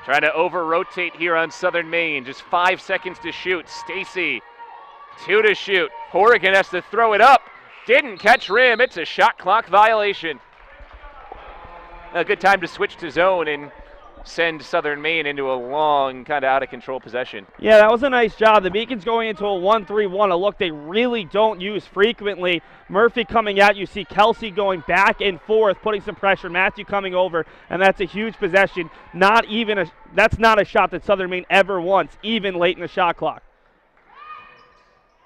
Trying to over-rotate here on Southern Maine. Just 5 seconds to shoot. Stacy, 2 to shoot. Horrigan has to throw it up. Didn't catch rim. It's a shot clock violation. A good time to switch to zone and send Southern Maine into a long, kind of out-of-control possession. Yeah, that was a nice job. The Beacons going into a 1-3-1, a look they really don't use frequently. Murphy coming out, you see Kelsey going back and forth, putting some pressure. Matthew coming over, and that's a huge possession. That's not a shot that Southern Maine ever wants, even late in the shot clock.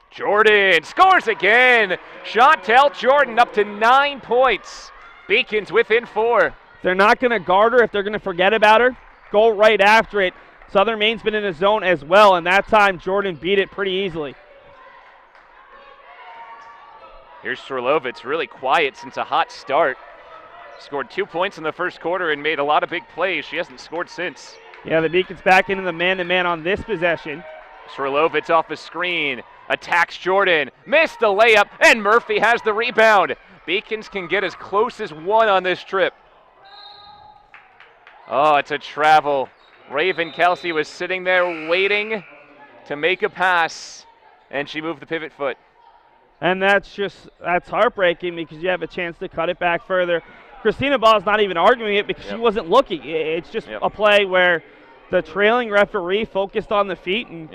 Jordan scores again. Chantel Jordan up to 9 points. Beacons within 4. They're not going to guard her. If they're going to forget about her, go right after it. Southern Maine's been in a zone as well, and that time Jordan beat it pretty easily. Here's Swerlovitz, really quiet since a hot start. Scored 2 points in the first quarter and made a lot of big plays. She hasn't scored since. Yeah, the Beacons back into the man-to-man on this possession. Swerlovitz off the screen, attacks Jordan, missed the layup, and Murphy has the rebound. Beacons can get as close as 1 on this trip. Oh, it's a travel. Raven Kelsey was sitting there waiting to make a pass, and she moved the pivot foot. And that's heartbreaking because you have a chance to cut it back further. Christina Ball's not even arguing it because she wasn't looking. It's just a play where the trailing referee focused on the feet, and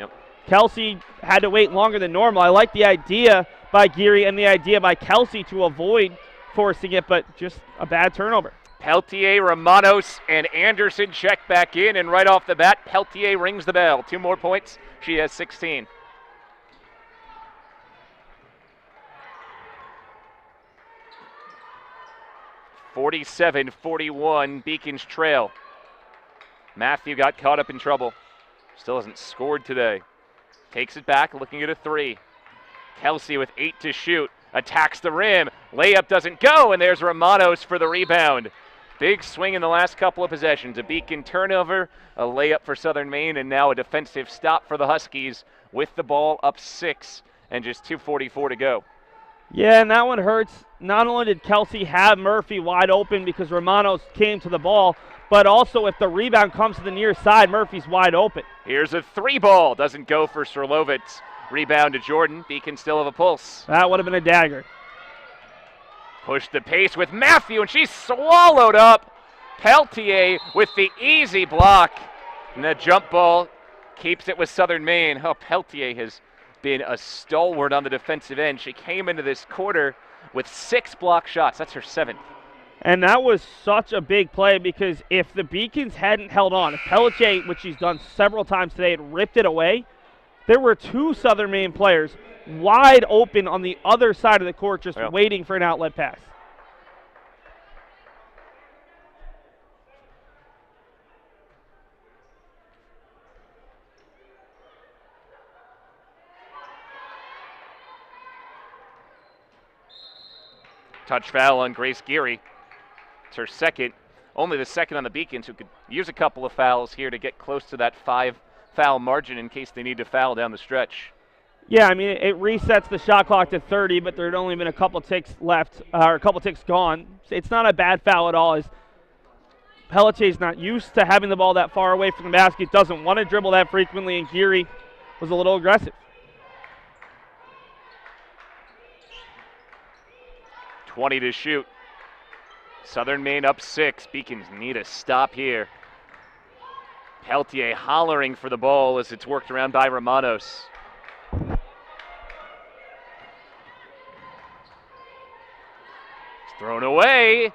Kelsey had to wait longer than normal. I like the idea by Geary and the idea by Kelsey to avoid forcing it, but just a bad turnover. Peltier, Romanos, and Anderson check back in, and right off the bat, Peltier rings the bell. 2 more points. She has 16. (47-41) Beacons trail. Matthew got caught up in trouble. Still hasn't scored today. Takes it back, looking at a 3. Kelsey with 8 to shoot. Attacks the rim. Layup doesn't go, and there's Romanos for the rebound. Big swing in the last couple of possessions. A Beacon turnover, a layup for Southern Maine, and now a defensive stop for the Huskies with the ball up 6 and just 2:44 to go. Yeah, and that one hurts. Not only did Kelsey have Murphy wide open because Romanos came to the ball, but also if the rebound comes to the near side, Murphy's wide open. Here's a 3 ball. Doesn't go for Swerlovitz. Rebound to Jordan. Beacon still have a pulse. That would have been a dagger. Push the pace with Matthew, and she's swallowed up. Peltier with the easy block. And the jump ball keeps it with Southern Maine. Oh, Peltier has been a stalwart on the defensive end. She came into this quarter with 6 block shots. That's her 7th. And that was such a big play because if the Beacons hadn't held on, if Peltier, which she's done several times today, had ripped it away, there were 2 Southern Maine players wide open on the other side of the court just waiting for an outlet pass. Touch foul on Grace Geary. It's her 2nd, only the 2nd on the Beacons, who could use a couple of fouls here to get close to that 5 foul margin in case they need to foul down the stretch. Yeah, I mean, it resets the shot clock to 30, but there had only been a couple ticks left, or a couple ticks gone. It's not a bad foul at all. Pelletier's not used to having the ball that far away from the basket, doesn't want to dribble that frequently, and Geary was a little aggressive. 20 to shoot. Southern Maine up 6. Beacons need a stop here. Peltier hollering for the ball as it's worked around by Romanos. It's thrown away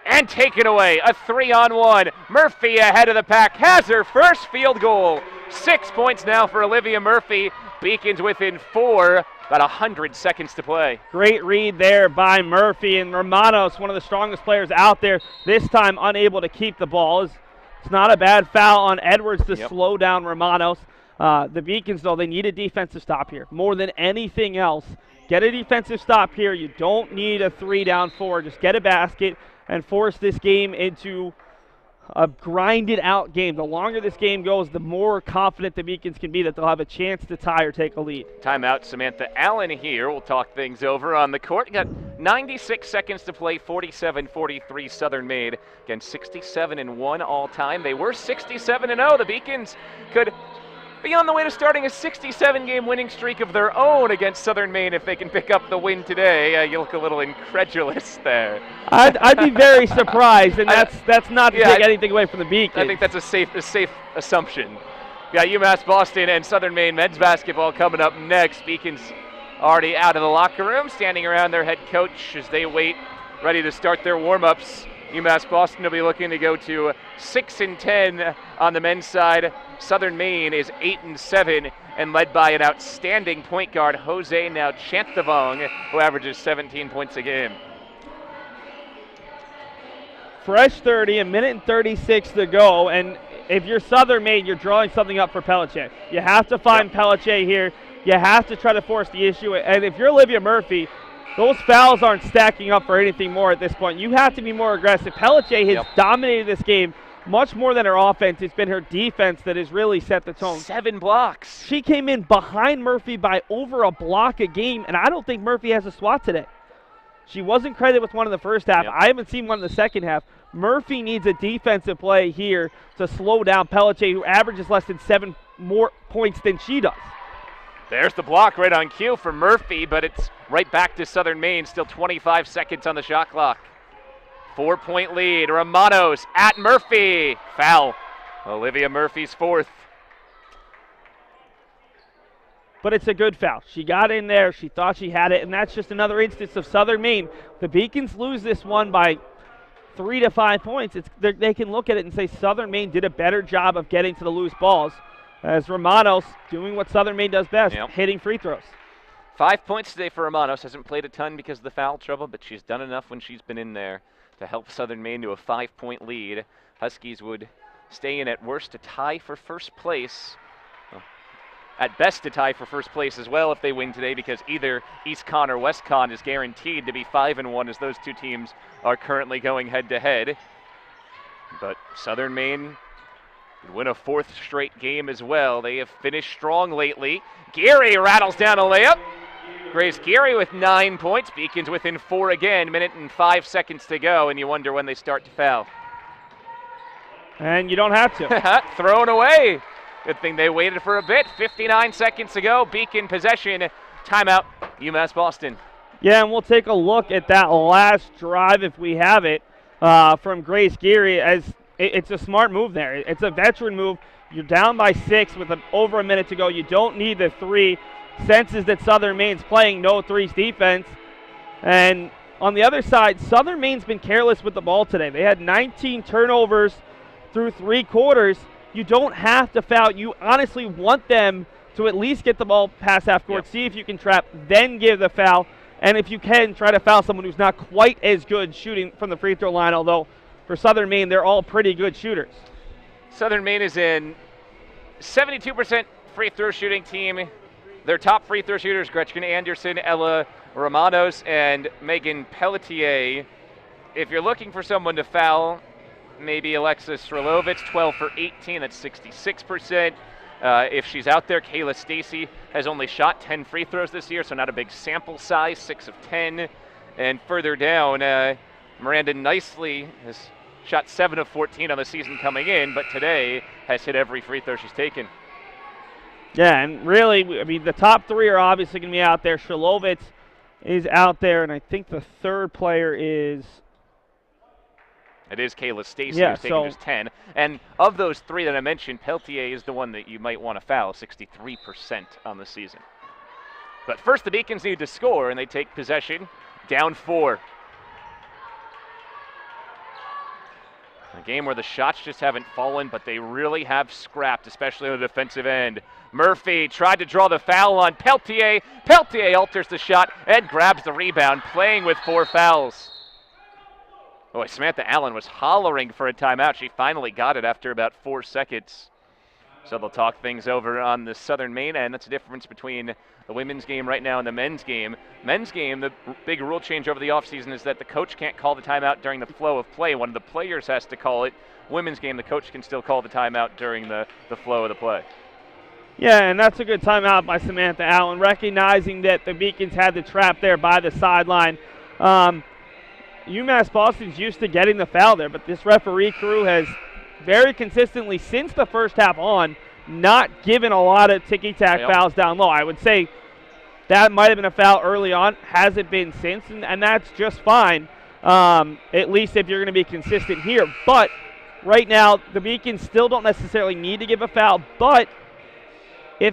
and taken away. A 3-on-1. Murphy ahead of the pack, has her first field goal. 6 points now for Olivia Murphy. Beacons within 4. About 100 seconds to play. Great read there by Murphy, and Romanos, one of the strongest players out there, this time unable to keep the ball. It's not a bad foul on Edwards to slow down Romanos. The Beacons, though, they need a defensive stop here. More than anything else, get a defensive stop here. You don't need a 3 down 4. Just get a basket and force this game into a grinded out game. The longer this game goes, the more confident the Beacons can be that they'll have a chance to tie or take a lead. Timeout, Samantha Allen here. We'll talk things over on the court. Got 96 seconds to play, 47-43 Southern Maine. Again, 67-1 all time. They were 67-0. The Beacons could be on the way to starting a 67-game winning streak of their own against Southern Maine if they can pick up the win today. You look a little incredulous there. I'd be very surprised, and that's not to take anything away from the Beacons. I think that's a safe assumption. We got UMass Boston and Southern Maine men's basketball coming up next. Beacons already out of the locker room, standing around their head coach as they wait, ready to start their warm-ups. UMass Boston will be looking to go to 6-10 on the men's side. Southern Maine is 8-7 and led by an outstanding point guard, Jose now Chanthavong, who averages 17 points a game. Fresh 30, a minute and 36 to go, and if you're Southern Maine, you're drawing something up for Pelletier. You have to find Pelletier here. You have to try to force the issue, and if you're Olivia Murphy, those fouls aren't stacking up for anything more at this point. You have to be more aggressive. Pelletier has dominated this game much more than her offense. It's been her defense that has really set the tone. 7 blocks. She came in behind Murphy by over a block a game, and I don't think Murphy has a swat today. She wasn't credited with one in the first half. I haven't seen one in the second half. Murphy needs a defensive play here to slow down Pelletier, who averages less than 7 more points than she does. There's the block right on cue for Murphy, but it's right back to Southern Maine. Still 25 seconds on the shot clock. 4-point lead. Romanos at Murphy. Foul. Olivia Murphy's fourth. But it's a good foul. She got in there. She thought she had it, and that's just another instance of Southern Maine. The Beacons lose this one by 3 to 5 points. They can look at it and say Southern Maine did a better job of getting to the loose balls, as Romanos doing what Southern Maine does best, hitting free throws. 5 points today for Romanos. Hasn't played a ton because of the foul trouble, but she's done enough when she's been in there to help Southern Maine to a 5-point lead. Huskies would stay in at worst to tie for first place. Well, at best to tie for first place as well if they win today, because either East Con or West Con is guaranteed to be 5-1 as those two teams are currently going head-to-head. But Southern Maine could win a 4th straight game as well. They have finished strong lately. Geary rattles down a layup. Grace Geary with 9 points. Beacons within 4 again. Minute and 5 seconds to go, and you wonder when they start to foul. And you don't have to. Thrown away. Good thing they waited for a bit. 59 seconds to go. Beacon possession. Timeout, UMass Boston. Yeah, and we'll take a look at that last drive if we have it from Grace Geary. As it's a smart move there. It's a veteran move. You're down by 6 with over a minute to go. You don't need the 3. Senses that Southern Maine's playing no threes defense. And on the other side, Southern Maine's been careless with the ball today. They had 19 turnovers through 3 quarters. You don't have to foul. You honestly want them to at least get the ball past half court, see if you can trap, then give the foul. And if you can, try to foul someone who's not quite as good shooting from the free throw line, although for Southern Maine, they're all pretty good shooters. Southern Maine is in 72% free throw shooting team. Their top free throw shooters, Gretchen Anderson, Ella Romanos, and Megan Pelletier. If you're looking for someone to foul, maybe Alexis Srilovitz, 12 for 18, that's 66%. If she's out there, Kayla Stacy has only shot 10 free throws this year, so not a big sample size, 6 of 10. And further down, Miranda Nicely has shot 7 of 14 on the season coming in, but today has hit every free throw she's taken. Yeah, and really, I mean, the top 3 are obviously going to be out there. Srilovitz is out there, and I think the third player is... It is Kayla Stacy who's taking just 10. And of those 3 that I mentioned, Pelletier is the one that you might want to foul, 63% on the season. But first, the Beacons need to score, and they take possession, down 4. A game where the shots just haven't fallen, but they really have scrapped, especially on the defensive end. Murphy tried to draw the foul on Pelletier. Pelletier alters the shot and grabs the rebound, playing with 4 fouls. Boy, Samantha Allen was hollering for a timeout. She finally got it after about 4 seconds. So they'll talk things over on the Southern Maine end. That's the difference between the women's game right now and the men's game. Men's game, the big rule change over the offseason is that the coach can't call the timeout during the flow of play. One of the players has to call it women's game, the coach can still call the timeout during the flow of the play. Yeah, and that's a good timeout by Samantha Allen, recognizing that the Beacons had the trap there by the sideline. UMass Boston's used to getting the foul there, but this referee crew has very consistently, since the first half on, not given a lot of ticky-tack fouls down low. I would say that might have been a foul early on, hasn't been since, and that's just fine, at least if you're going to be consistent here. But right now, the Beacons still don't necessarily need to give a foul, but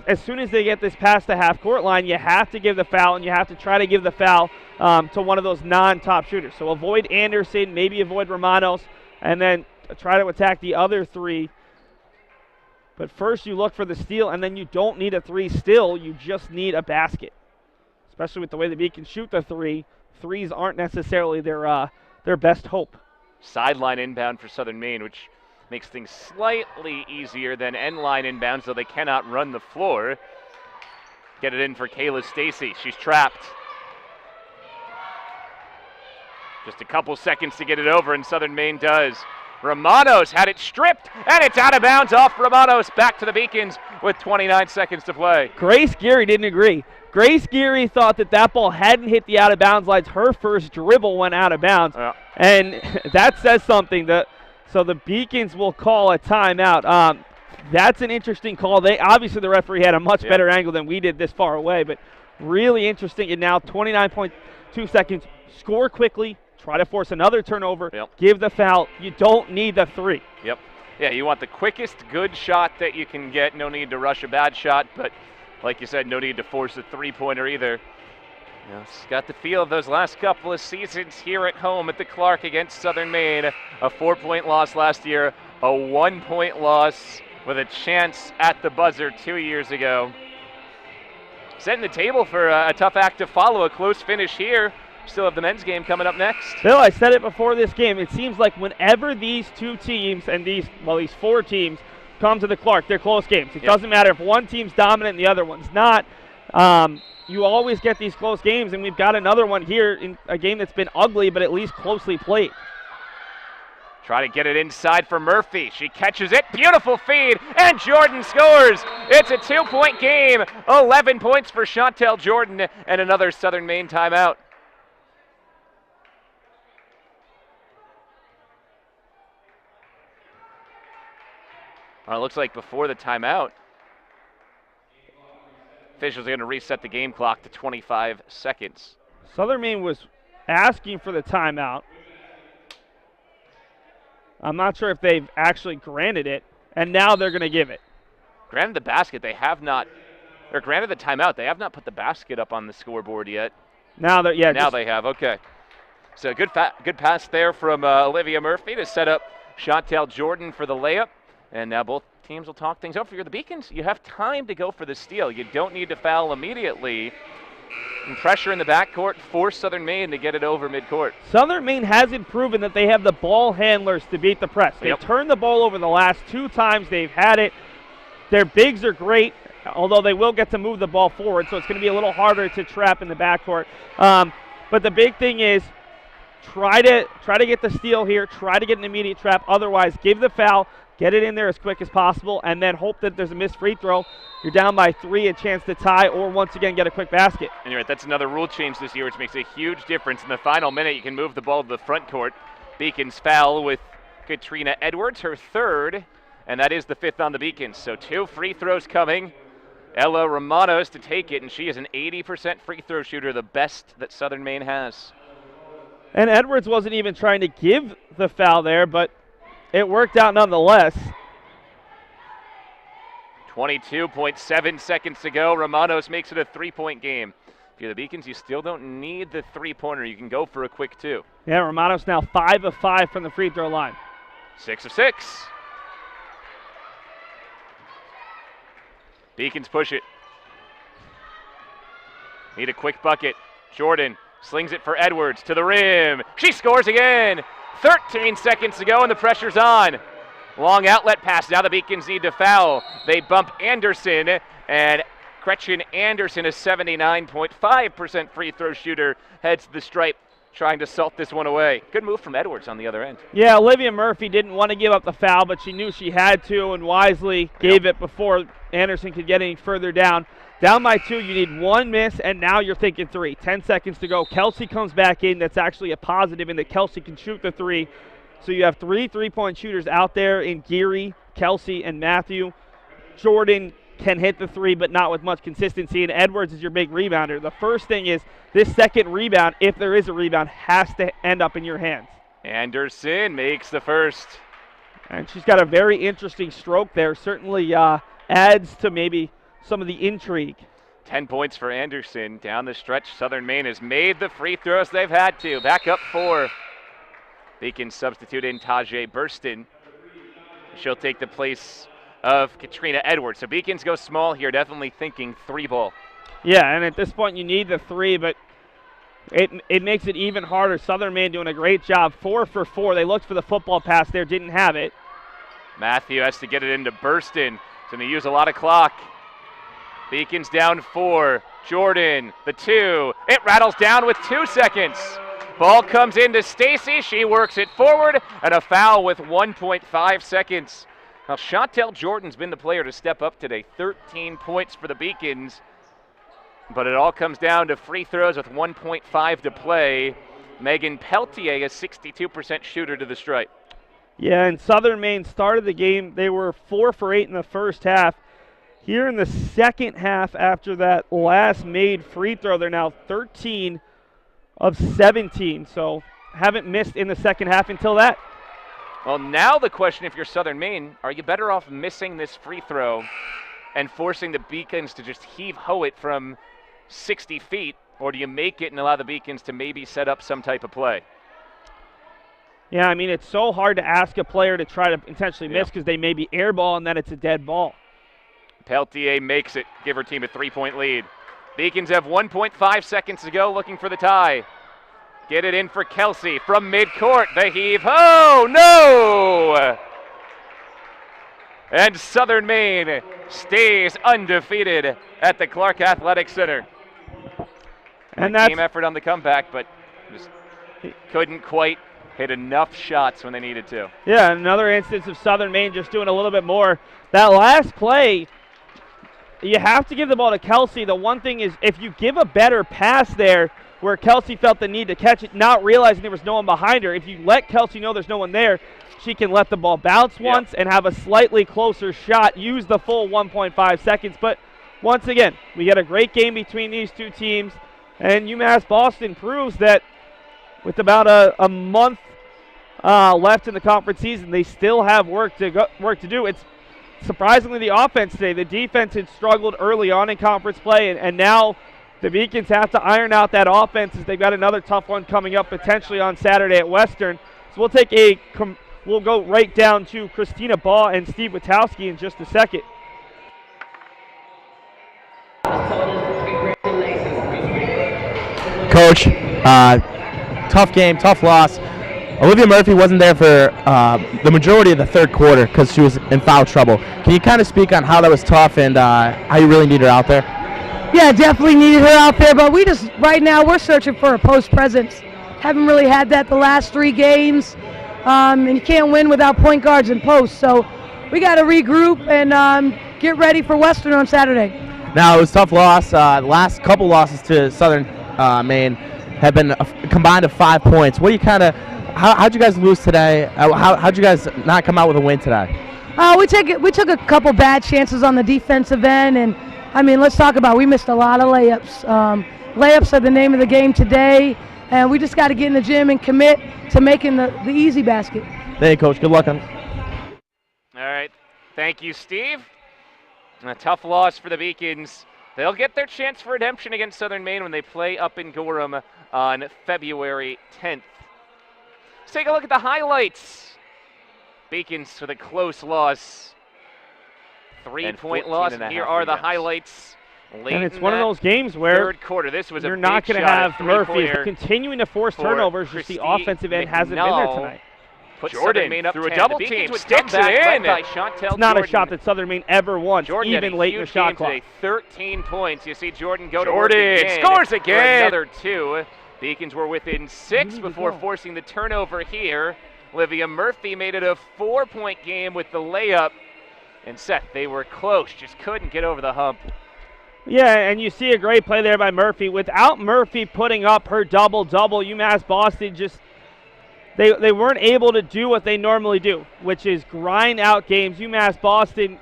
as soon as they get this past the half-court line, you have to give the foul, and you have to try to give the foul to one of those non-top shooters. So avoid Anderson, maybe avoid Romanos, and then try to attack the other three. But first you look for the steal, and then you don't need a three still. You just need a basket, especially with the way the Beacons shoot the three. Threes aren't necessarily their best hope. Sideline inbound for Southern Maine, which makes things slightly easier than end line inbound, so they cannot run the floor. Get it in for Kayla Stacy. She's trapped. Just a couple seconds to get it over, and Southern Maine does. Romanos had it stripped, and it's out of bounds off Romanos. Back to the Beacons with 29 seconds to play. Grace Geary didn't agree. Grace Geary thought that ball hadn't hit the out-of-bounds lines. Her first dribble went out of bounds, and that says something. So the Beacons will call a timeout. That's an interesting call. Obviously, the referee had a much better angle than we did this far away, but really interesting. And now 29.2 seconds. Score quickly. Try to force another turnover. Give the foul. You don't need the three. Yeah, you want the quickest good shot that you can get. No need to rush a bad shot, but like you said, no need to force a three-pointer either. It's got the feel of those last couple of seasons here at home at the Clark against Southern Maine. A 4-point loss last year, a 1-point loss with a chance at the buzzer 2 years ago. Setting the table for a tough act to follow, a close finish here. Still have the men's game coming up next. Bill, I said it before this game. It seems like whenever these two teams and these four teams come to the Clark, they're close games. It doesn't matter if one team's dominant and the other one's not. You always get these close games, and we've got another one here in a game that's been ugly but at least closely played. Try to get it inside for Murphy. She catches it. Beautiful feed, and Jordan scores. It's a 2-point game. 11 points for Chantel Jordan, and another Southern Maine timeout. It looks like before the timeout, officials are going to reset the game clock to 25 seconds. Southern Maine was asking for the timeout. I'm not sure if they've actually granted it, and now they're going to give it. Granted the basket, they have not, or granted the timeout, they have not put the basket up on the scoreboard yet. Now they have, okay. So good pass there from Olivia Murphy to set up Chantel Jordan for the layup. And now both teams will talk things over. If you're the Beacons, you have time to go for the steal. You don't need to foul immediately. And pressure in the backcourt, force Southern Maine to get it over midcourt. Southern Maine hasn't proven that they have the ball handlers to beat the press. They've turned the ball over the last 2 times they've had it. Their bigs are great, although they will get to move the ball forward, so it's going to be a little harder to trap in the backcourt. But the big thing is try to get the steal here, try to get an immediate trap. Otherwise, give the foul, get it in there as quick as possible, and then hope that there's a missed free throw. You're down by 3, a chance to tie, or once again get a quick basket. And you're right, that's another rule change this year, which makes a huge difference. In the final minute, you can move the ball to the front court. Beacons foul with Katrina Edwards, her 3rd, and that is the 5th on the Beacons. So 2 free throws coming. Ella Romanos to take it, and she is an 80% free throw shooter, the best that Southern Maine has. And Edwards wasn't even trying to give the foul there, but it worked out nonetheless. 22.7 seconds to go. Romanos makes it a 3-point game. If you're the Beacons, you still don't need the 3-pointer. You can go for a quick 2. Yeah, Romanos now 5 of 5 from the free throw line. 6 of 6. Beacons push it. Need a quick bucket. Jordan slings it for Edwards to the rim. She scores again. 13 seconds to go, and the pressure's on. Long outlet pass. Now the Beacons need to foul. They bump Anderson, and Gretchen Anderson, a 79.5% free throw shooter, heads to the stripe trying to salt this one away. Good move from Edwards on the other end. Yeah, Olivia Murphy didn't want to give up the foul, but she knew she had to and wisely gave it before Anderson could get any further down. Down by 2, you need 1 miss, and now you're thinking 3. 10 seconds to go. Kelsey comes back in. That's actually a positive in that Kelsey can shoot the 3. So you have 3 3-point shooters out there in Geary, Kelsey, and Matthew. Jordan can hit the 3, but not with much consistency, and Edwards is your big rebounder. The first thing is this second rebound, if there is a rebound, has to end up in your hands. Anderson makes the first. And she's got a very interesting stroke there. Certainly adds to maybe some of the intrigue. 10 points for Anderson. Down the stretch, Southern Maine has made the free throws they've had to. Back up 4. Beacon substitute in Tajay Burston. She'll take the place of Katrina Edwards. So Beacons go small here, definitely thinking 3 ball. Yeah, and at this point you need the 3, but it makes it even harder. Southern Maine doing a great job. 4 for 4. They looked for the football pass there, didn't have it. Matthew has to get it into Burston. He's going to use a lot of clock. Beacons down 4. Jordan, the 2. It rattles down with 2 seconds. Ball comes into Stacy. She works it forward, and a foul with 1.5 seconds. Now, Chantel Jordan's been the player to step up today. 13 points for the Beacons. But it all comes down to free throws with 1.5 to play. Megan Peltier, a 62% shooter to the stripe. Yeah, and Southern Maine started the game. They were 4 for 8 in the first half. Here in the second half, after that last made free throw, they're now 13 of 17. So haven't missed in the second half until that. Well, now the question, if you're Southern Maine, are you better off missing this free throw and forcing the Beacons to just heave-ho it from 60 feet, or do you make it and allow the Beacons to maybe set up some type of play? Yeah, I mean, it's so hard to ask a player to try to intentionally miss because they may be airball and then it's a dead ball. Peltier makes it, give her team a 3-point lead. Beacons have 1.5 seconds to go, looking for the tie. Get it in for Kelsey from midcourt. The heave-ho, no! And Southern Maine stays undefeated at the Clark Athletic Center. And that's team effort on the comeback, but just couldn't quite hit enough shots when they needed to. Yeah, another instance of Southern Maine just doing a little bit more. That last play, you have to give the ball to Kelsey. The one thing is, if you give a better pass there where Kelsey felt the need to catch it, not realizing there was no one behind her, if you let Kelsey know there's no one there, she can let the ball bounce once and have a slightly closer shot, use the full 1.5 seconds. But once again, we get a great game between these two teams, and UMass Boston proves that with about a month left in the conference season, they still have work to do. It's surprisingly the offense today. The defense had struggled early on in conference play, and now the Beacons have to iron out that offense as they've got another tough one coming up potentially on Saturday at Western. So we'll go right down to Christina Baugh and Steve Witowski in just a second. Coach, tough game, tough loss. Olivia Murphy wasn't there for the majority of the third quarter because she was in foul trouble. Can you kind of speak on how that was tough and how you really need her out there? Yeah, definitely needed her out there, but right now we're searching for a post presence. Haven't really had that the last 3 games, and you can't win without point guards and posts. So we got to regroup and get ready for Western on Saturday. Now, it was a tough loss. The last couple losses to Southern Maine have been combined of 5 points. What do you how'd you guys lose today? How'd you guys not come out with a win today? We took a couple bad chances on the defensive end, and I mean, let's talk about it. We missed a lot of layups. Layups are the name of the game today, and we just got to get in the gym and commit to making the easy basket. Thank you, Coach. Good luck on. All right. Thank you, Steve. A tough loss for the Beacons. They'll get their chance for redemption against Southern Maine when they play up in Gorham on February 10th. Let's take a look at the highlights. Beacons with a close loss. 3-point loss. Here are the highlights. And it's one of those games where third quarter. This was you're not going to have Murphy continuing to force turnovers. Just the offensive end hasn't been there tonight. Jordan through a double team, sticks it in. It's not a shot that Southern Maine ever won, even late in the shot clock. 13 points. You see Jordan go to work again. Scores again. For another 2. Beacons were within 6 before forcing the turnover here. Olivia Murphy made it a 4-point game with the layup. And Seth, they were close, just couldn't get over the hump. Yeah, and you see a great play there by Murphy. Without Murphy putting up her double-double, UMass Boston just they weren't able to do what they normally do, which is grind out games. UMass Boston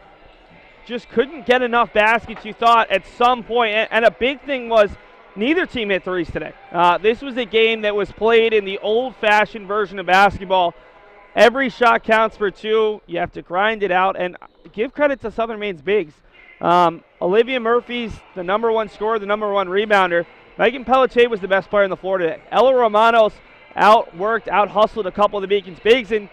just couldn't get enough baskets, you thought, at some point. And a big thing was neither team hit threes today. This was a game that was played in the old-fashioned version of basketball. Every shot counts for 2. You have to grind it out. And give credit to Southern Maine's bigs. Olivia Murphy's the #1 scorer, the #1 rebounder. Megan Pelletier was the best player on the floor today. Ella Romanos out-worked, out-hustled a couple of the Beacons' bigs. And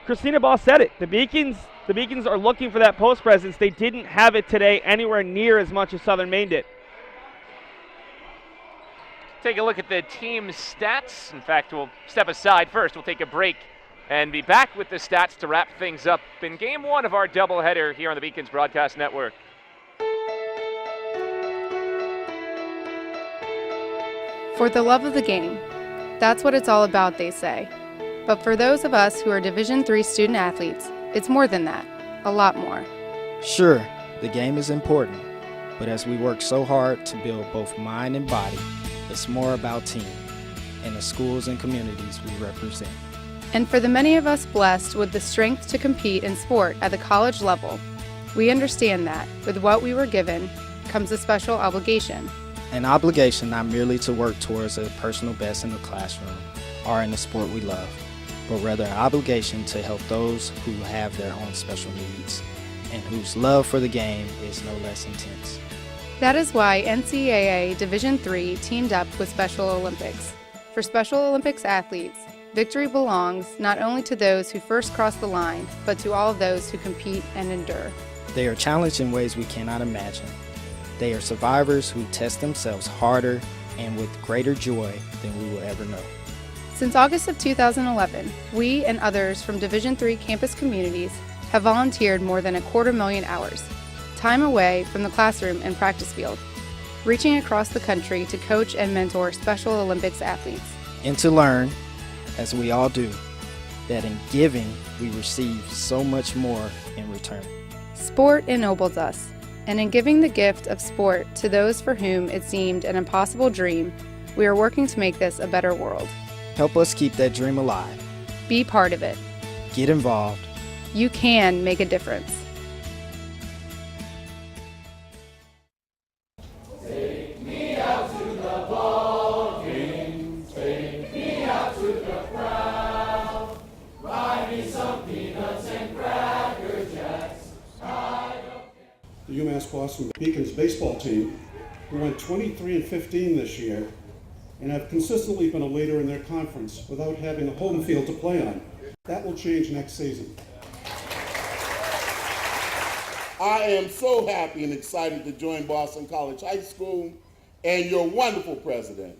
Christina Boss said it. The Beacons are looking for that post presence. They didn't have it today anywhere near as much as Southern Maine did. Take a look at the team's stats. In fact, we'll step aside first. We'll take a break and be back with the stats to wrap things up in Game 1 of our doubleheader here on the Beacons Broadcast Network. For the love of the game. That's what it's all about, they say. But for those of us who are Division III student athletes, it's more than that, a lot more. Sure, the game is important, but as we work so hard to build both mind and body, it's more about team and the schools and communities we represent. And for the many of us blessed with the strength to compete in sport at the college level, we understand that with what we were given comes a special obligation. An obligation not merely to work towards a personal best in the classroom or in the sport we love, but rather an obligation to help those who have their own special needs and whose love for the game is no less intense. That is why NCAA Division III teamed up with Special Olympics. For Special Olympics athletes, victory belongs not only to those who first cross the line, but to all of those who compete and endure. They are challenged in ways we cannot imagine. They are survivors who test themselves harder and with greater joy than we will ever know. Since August of 2011, we and others from Division III campus communities have volunteered more than 250,000 hours, time away from the classroom and practice field, reaching across the country to coach and mentor Special Olympics athletes. And to learn, as we all do, that in giving we receive so much more in return. Sport ennobles us, and in giving the gift of sport to those for whom it seemed an impossible dream, we are working to make this a better world. Help us keep that dream alive. Be part of it. Get involved. You can make a difference. Take me out to the ball game. Take me out to the crowd. Buy me some peanuts and Cracker Jacks. The UMass Boston Beacons baseball team, who went 23-15 this year and have consistently been a leader in their conference without having a home field to play on. That will change next season. I am so happy and excited to join Boston College High School and your wonderful president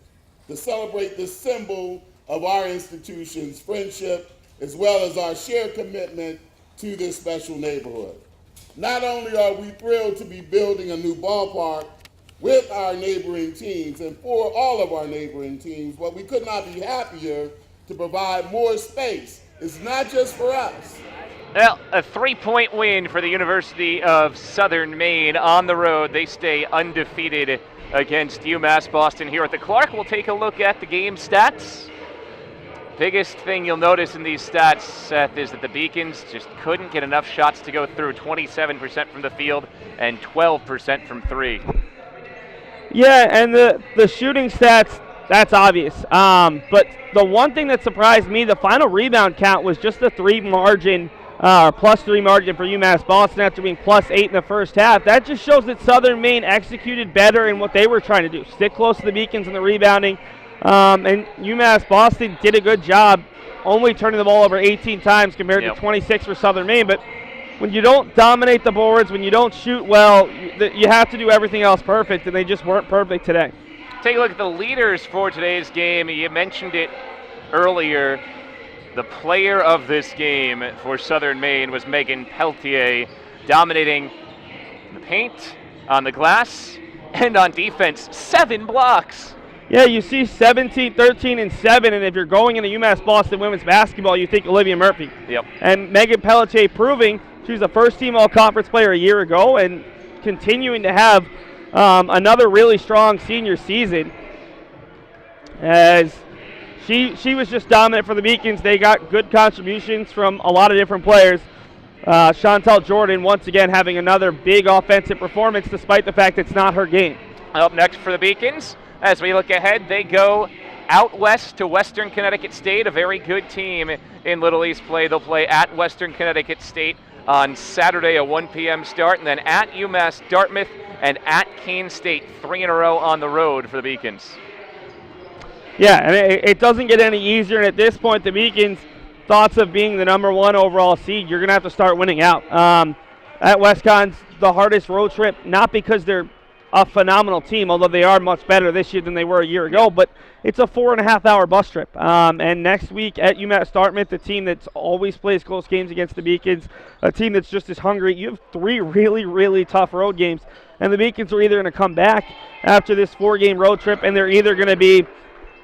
to celebrate the symbol of our institution's friendship as well as our shared commitment to this special neighborhood. Not only are we thrilled to be building a new ballpark with our neighboring teams and for all of our neighboring teams, but we could not be happier to provide more space. It's not just for us. Well, a 3-point win for the University of Southern Maine on the road. They stay undefeated against UMass Boston here at the Clark. We'll take a look at the game stats. Biggest thing you'll notice in these stats, Seth, is that the Beacons just couldn't get enough shots to go through. 27% from the field and 12% from 3. Yeah, and the shooting stats, that's obvious. But the one thing that surprised me, the final rebound count was just the +3 margin for UMass Boston after being +8 in the first half. That just shows that Southern Maine executed better in what they were trying to do. Stick close to the Beacons in the rebounding. And UMass Boston did a good job only turning the ball over 18 times compared to 26 for Southern Maine. But when you don't dominate the boards, when you don't shoot well, you have to do everything else perfect, and they just weren't perfect today. Take a look at the leaders for today's game. You mentioned it earlier. The player of this game for Southern Maine was Megan Pelletier, dominating the paint, on the glass, and on defense. 7 blocks. Yeah, you see 17, 13, and 7, and if you're going into UMass Boston women's basketball, you think Olivia Murphy. Yep. And Megan Pelletier proving she was a first-team all-conference player a year ago and continuing to have another really strong senior season. As she was just dominant for the Beacons. They got good contributions from a lot of different players. Chantel Jordan once again having another big offensive performance despite the fact it's not her game. Up next for the Beacons, as we look ahead, they go out west to Western Connecticut State, a very good team in Little East play. They'll play at Western Connecticut State on Saturday, a 1 p.m. start, and then at UMass Dartmouth and at Keene State, 3 in a row on the road for the Beacons. Yeah, and it doesn't get any easier, and at this point, the Beacons' thoughts of being the number 1 overall seed, you're going to have to start winning out. At WestConn's the hardest road trip, not because they're a phenomenal team, although they are much better this year than they were a year ago, but it's a 4.5-hour bus trip. And next week at UMass Dartmouth, the team that's always plays close games against the Beacons, a team that's just as hungry. You have 3 really, really tough road games, and the Beacons are either going to come back after this 4-game road trip, and they're either going to be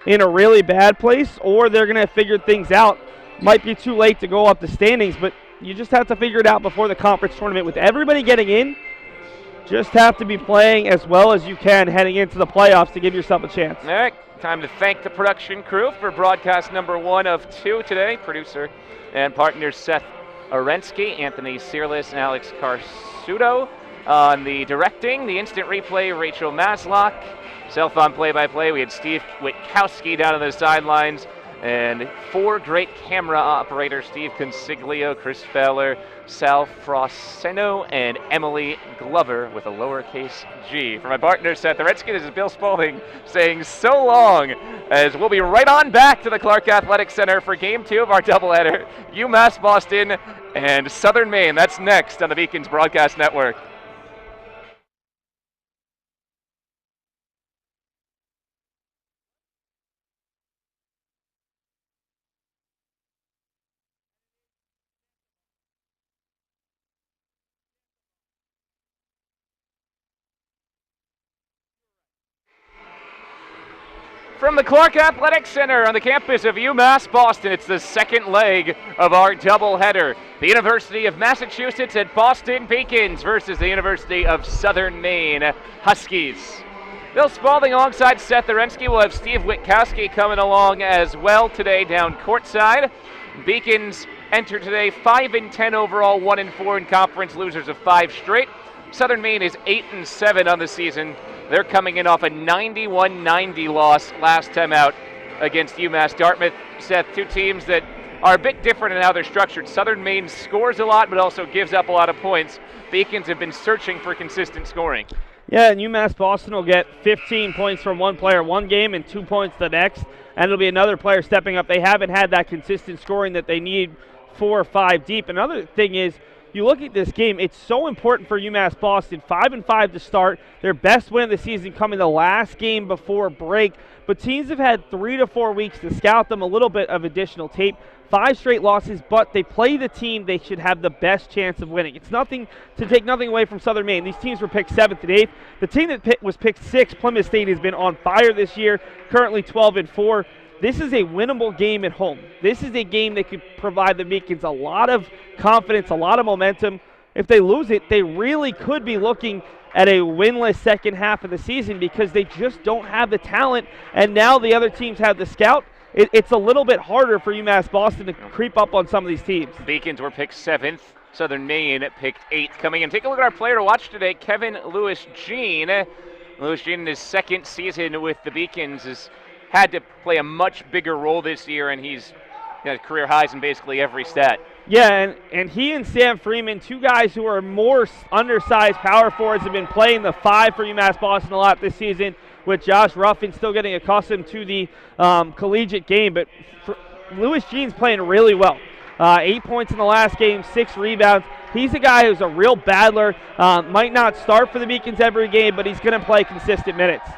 in a really bad place or they're going to have figured things out. Might be too late to go up the standings, but you just have to figure it out before the conference tournament. With everybody getting in, just have to be playing as well as you can heading into the playoffs to give yourself a chance. All right, time to thank the production crew for broadcast number 1 of 2 today. Producer and partner Seth Arensky, Anthony Searless, and Alex Carsuto. On the directing, the instant replay, Rachel Maslock. Self on play-by-play, we had Steve Witkowski down on the sidelines. And 4 great camera operators, Steve Consiglio, Chris Fowler, Sal Froseno, and Emily Glover with a lowercase g. For my partner, Seth Aretsky, this is Bill Spaulding saying so long, as we'll be right on back to the Clark Athletic Center for Game 2 of our doubleheader, UMass Boston and Southern Maine. That's next on the Beacons Broadcast Network. From the Clark Athletic Center on the campus of UMass Boston, it's the second leg of our doubleheader. The University of Massachusetts at Boston Beacons versus the University of Southern Maine Huskies. Bill Spaulding alongside Seth Arensky. We'll have Steve Witkowski coming along as well today down courtside. Beacons enter today 5-10 overall, 1-4 in conference, losers of 5 straight. Southern Maine is 8-7 on the season. They're coming in off a 91-90 loss last time out against UMass Dartmouth. Seth, 2 teams that are a bit different in how they're structured. Southern Maine scores a lot, but also gives up a lot of points. Beacons have been searching for consistent scoring. Yeah, and UMass Boston will get 15 points from one player one game and 2 points the next, and it'll be another player stepping up. They haven't had that consistent scoring that they need 4 or 5 deep. Another thing is, you look at this game, it's so important for UMass Boston. 5-5 to start. Their best win of the season coming the last game before break. But teams have had 3 to 4 weeks to scout them, a little bit of additional tape. 5 straight losses, but they play the team they should have the best chance of winning. It's nothing to take nothing away from Southern Maine. These teams were picked 7th and 8th. The team that was picked 6th, Plymouth State, has been on fire this year, currently 12-4. This is a winnable game at home. This is a game that could provide the Beacons a lot of confidence, a lot of momentum. If they lose it, they really could be looking at a winless second half of the season because they just don't have the talent, and now the other teams have the scout. It's a little bit harder for UMass Boston to creep up on some of these teams. Beacons were picked 7th. Southern Maine picked 8th. Coming in, take a look at our player to watch today, Kevin Lewis-Jean. Lewis-Jean in his 2nd season with the Beacons has had to play a much bigger role this year, and he's got career highs in basically every stat. Yeah, and he and Sam Freeman, 2 guys who are more undersized power forwards, have been playing the 5 for UMass Boston a lot this season, with Josh Ruffin still getting accustomed to the collegiate game. But Lewis-Jean's playing really well. 8 points in the last game, 6 rebounds. He's a guy who's a real battler. Might not start for the Beacons every game, but he's going to play consistent minutes.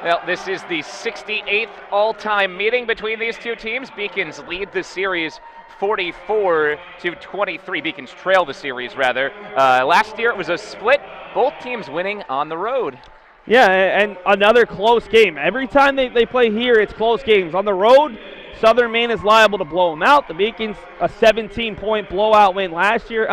Well, this is the 68th all-time meeting between these 2 teams. Beacons lead the series 44-23. Beacons trail the series, rather. Last year it was a split, both teams winning on the road. Yeah, and another close game. Every time they play here, it's close games. On the road, Southern Maine is liable to blow them out. The Beacons, a 17-point blowout win last year.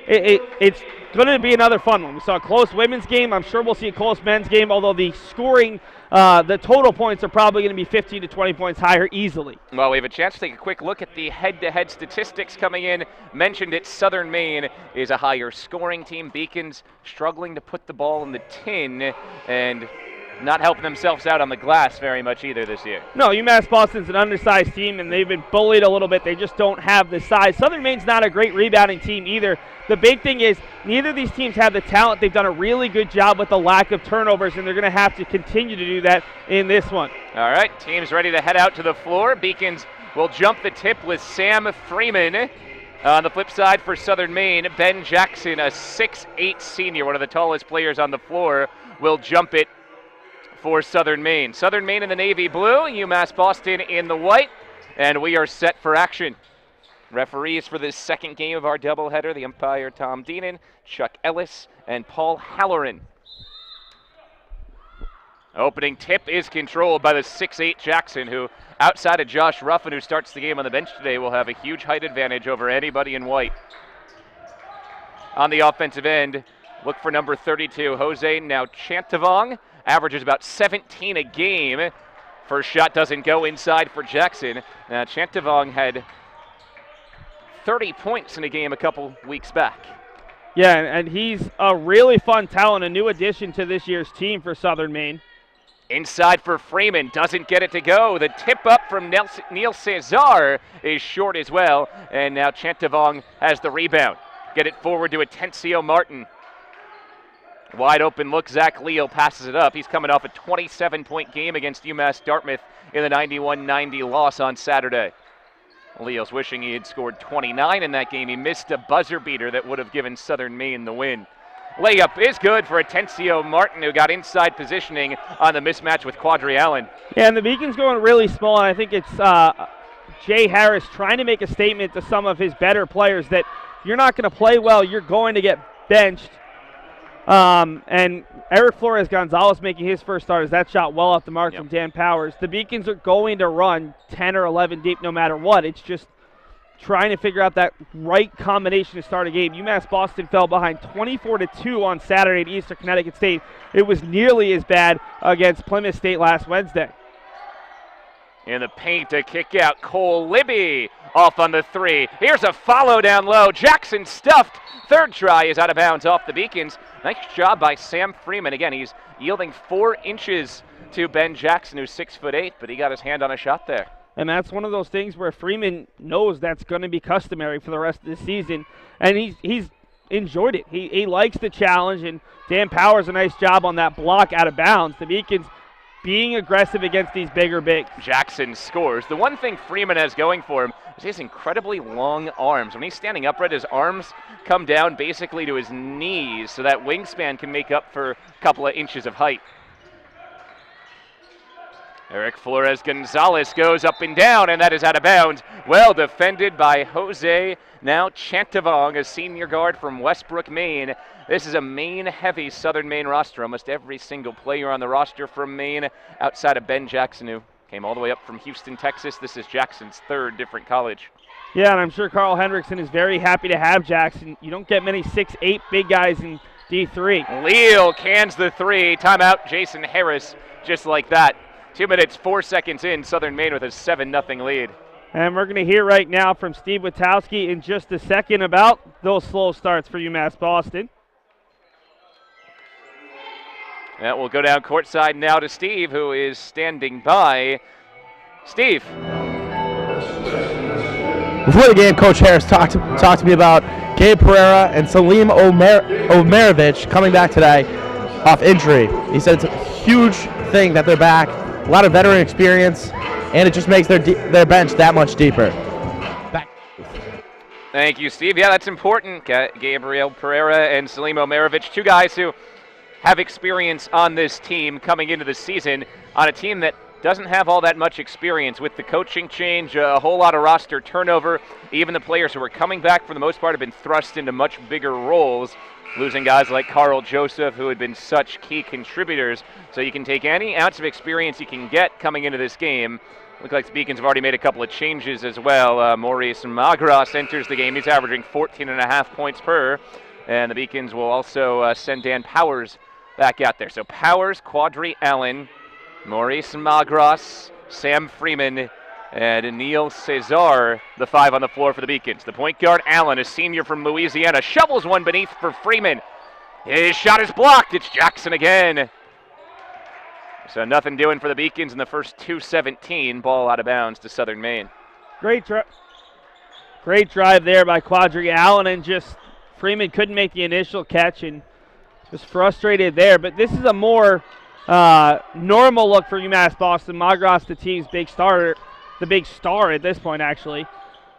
It's going to be another fun one. We saw a close women's game. I'm sure we'll see a close men's game, although the scoring, the total points are probably going to be 15 to 20 points higher easily. Well, we have a chance to take a quick look at the head-to-head statistics coming in. Mentioned it, Southern Maine is a higher scoring team. Beacons struggling to put the ball in the tin and not helping themselves out on the glass very much either this year. No, UMass Boston's an undersized team, and they've been bullied a little bit. They just don't have the size. Southern Maine's not a great rebounding team either. The big thing is neither of these teams have the talent. They've done a really good job with the lack of turnovers, and they're going to have to continue to do that in this one. All right, teams ready to head out to the floor. Beacons will jump the tip with Sam Freeman. On the flip side for Southern Maine, Ben Jackson, a 6'8 senior, one of the tallest players on the floor, will jump it for Southern Maine. Southern Maine in the navy blue, UMass Boston in the white, and we are set for action. Referees for this second game of our doubleheader, the umpire Tom Deenan, Chuck Ellis, and Paul Halloran. Opening tip is controlled by the 6'8 Jackson, who outside of Josh Ruffin, who starts the game on the bench today, will have a huge height advantage over anybody in white. On the offensive end, look for number 32, Jose now Chantavong. Averages about 17 a game. First shot doesn't go inside for Jackson. Now, Chantavong had 30 points in a game a couple weeks back. Yeah, and he's a really fun talent, a new addition to this year's team for Southern Maine. Inside for Freeman, doesn't get it to go. The tip up from Neil Cesar is short as well, and now Chantavong has the rebound. Get it forward to Atencio Martin. Wide open look, Zach Leal passes it up. He's coming off a 27-point game against UMass Dartmouth in the 91-90 loss on Saturday. Leal's wishing he had scored 29 in that game. He missed a buzzer beater that would have given Southern Maine the win. Layup is good for Atencio Martin, who got inside positioning on the mismatch with Quadri Allen. Yeah, and the Beacons going really small, and I think it's Jay Harris trying to make a statement to some of his better players that you're not going to play well, you're going to get benched. And Eric Flores-Gonzalez making his first start as that shot well off the mark from Dan Powers. The Beacons are going to run 10 or 11 deep no matter what. It's just trying to figure out that right combination to start a game. UMass Boston fell behind 24-2 on Saturday at Eastern Connecticut State. It was nearly as bad against Plymouth State last Wednesday. In the paint, a kick out. Cole Libby off on the three. Here's a follow down low. Jackson stuffed. Third try is out of bounds off the Beacons. Nice job by Sam Freeman. Again, he's yielding 4 inches to Ben Jackson, who's 6'8", but he got his hand on a shot there. And that's one of those things where Freeman knows that's going to be customary for the rest of the season, and he's enjoyed it. He likes the challenge, and Dan Powers a nice job on that block out of bounds. The Beacons being aggressive against these bigger bigs. Jackson scores. The one thing Freeman has going for him is he has incredibly long arms. When he's standing upright, his arms come down basically to his knees, so that wingspan can make up for a couple of inches of height. Eric Flores-Gonzalez goes up and down, and that is out of bounds. Well defended by Jose, now Chantavong, a senior guard from Westbrook, Maine. This is a Maine-heavy Southern Maine roster. Almost every single player on the roster from Maine, outside of Ben Jackson, who came all the way up from Houston, Texas. This is Jackson's third different college. Yeah, and I'm sure Carl Hendrickson is very happy to have Jackson. You don't get many 6'8" big guys in D3. Leal cans the three. Timeout, Jason Harris, just like that. 2 minutes, 4 seconds in, Southern Maine with a 7-0 lead. And we're going to hear right now from Steve Witowski in just a second about those slow starts for UMass Boston. That will go down courtside now to Steve, who is standing by. Steve. Before the game, Coach Harris talked to me about Gabe Pereira and Salim Omerovich coming back today off injury. He said it's a huge thing that they're back. A lot of veteran experience, and it just makes their bench that much deeper. Thank you, Steve. Yeah, that's important. Gabriel Pereira and Salim Omerovich, two guys who have experience on this team coming into the season, on a team that doesn't have all that much experience with the coaching change, a whole lot of roster turnover. Even the players who are coming back for the most part have been thrust into much bigger roles, losing guys like Carl Joseph, who had been such key contributors. So you can take any ounce of experience you can get coming into this game. Looks like the Beacons have already made a couple of changes as well. Maurice Magras enters the game. He's averaging 14.5 points per. And the Beacons will also send Dan Powers back out there. So Powers, Quadri Allen, Maurice Magras, Sam Freeman, and Neil Cesar, the 5 on the floor for the Beacons. The point guard, Allen, a senior from Louisiana, shovels one beneath for Freeman. His shot is blocked. It's Jackson again. So nothing doing for the Beacons in the first 2:17. Ball out of bounds to Southern Maine. Great drive there by Quadri Allen, and just Freeman couldn't make the initial catch and was frustrated there. But this is a more normal look for UMass Boston. Magras, the team's big star at this point, actually.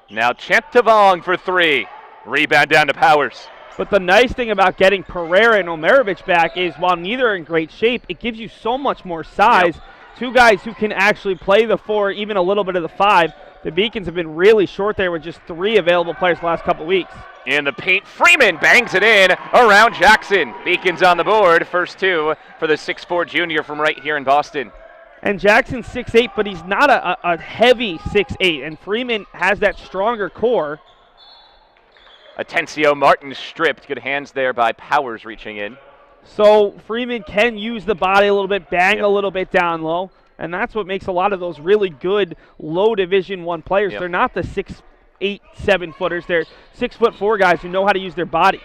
Now Chantavong for 3. Rebound down to Powers. But the nice thing about getting Pereira and Omerovich back is while neither are in great shape, it gives you so much more size. Yep. 2 guys who can actually play the 4, even a little bit of the 5. The Beacons have been really short there with just 3 available players the last couple weeks. In the paint, Freeman bangs it in around Jackson. Beacons on the board, first 2 for the 6'4 junior from right here in Boston. And Jackson's 6'8", but he's not a heavy 6'8", and Freeman has that stronger core. Atencio Martin stripped. Good hands there by Powers reaching in. So Freeman can use the body a little bit, bang a little bit down low, and that's what makes a lot of those really good low Division I players. They're not the 6'8", 7-footers. They're 6'4" guys who know how to use their body.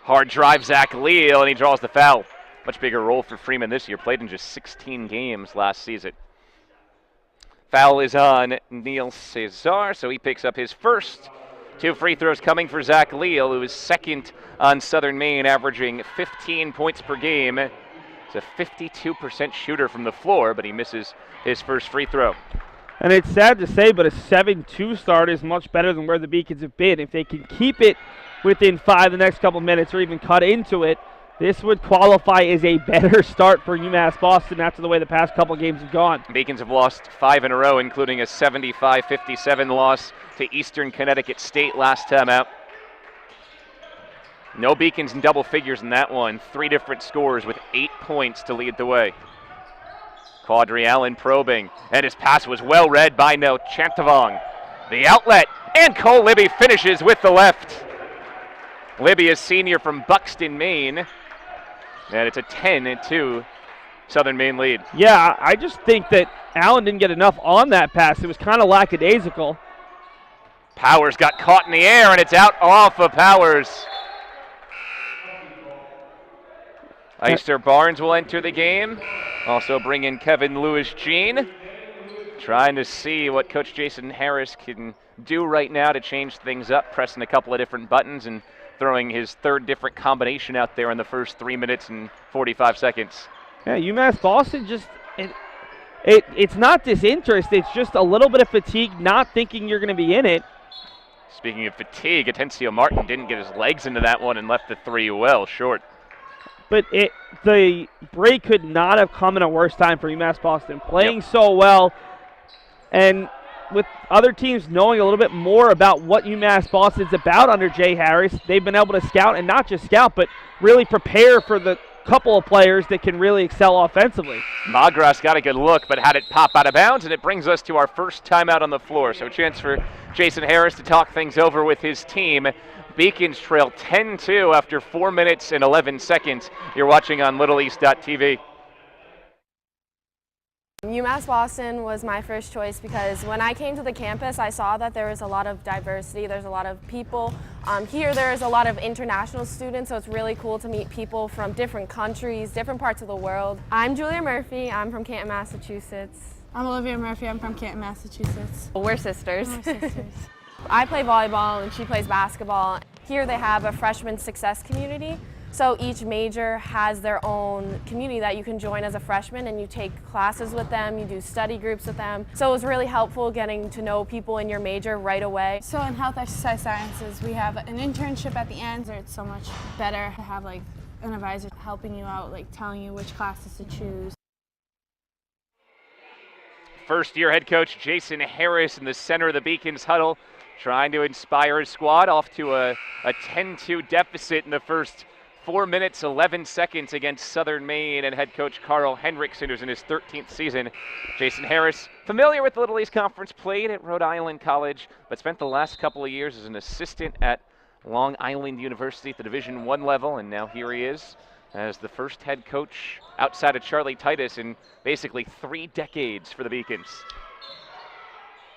Hard drive, Zach Leal, and he draws the foul. Much bigger role for Freeman this year. Played in just 16 games last season. Foul is on Neil Cesar, so he picks up his first 2 free throws coming for Zach Leal, who is second on Southern Maine, averaging 15 points per game. He's a 52% shooter from the floor, but he misses his first free throw. And it's sad to say, but a 7-2 start is much better than where the Beacons have been. If they can keep it within 5 the next couple minutes or even cut into it, this would qualify as a better start for UMass Boston after the way the past couple games have gone. Beacons have lost 5 in a row, including a 75-57 loss to Eastern Connecticut State last time out. No Beacons in double figures in that one. 3 different scores with 8 points to lead the way. Quadri Allen probing, and his pass was well read by No Chantavong. The outlet, and Cole Libby finishes with the left. Libby is senior from Buxton, Maine. And it's a 10-2 Southern Maine lead. Yeah, I just think that Allen didn't get enough on that pass. It was kind of lackadaisical. Powers got caught in the air, and it's out off of Powers. Eister Barnes will enter the game. Also bring in Kevin Lewis-Jean. Trying to see what Coach Jason Harris can do right now to change things up, pressing a couple of different buttons and throwing his 3rd different combination out there in the first 3 minutes and 45 seconds. Yeah, UMass Boston just, it's not disinterest, it's just a little bit of fatigue, not thinking you're going to be in it. Speaking of fatigue, Atencio Martin didn't get his legs into that one and left the 3 well short. But the break could not have come in a worse time for UMass Boston. Playing so well, and with other teams knowing a little bit more about what UMass Boston's about under Jay Harris, they've been able to scout, and not just scout, but really prepare for the couple of players that can really excel offensively. Magras got a good look, but had it pop out of bounds, and it brings us to our first timeout on the floor. So a chance for Jason Harris to talk things over with his team. Beacons trail 10-2 after 4 minutes and 11 seconds. You're watching on LittleEast.tv. UMass Boston was my first choice because when I came to the campus, I saw that there was a lot of diversity. There's a lot of people. Here there is a lot of international students, so it's really cool to meet people from different countries, different parts of the world. I'm Julia Murphy. I'm from Canton, Massachusetts. I'm Olivia Murphy. I'm from Canton, Massachusetts. We're sisters. We're sisters. I play volleyball and she plays basketball. Here they have a freshman success community. So each major has their own community that you can join as a freshman, and you take classes with them, you do study groups with them. So it was really helpful getting to know people in your major right away. So in health exercise sciences, we have an internship at the end, so it's so much better to have like an advisor helping you out, like telling you which classes to choose. First-year head coach Jason Harris in the center of the Beacons huddle, trying to inspire his squad off to a 10-2 deficit in the first 4 minutes, 11 seconds against Southern Maine, and head coach Carl Henriksen, who's in his 13th season. Jason Harris, familiar with the Little East Conference, played at Rhode Island College, but spent the last couple of years as an assistant at Long Island University at the Division I level, and now here he is as the first head coach outside of Charlie Titus in basically 3 decades for the Beacons.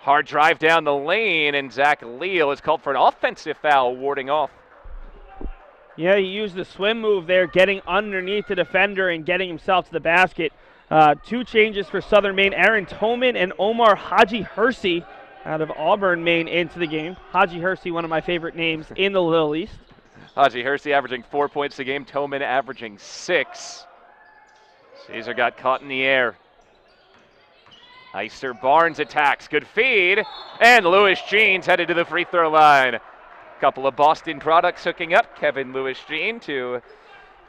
Hard drive down the lane, and Zach Leal is called for an offensive foul, warding off. Yeah, he used the swim move there, getting underneath the defender and getting himself to the basket. 2 changes for Southern Maine. Aaron Toman and Omar Haji Hersey out of Auburn, Maine, into the game. Haji Hersey, one of my favorite names in the Little East. Haji Hersey averaging 4 points a game. Toman averaging 6. Caesar got caught in the air. Iser Barnes attacks. Good feed. And Lewis Jeans headed to the free throw line. Couple of Boston products hooking up. Kevin Lewis Jean to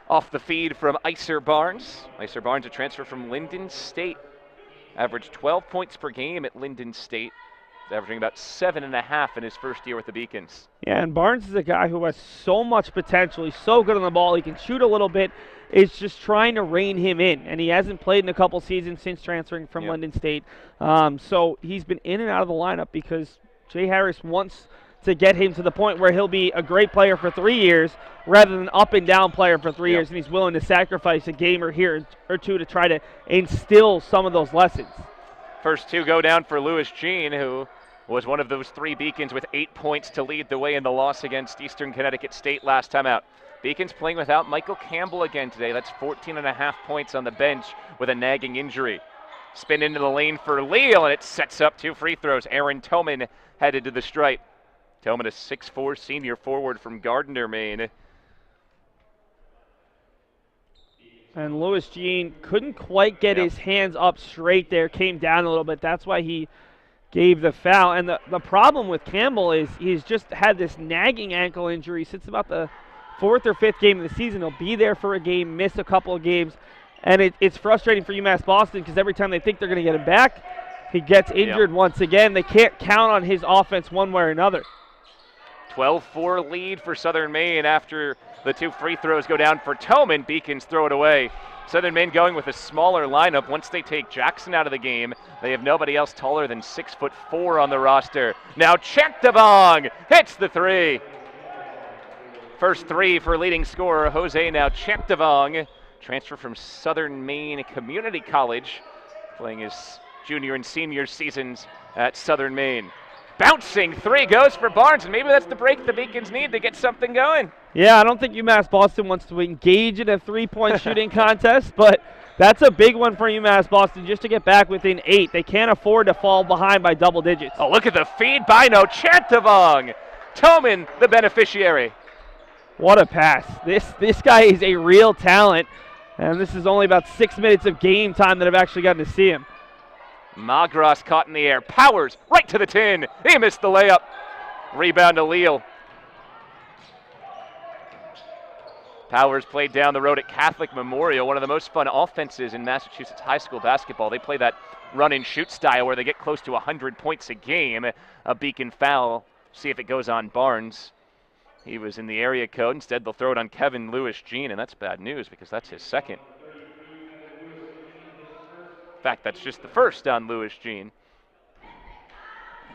off the feed from Iser Barnes. Iser Barnes, a transfer from Linden State. Averaged 12 points per game at Linden State. Averaging about 7.5 in his first year with the Beacons. Yeah, and Barnes is a guy who has so much potential. He's so good on the ball. He can shoot a little bit. It's just trying to rein him in. And he hasn't played in a couple seasons since transferring from Linden State. So he's been in and out of the lineup because Jay Harris wants to get him to the point where he'll be a great player for 3 years rather than an up and down player for 3 years, and he's willing to sacrifice a game or here or two to try to instill some of those lessons. First 2 go down for Lewis Jean, who was one of those 3 Beacons with 8 points to lead the way in the loss against Eastern Connecticut State last time out. Beacons playing without Michael Campbell again today. That's 14.5 points on the bench with a nagging injury. Spin into the lane for Leal, and it sets up 2 free throws. Aaron Toman headed to the stripe. Toman, a 6'4" senior forward from Gardner, Maine. And Lewis Jean couldn't quite get his hands up straight there, came down a little bit. That's why he gave the foul. And the problem with Campbell is he's just had this nagging ankle injury since about the 4th or 5th game of the season. He'll be there for a game, miss a couple of games. And it's frustrating for UMass Boston because every time they think they're going to get him back, he gets injured once again. They can't count on his offense one way or another. 12-4 lead for Southern Maine after the 2 free throws go down for Toman. Beacons throw it away. Southern Maine going with a smaller lineup. Once they take Jackson out of the game, they have nobody else taller than 6'4" on the roster. Now Chentavong hits the 3. First 3 for leading scorer Jose now Chentavong, transfer from Southern Maine Community College, playing his junior and senior seasons at Southern Maine. Bouncing 3 goes for Barnes, and maybe that's the break the Beacons need to get something going. Yeah, I don't think UMass Boston wants to engage in a 3-point shooting contest, but that's a big one for UMass Boston just to get back within 8. They can't afford to fall behind by double digits. Oh, look at the feed by Chentavong. Toman, the beneficiary. What a pass. This guy is a real talent, and this is only about 6 minutes of game time that I've actually gotten to see him. Magras caught in the air. Powers right to the tin. He missed the layup. Rebound to Leal. Powers played down the road at Catholic Memorial, one of the most fun offenses in Massachusetts high school basketball. They play that run and shoot style where they get close to 100 points a game. A Beacon foul. See if it goes on Barnes. He was in the area code. Instead, they'll throw it on Kevin Lewis Jean, and that's bad news because that's his second. In fact, that's just the first on Lewis Jean.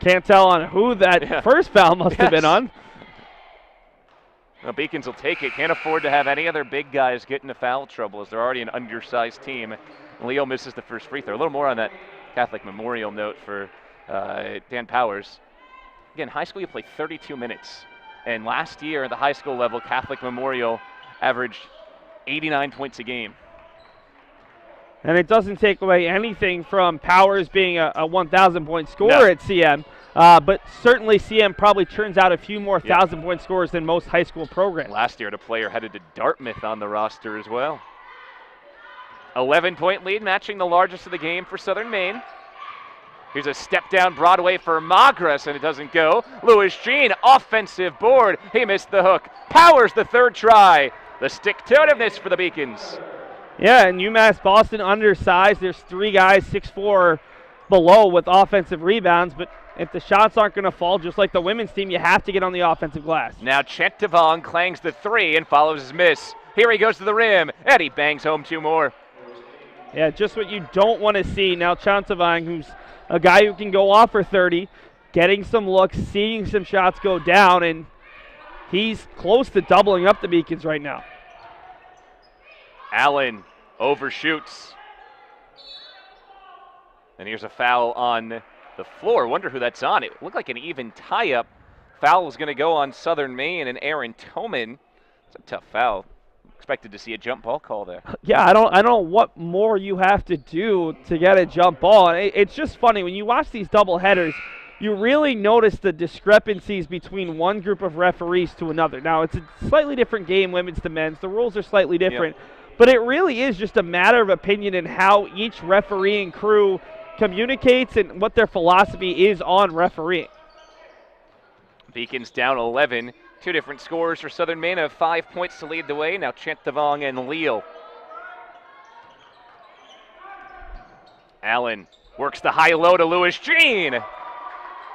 Can't tell on who that first foul must have been on. Well, Beacons will take it. Can't afford to have any other big guys get into foul trouble as they're already an undersized team. Leo misses the first free throw. A little more on that Catholic Memorial note for Dan Powers. Again, high school you play 32 minutes. And last year at the high school level, Catholic Memorial averaged 89 points a game. And it doesn't take away anything from Powers being a 1,000-point scorer at CM. But certainly CM probably turns out a few more 1,000-point scorers than most high school programs. Last year, a player headed to Dartmouth on the roster as well. 11-point lead, matching the largest of the game for Southern Maine. Here's a step down Broadway for Magras, and it doesn't go. Lewis Jean, offensive board. He missed the hook. Powers, the third try. The stick-to-itiveness for the Beacons. Yeah, and UMass Boston undersized. There's 3 guys, 6'4", below with offensive rebounds, but if the shots aren't going to fall, just like the women's team, you have to get on the offensive glass. Now Chet Devon clangs the three and follows his miss. Here he goes to the rim, and he bangs home two more. Yeah, just what you don't want to see. Now Chantavang, who's a guy who can go off for 30, getting some looks, seeing some shots go down, and he's close to doubling up the Beacons right now. Allen overshoots. And here's a foul on the floor. Wonder who that's on. It looked like an even tie-up. Foul was going to go on Southern Maine and Aaron Toman. It's a tough foul. Expected to see a jump ball call there. Yeah, I don't know what more you have to do to get a jump ball. And it's just funny when you watch these double headers, you really notice the discrepancies between one group of referees to another. Now, it's a slightly different game, women's to men's. The rules are slightly different. Yep. But it really is just a matter of opinion in how each refereeing crew communicates and what their philosophy is on refereeing. Beacons down 11. Two different scores for Southern Maine have 5 points to lead the way. Now Chantavong and Leal. Allen works the high-low to Lewis Jean.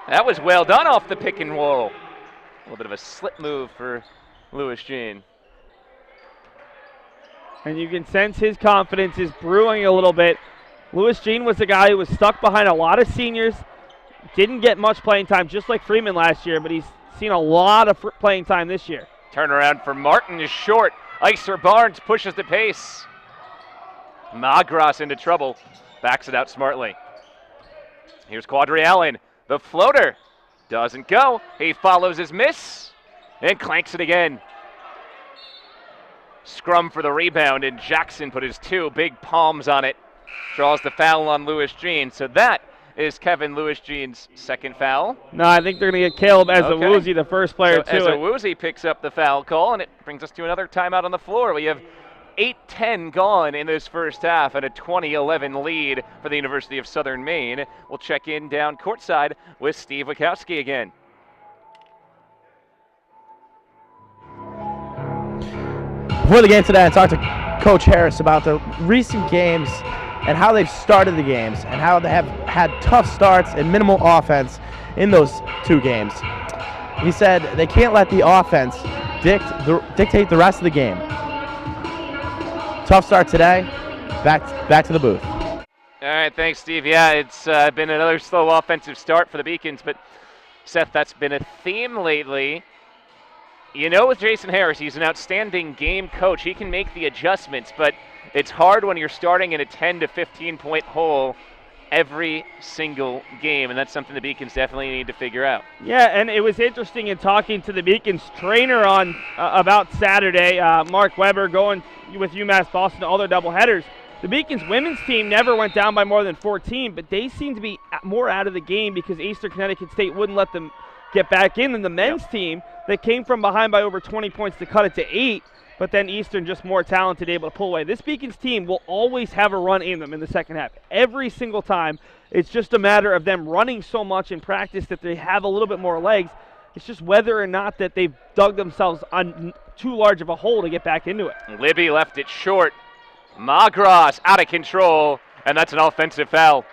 That was well done off the pick and roll. A little bit of a slip move for Lewis Jean. And you can sense his confidence is brewing a little bit. Lewis Jean was the guy who was stuck behind a lot of seniors, didn't get much playing time, just like Freeman last year, but he's seen a lot of playing time this year. Turnaround for Martin is short. Icer Barnes pushes the pace. Magras into trouble. Backs it out smartly. Here's Quadri Allen. The floater doesn't go. He follows his miss and clanks it again. Scrum for the rebound, and Jackson put his two big palms on it. Draws the foul on Lewis Jean. So that is Kevin Lewis Jean's second foul. No, I think they're going to get Caleb Ezewuzie, the first player to it. Ezewuzie picks up the foul call, and it brings us to another timeout on the floor. We have 8:10 gone in this first half and a 20-11 lead for the University of Southern Maine. We'll check in down courtside with Steve Wachowski again. Before the game today, I talked to Coach Harris about the recent games and how they've started the games and how they have had tough starts and minimal offense in those two games. He said they can't let the offense dictate the rest of the game. Tough start today. Back to the booth. All right, thanks, Steve. Yeah, it's been another slow offensive start for the Beacons, but Seth, that's been a theme lately. You know, with Jason Harris, he's an outstanding game coach. He can make the adjustments, but it's hard when you're starting in a 10 to 15 point hole every single game, and that's something the Beacons definitely need to figure out. Yeah, and it was interesting in talking to the Beacons trainer on about Saturday, Mark Weber, going with UMass Boston, all their doubleheaders. The Beacons women's team never went down by more than 14, but they seem to be more out of the game because Eastern Connecticut State wouldn't let them get back in. And the men's team that came from behind by over 20 points to cut it to 8, but then Eastern just more talented, able to pull away. This Beacons team will always have a run in them in the second half. Every single time. It's just a matter of them running so much in practice that they have a little bit more legs. It's just whether or not that they've dug themselves on too large of a hole to get back into it. Libby left it short. Magras out of control, and that's an offensive foul.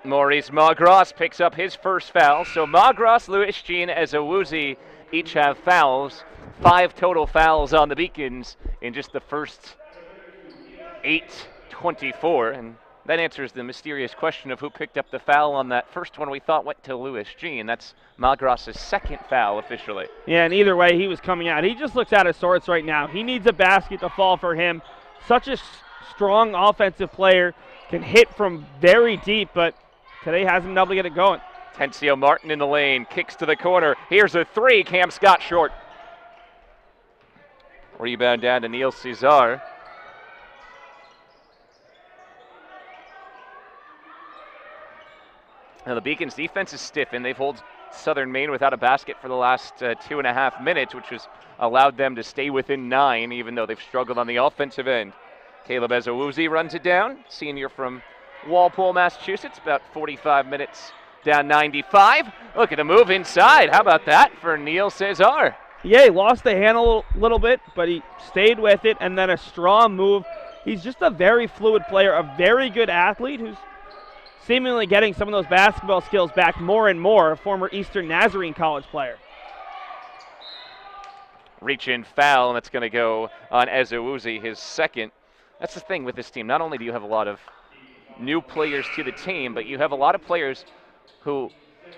Maurice Magras picks up his first foul. So Magras, Lewis Jean, Ezewuzie each have fouls. 5 total fouls on the Beacons in just the first 8:24. And that answers the mysterious question of who picked up the foul on that first one we thought went to Lewis Jean. That's Magras' second foul officially. Yeah, and either way, he was coming out. He just looks out of sorts right now. He needs a basket to fall for him. Such a strong offensive player, can hit from very deep, but today hasn't been able to get it going. Tencio Martin in the lane, kicks to the corner. Here's a three, Cam Scott short. Rebound down to Neil Cesar. Now the Beacons defense is stiff, and they've held Southern Maine without a basket for the last 2.5 minutes, which has allowed them to stay within 9, even though they've struggled on the offensive end. Caleb Ezewuzie runs it down, senior from Walpole, Massachusetts, about 45 minutes down 95. Look at the move inside. How about that for Neil Cesar? Yeah, he lost the handle a little bit, but he stayed with it, and then a strong move. He's just a very fluid player, a very good athlete who's seemingly getting some of those basketball skills back more and more, a former Eastern Nazarene College player. Reach in foul, and that's going to go on Ezewuzi, his second. That's the thing with this team. Not only do you have a lot of new players to the team, but you have a lot of players who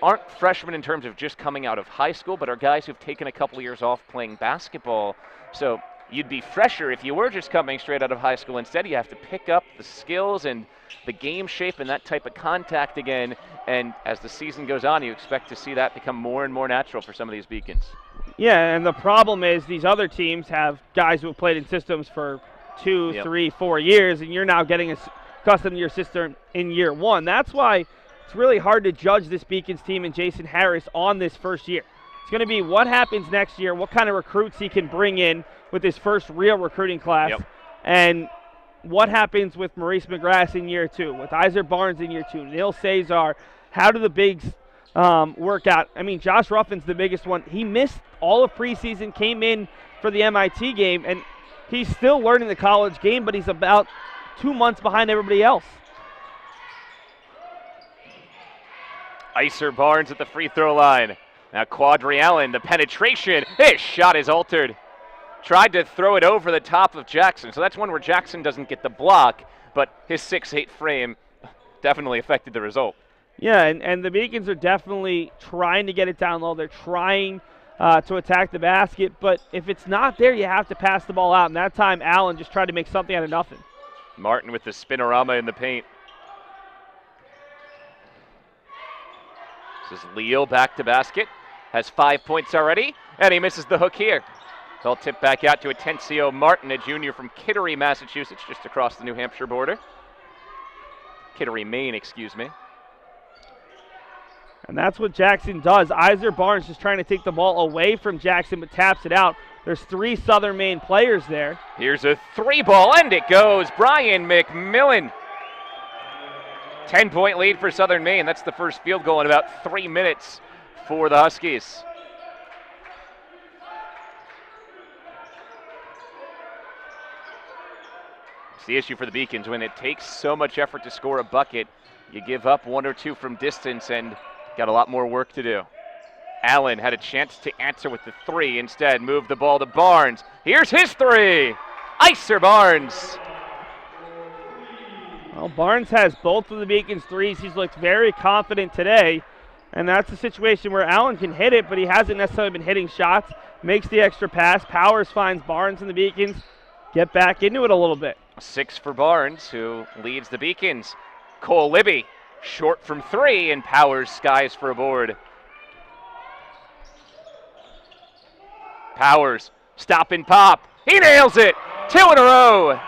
aren't freshmen in terms of just coming out of high school, but are guys who've taken a couple years off playing basketball. So you'd be fresher if you were just coming straight out of high school. Instead, you have to pick up the skills and the game shape and that type of contact again. And as the season goes on, you expect to see that become more and more natural for some of these Beacons. Yeah, and the problem is these other teams have guys who have played in systems for 2, 3, 4 years, and you're now getting accustomed to your system in year one. That's why it's really hard to judge this Beacons team and Jason Harris on this first year. It's going to be what happens next year, what kind of recruits he can bring in with his first real recruiting class, and what happens with Maurice McGrath in year two, with Iser Barnes in year two, Neil Cesar. How do the bigs work out? I mean, Josh Ruffin's the biggest one. He missed all of preseason, came in for the MIT game, and he's still learning the college game, but he's about 2 months behind everybody else. Iser Barnes at the free throw line. Now Quadri Allen, the penetration. His shot is altered. Tried to throw it over the top of Jackson. So that's one where Jackson doesn't get the block, but his 6'8" frame definitely affected the result. Yeah, and the Beacons are definitely trying to get it down low. They're trying to attack the basket, but if it's not there, you have to pass the ball out. And that time, Allen just tried to make something out of nothing. Martin with the spinorama in the paint. This is Leal back to basket. Has 5 points already, and he misses the hook here. They'll tip back out to Atencio Martin, a junior from Kittery, Massachusetts, just across the New Hampshire border. Kittery, Maine, excuse me. And that's what Jackson does. Iser Barnes just trying to take the ball away from Jackson, but taps it out. There's 3 Southern Maine players there. Here's a 3-ball, and it goes. Brian McMillan. 10-point lead for Southern Maine. That's the first field goal in about 3 minutes for the Huskies. It's the issue for the Beacons. When it takes so much effort to score a bucket, you give up 1 or 2 from distance and got a lot more work to do. Allen had a chance to answer with the 3. Instead, moved the ball to Barnes. Here's his 3. Iser Barnes. Well, Barnes has both of the Beacons' threes. He's looked very confident today. And that's a situation where Allen can hit it, but he hasn't necessarily been hitting shots. Makes the extra pass. Powers finds Barnes and the Beacons. Get back into it a little bit. 6 for Barnes, who leads the Beacons. Cole Libby, short from 3, and Powers skies for a board. Powers, stop and pop. He nails it. 2 in a row.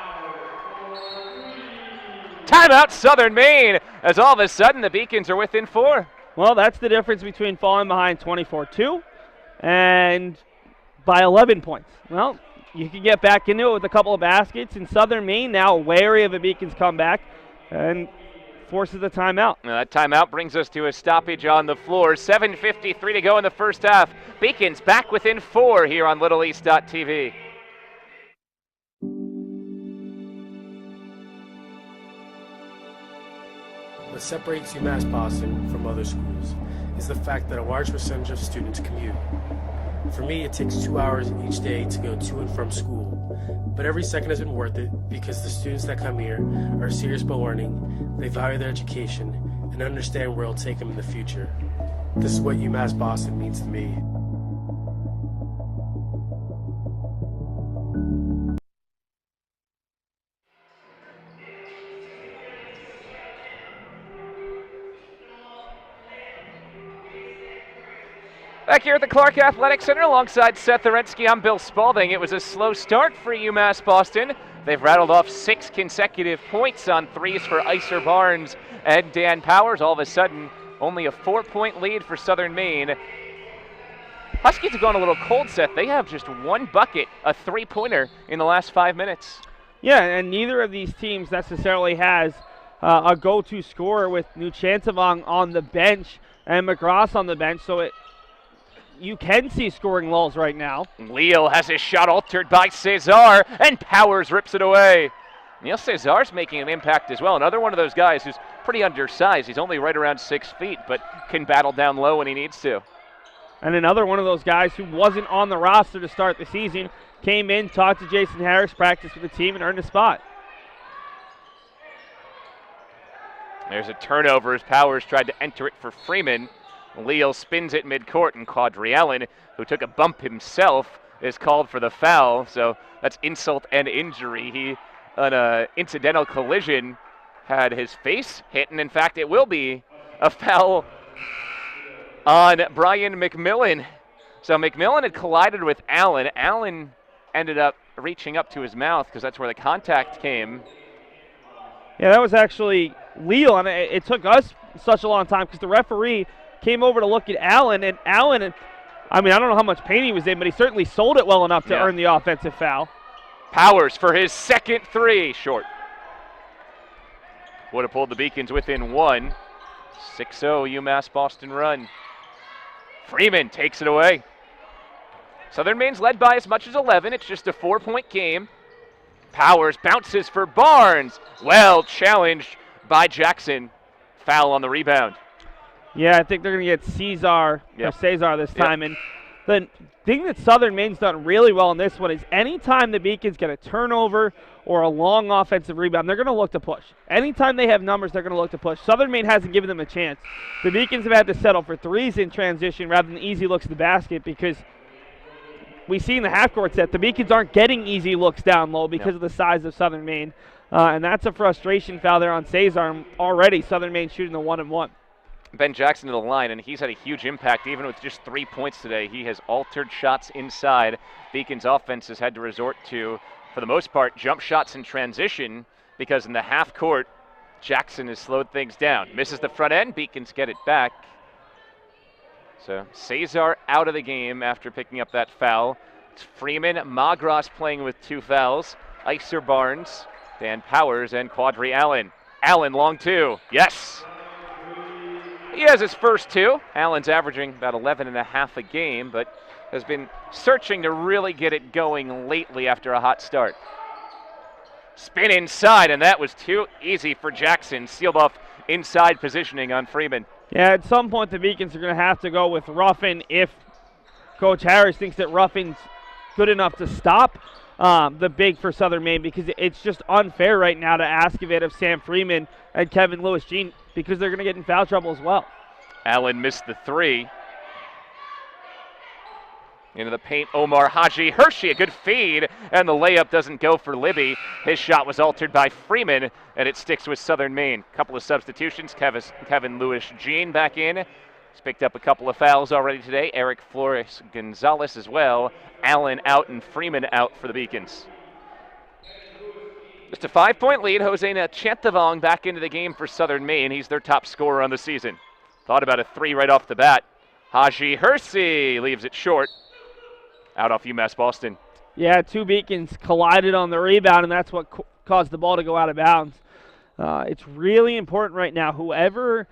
Timeout Southern Maine, as all of a sudden the Beacons are within 4. Well, that's the difference between falling behind 24-2 and by 11 points. Well, you can get back into it with a couple of baskets, and Southern Maine now wary of a Beacons comeback and forces a timeout. Now that timeout brings us to a stoppage on the floor. 7:53 to go in the first half. Beacons back within 4 here on LittleEast.tv. What separates UMass Boston from other schools is the fact that a large percentage of students commute. For me, it takes 2 hours each day to go to and from school, but every second has been worth it because the students that come here are serious about learning, they value their education, and understand where it'll take them in the future. This is what UMass Boston means to me. Back here at the Clark Athletic Center alongside Seth Orensky, I'm Bill Spalding. It was a slow start for UMass Boston. They've rattled off 6 consecutive points on 3s for Iser Barnes and Dan Powers. All of a sudden, only a 4-point lead for Southern Maine. Huskies have gone a little cold, Seth. They have just 1 bucket, a 3-pointer in the last 5 minutes. Yeah, and neither of these teams necessarily has a go-to scorer with Nuchantavong on the bench and McGrath on the bench, so you can see scoring lulls right now. Leal has his shot altered by Cesar, and Powers rips it away. Neil Cesar's making an impact as well. Another one of those guys who's pretty undersized. He's only right around 6 feet, but can battle down low when he needs to. And another one of those guys who wasn't on the roster to start the season, came in, talked to Jason Harris, practiced with the team, and earned a spot. There's a turnover as Powers tried to enter it for Freeman. Leal spins it midcourt, and Quadri Allen, who took a bump himself, is called for the foul. So that's insult and injury. He, on an incidental collision, had his face hit, and in fact it will be a foul on Brian McMillan. So McMillan had collided with Allen. Allen ended up reaching up to his mouth because that's where the contact came. Yeah, that was actually Leal, and it took us such a long time because the referee came over to look at Allen, and Allen, I mean, I don't know how much pain he was in, but he certainly sold it well enough to earn the offensive foul. Powers for his second three, short. Would have pulled the Beacons within one. 6-0 UMass Boston run. Freeman takes it away. Southern Maine's led by as much as 11. It's just a 4-point game. Powers bounces for Barnes. Well challenged by Jackson. Foul on the rebound. Yeah, I think they're going to get Cesar this time. And the thing that Southern Maine's done really well in this one is anytime the Beacons get a turnover or a long offensive rebound, they're going to look to push. Anytime they have numbers, they're going to look to push. Southern Maine hasn't given them a chance. The Beacons have had to settle for threes in transition rather than easy looks to the basket because we see in the half-court set the Beacons aren't getting easy looks down low because of the size of Southern Maine. And that's a frustration foul there on Cesar. Already Southern Maine shooting the 1-and-1. Ben Jackson to the line, and he's had a huge impact even with just 3 points today. He has altered shots inside. Beacons offense has had to resort to, for the most part, jump shots in transition because in the half court, Jackson has slowed things down. Misses the front end, Beacons get it back. So Cesar out of the game after picking up that foul. It's Freeman, Magras playing with 2 fouls. Icer Barnes, Dan Powers, and Quadri Allen. Allen long 2, yes! He has his first 2. Allen's averaging about 11.5 a game, but has been searching to really get it going lately after a hot start. Spin inside, and that was too easy for Jackson. Sealed off inside positioning on Freeman. Yeah, at some point the Beacons are going to have to go with Ruffin if Coach Harris thinks that Ruffin's good enough to stop the big for Southern Maine, because it's just unfair right now to ask of it of Sam Freeman and Kevin Lewis-Jean, because they're going to get in foul trouble as well. Allen missed the 3. Into the paint, Omar Haji Hershey, a good feed, and the layup doesn't go for Libby. His shot was altered by Freeman, and it sticks with Southern Maine. Couple of substitutions, Kevin Lewis-Jean back in. He's picked up a couple of fouls already today. Eric Flores Gonzalez as well. Allen out and Freeman out for the Beacons. Just a 5-point lead. Josena Chantavong back into the game for Southern Maine. He's their top scorer on the season. Thought about a 3 right off the bat. Haji Hersey leaves it short. Out off UMass Boston. Yeah, 2 Beacons collided on the rebound, and that's what caused the ball to go out of bounds. It's really important right now. Whoever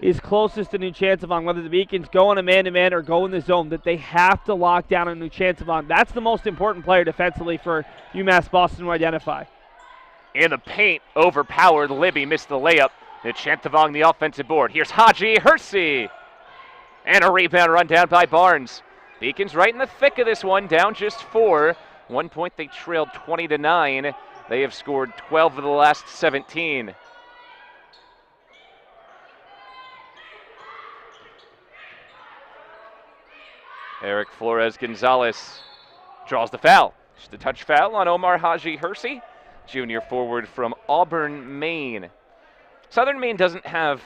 is closest to Nuchantavong, whether the Beacons go on a man-to-man or go in the zone, that they have to lock down on Nuchantavong. That's the most important player defensively for UMass Boston to identify. In the paint, overpowered. Libby missed the layup. Nuchantavong the offensive board. Here's Haji Hersey. And a rebound run down by Barnes. Beacons right in the thick of this one, down just 4. 1 point they trailed 20-9. They have scored 12 of the last 17. Eric Flores Gonzalez draws the foul. Just a touch foul on Omar Haji Hersey, junior forward from Auburn, Maine. Southern Maine doesn't have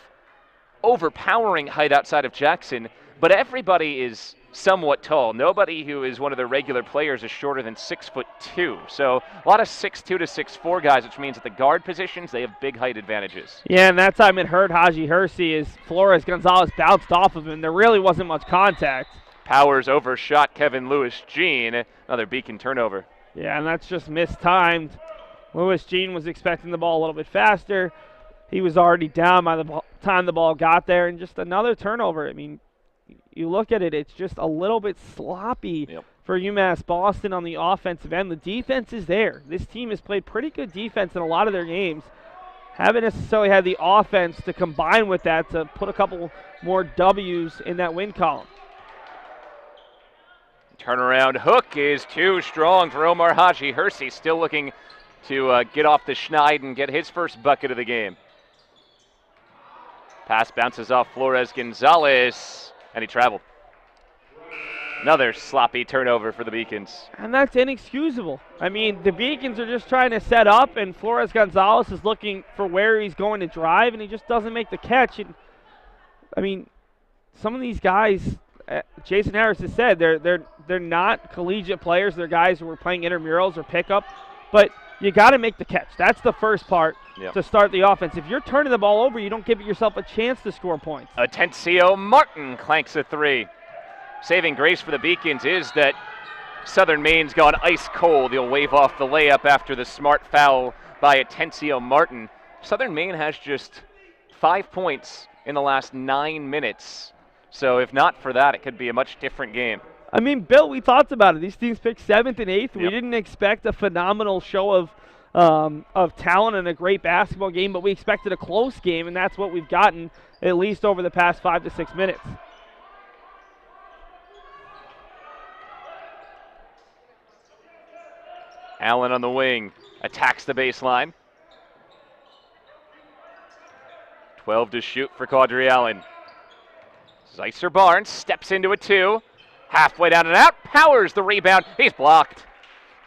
overpowering height outside of Jackson, but everybody is somewhat tall. Nobody who is one of their regular players is shorter than 6'2". So a lot of 6'2" to 6'4" guys, which means at the guard positions they have big height advantages. Yeah, and that time it hurt Haji Hersey as Flores Gonzalez bounced off of him. There really wasn't much contact. Powers overshot Kevin Lewis-Jean. Another Beacon turnover. Yeah, and that's just mistimed. Lewis-Jean was expecting the ball a little bit faster. He was already down by the time the ball got there, and just another turnover. I mean, you look at it, it's just a little bit sloppy for UMass Boston on the offensive end. The defense is there. This team has played pretty good defense in a lot of their games. Haven't necessarily had the offense to combine with that to put a couple more W's in that win column. Turnaround hook is too strong for Omar Haji. Hersey still looking to get off the schneid and get his first bucket of the game. Pass bounces off Flores Gonzalez, and he traveled. Another sloppy turnover for the Beacons. And that's inexcusable. I mean, the Beacons are just trying to set up, and Flores Gonzalez is looking for where he's going to drive, and he just doesn't make the catch. And I mean, some of these guys, Jason Harris has said, they're not collegiate players. They're guys who are playing intramurals or pickup, but you got to make the catch. That's the first part to start the offense. If you're turning the ball over, you don't give yourself a chance to score points. Atencio Martin clanks a three. Saving grace for the Beacons is that Southern Maine's gone ice cold. He'll wave off the layup after the smart foul by Atencio Martin. Southern Maine has just 5 points in the last 9 minutes. So if not for that, it could be a much different game. I mean, Bill, we talked about it. These teams picked 7th and 8th. We didn't expect a phenomenal show of talent and a great basketball game, but we expected a close game, and that's what we've gotten at least over the past 5 to 6 minutes. Allen on the wing, attacks the baseline. 12 to shoot for Quadri Allen. Zeisser Barnes steps into a 2. Halfway down and out, powers the rebound. He's blocked.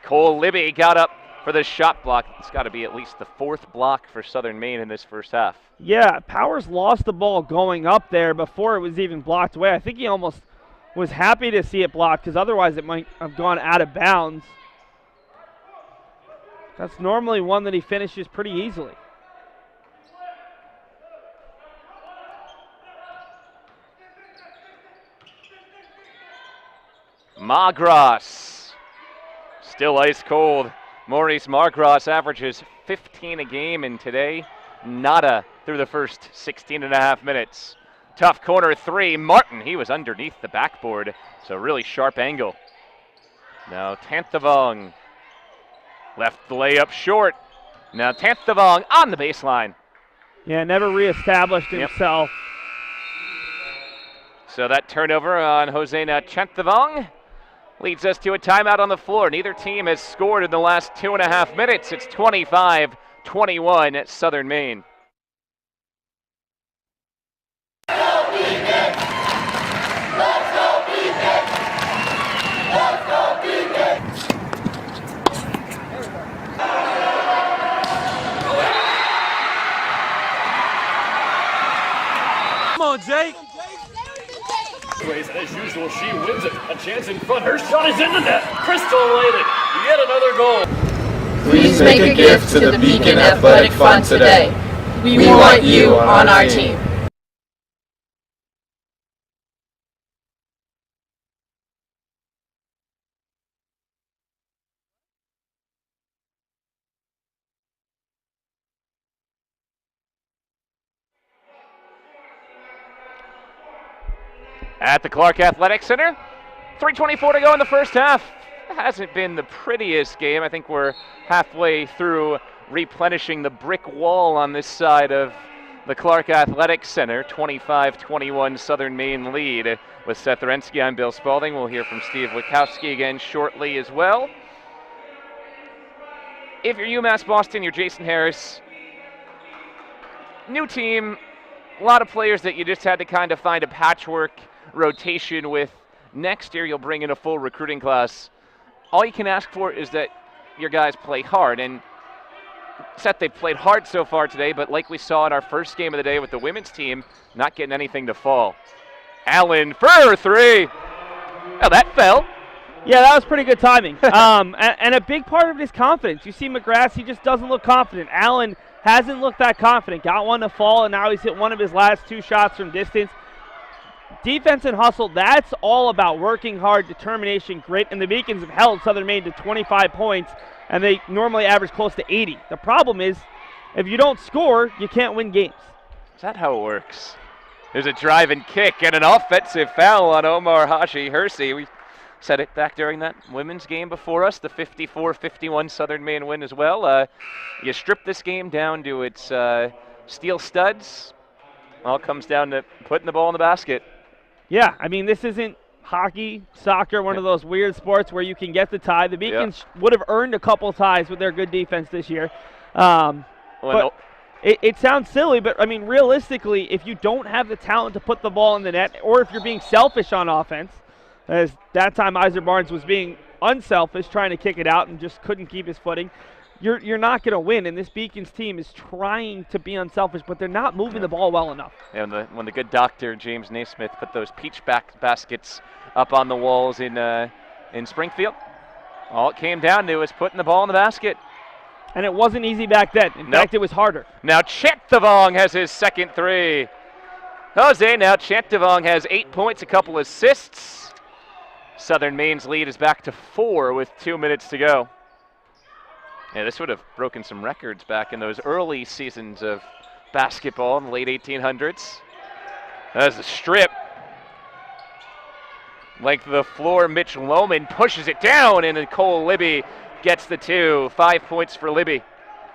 Cole Libby got up for the shot block. It's got to be at least the 4th block for Southern Maine in this first half. Yeah, Powers lost the ball going up there before it was even blocked away. I think he almost was happy to see it blocked because otherwise it might have gone out of bounds. That's normally one that he finishes pretty easily. Magras, still ice cold. Maurice Magras averages 15 a game, and today, nada through the first 16 and a half minutes. Tough corner 3, Martin, he was underneath the backboard, so really sharp angle. Now Tanthavong, left the layup short. Now Tanthavong on the baseline. Yeah, never reestablished himself. So that turnover on Hosena Tanthavong leads us to a timeout on the floor. Neither team has scored in the last 2.5 minutes. It's 25-21 at Southern Maine. Come on, Jake. As usual, she wins it. A chance in front. Her shot is in the net. Crystal Layden, yet another goal. Please make a gift to the Beacon Athletic Fund today. We want you on our team. At the Clark Athletic Center, 3:24 to go in the first half. Hasn't been the prettiest game. I think we're halfway through replenishing the brick wall on this side of the Clark Athletic Center. 25-21 Southern Maine lead. With Seth Orensky, I'm Bill Spalding. We'll hear from Steve Wachowski again shortly as well. If you're UMass Boston, you're Jason Harris. New team, a lot of players that you just had to kind of find a patchwork rotation with. Next year, you'll bring in a full recruiting class. All you can ask for is that your guys play hard. And Seth, they've played hard so far today, but like we saw in our first game of the day with the women's team, not getting anything to fall. Allen for 3. Oh, that fell. Yeah, that was pretty good timing. And a big part of it is confidence. You see McGrath, he just doesn't look confident. Allen hasn't looked that confident. Got one to fall, and now he's hit one of his last 2 shots from distance. Defense and hustle, that's all about working hard, determination, grit, and the Beacons have held Southern Maine to 25 points, and they normally average close to 80. The problem is, if you don't score, you can't win games. Is that how it works? There's a drive and kick and an offensive foul on Omar Haji Hersey. We said it back during that women's game before us, the 54-51 Southern Maine win as well. You strip this game down to its steel studs. All comes down to putting the ball in the basket. Yeah, I mean, this isn't hockey, soccer, one of those weird sports where you can get the tie. The Beacons would have earned a couple ties with their good defense this year. But it sounds silly, but, I mean, realistically, if you don't have the talent to put the ball in the net, or if you're being selfish on offense, as that time Iser Barnes was being unselfish, trying to kick it out and just couldn't keep his footing, you're not going to win. And this Beacons team is trying to be unselfish, but they're not moving the ball well enough. And when the good doctor, James Naismith, put those peach baskets up on the walls in Springfield, all it came down to was putting the ball in the basket. And it wasn't easy back then. In fact, it was harder. Now Chetavong has his second three. Jose, now Chetavong has 8 points, a couple assists. Southern Maine's lead is back to 4 with 2 minutes to go. Yeah, this would have broken some records back in those early seasons of basketball in the late 1800s. That's a strip. Length of the floor, Mitch Lohman pushes it down, and Cole Libby gets the 2. 5 points for Libby.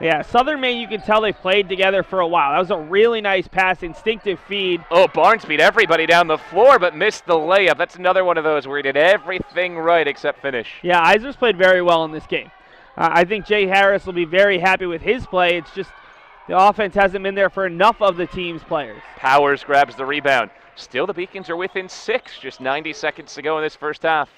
Yeah, Southern Maine, you can tell they've played together for a while. That was a really nice pass, instinctive feed. Oh, Barnes beat everybody down the floor, but missed the layup. That's another one of those where he did everything right except finish. Yeah, Iser's played very well in this game. I think Jay Harris will be very happy with his play. It's just the offense hasn't been there for enough of the team's players. Powers grabs the rebound. Still, the Beacons are within 6, just 90 seconds to go in this first half.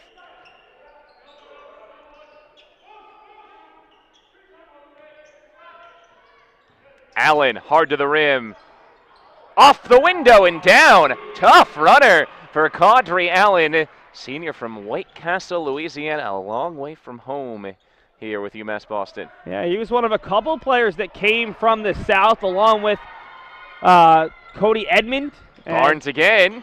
Allen, hard to the rim. Off the window and down. Tough runner for Caudry Allen, senior from White Castle, Louisiana, a long way from home here with UMass Boston. Yeah, he was one of a couple players that came from the South, along with Cody Edmond. Barnes again.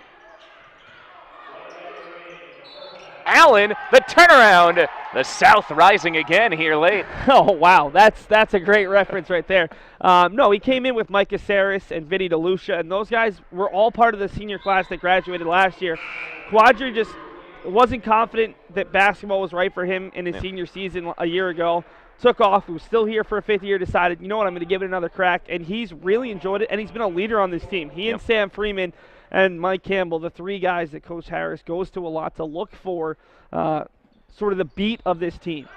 Allen, the turnaround. The South rising again here late. Oh, wow. That's a great reference right there. No, he came in with Mike Caceres and Vinny DeLucia, and those guys were all part of the senior class that graduated last year. Caudry just wasn't confident that basketball was right for him in his senior season a year ago. Took off, was still here for a 5th year, decided, you know what, I'm going to give it another crack, and he's really enjoyed it, and he's been a leader on this team. He and Sam Freeman and Mike Campbell, the 3 guys that Coach Harris goes to a lot to look for sort of the beat of this team.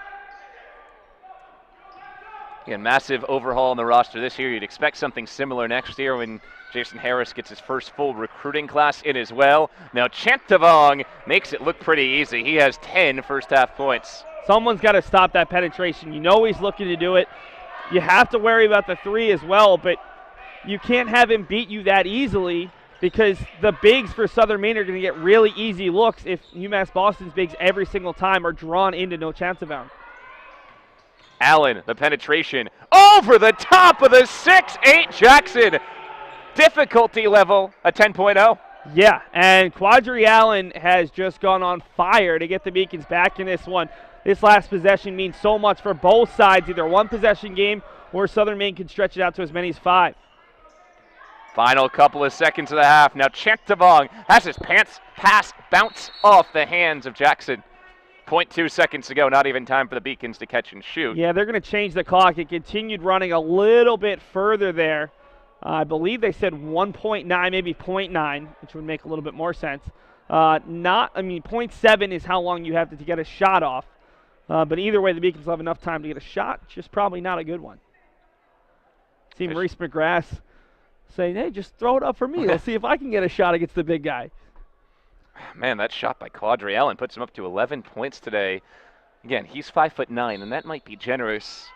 Again, massive overhaul in the roster this year. You'd expect something similar next year when Jason Harris gets his first full recruiting class in as well. Now Chetavong makes it look pretty easy. He has 10 first-half points. Someone's got to stop that penetration. You know he's looking to do it. You have to worry about the 3 as well, but you can't have him beat you that easily because the bigs for Southern Maine are going to get really easy looks if UMass Boston's bigs every single time are drawn into no chance of bound. Allen, the penetration, over the top of the 6'8" Jackson. Difficulty level, a 10.0. Yeah, and Caudry Allen has just gone on fire to get the Beacons back in this one. This last possession means so much for both sides, either one possession game or Southern Maine can stretch it out to as many as 5. Final couple of seconds of the half. Now Chetavong has his pass bounce off the hands of Jackson. 0.2 seconds to go, not even time for the Beacons to catch and shoot. Yeah, they're going to change the clock. It continued running a little bit further there. I believe they said 1.9, maybe 0.9, which would make a little bit more sense. 0.7 is how long you have to get a shot off. But either way, the Beacons will have enough time to get a shot, just probably not a good one. See Maurice McGrath saying, hey, just throw it up for me. Let's see if I can get a shot against the big guy. Man, that shot by Caudry Allen puts him up to 11 points today. Again, he's 5'9", and that might be generous.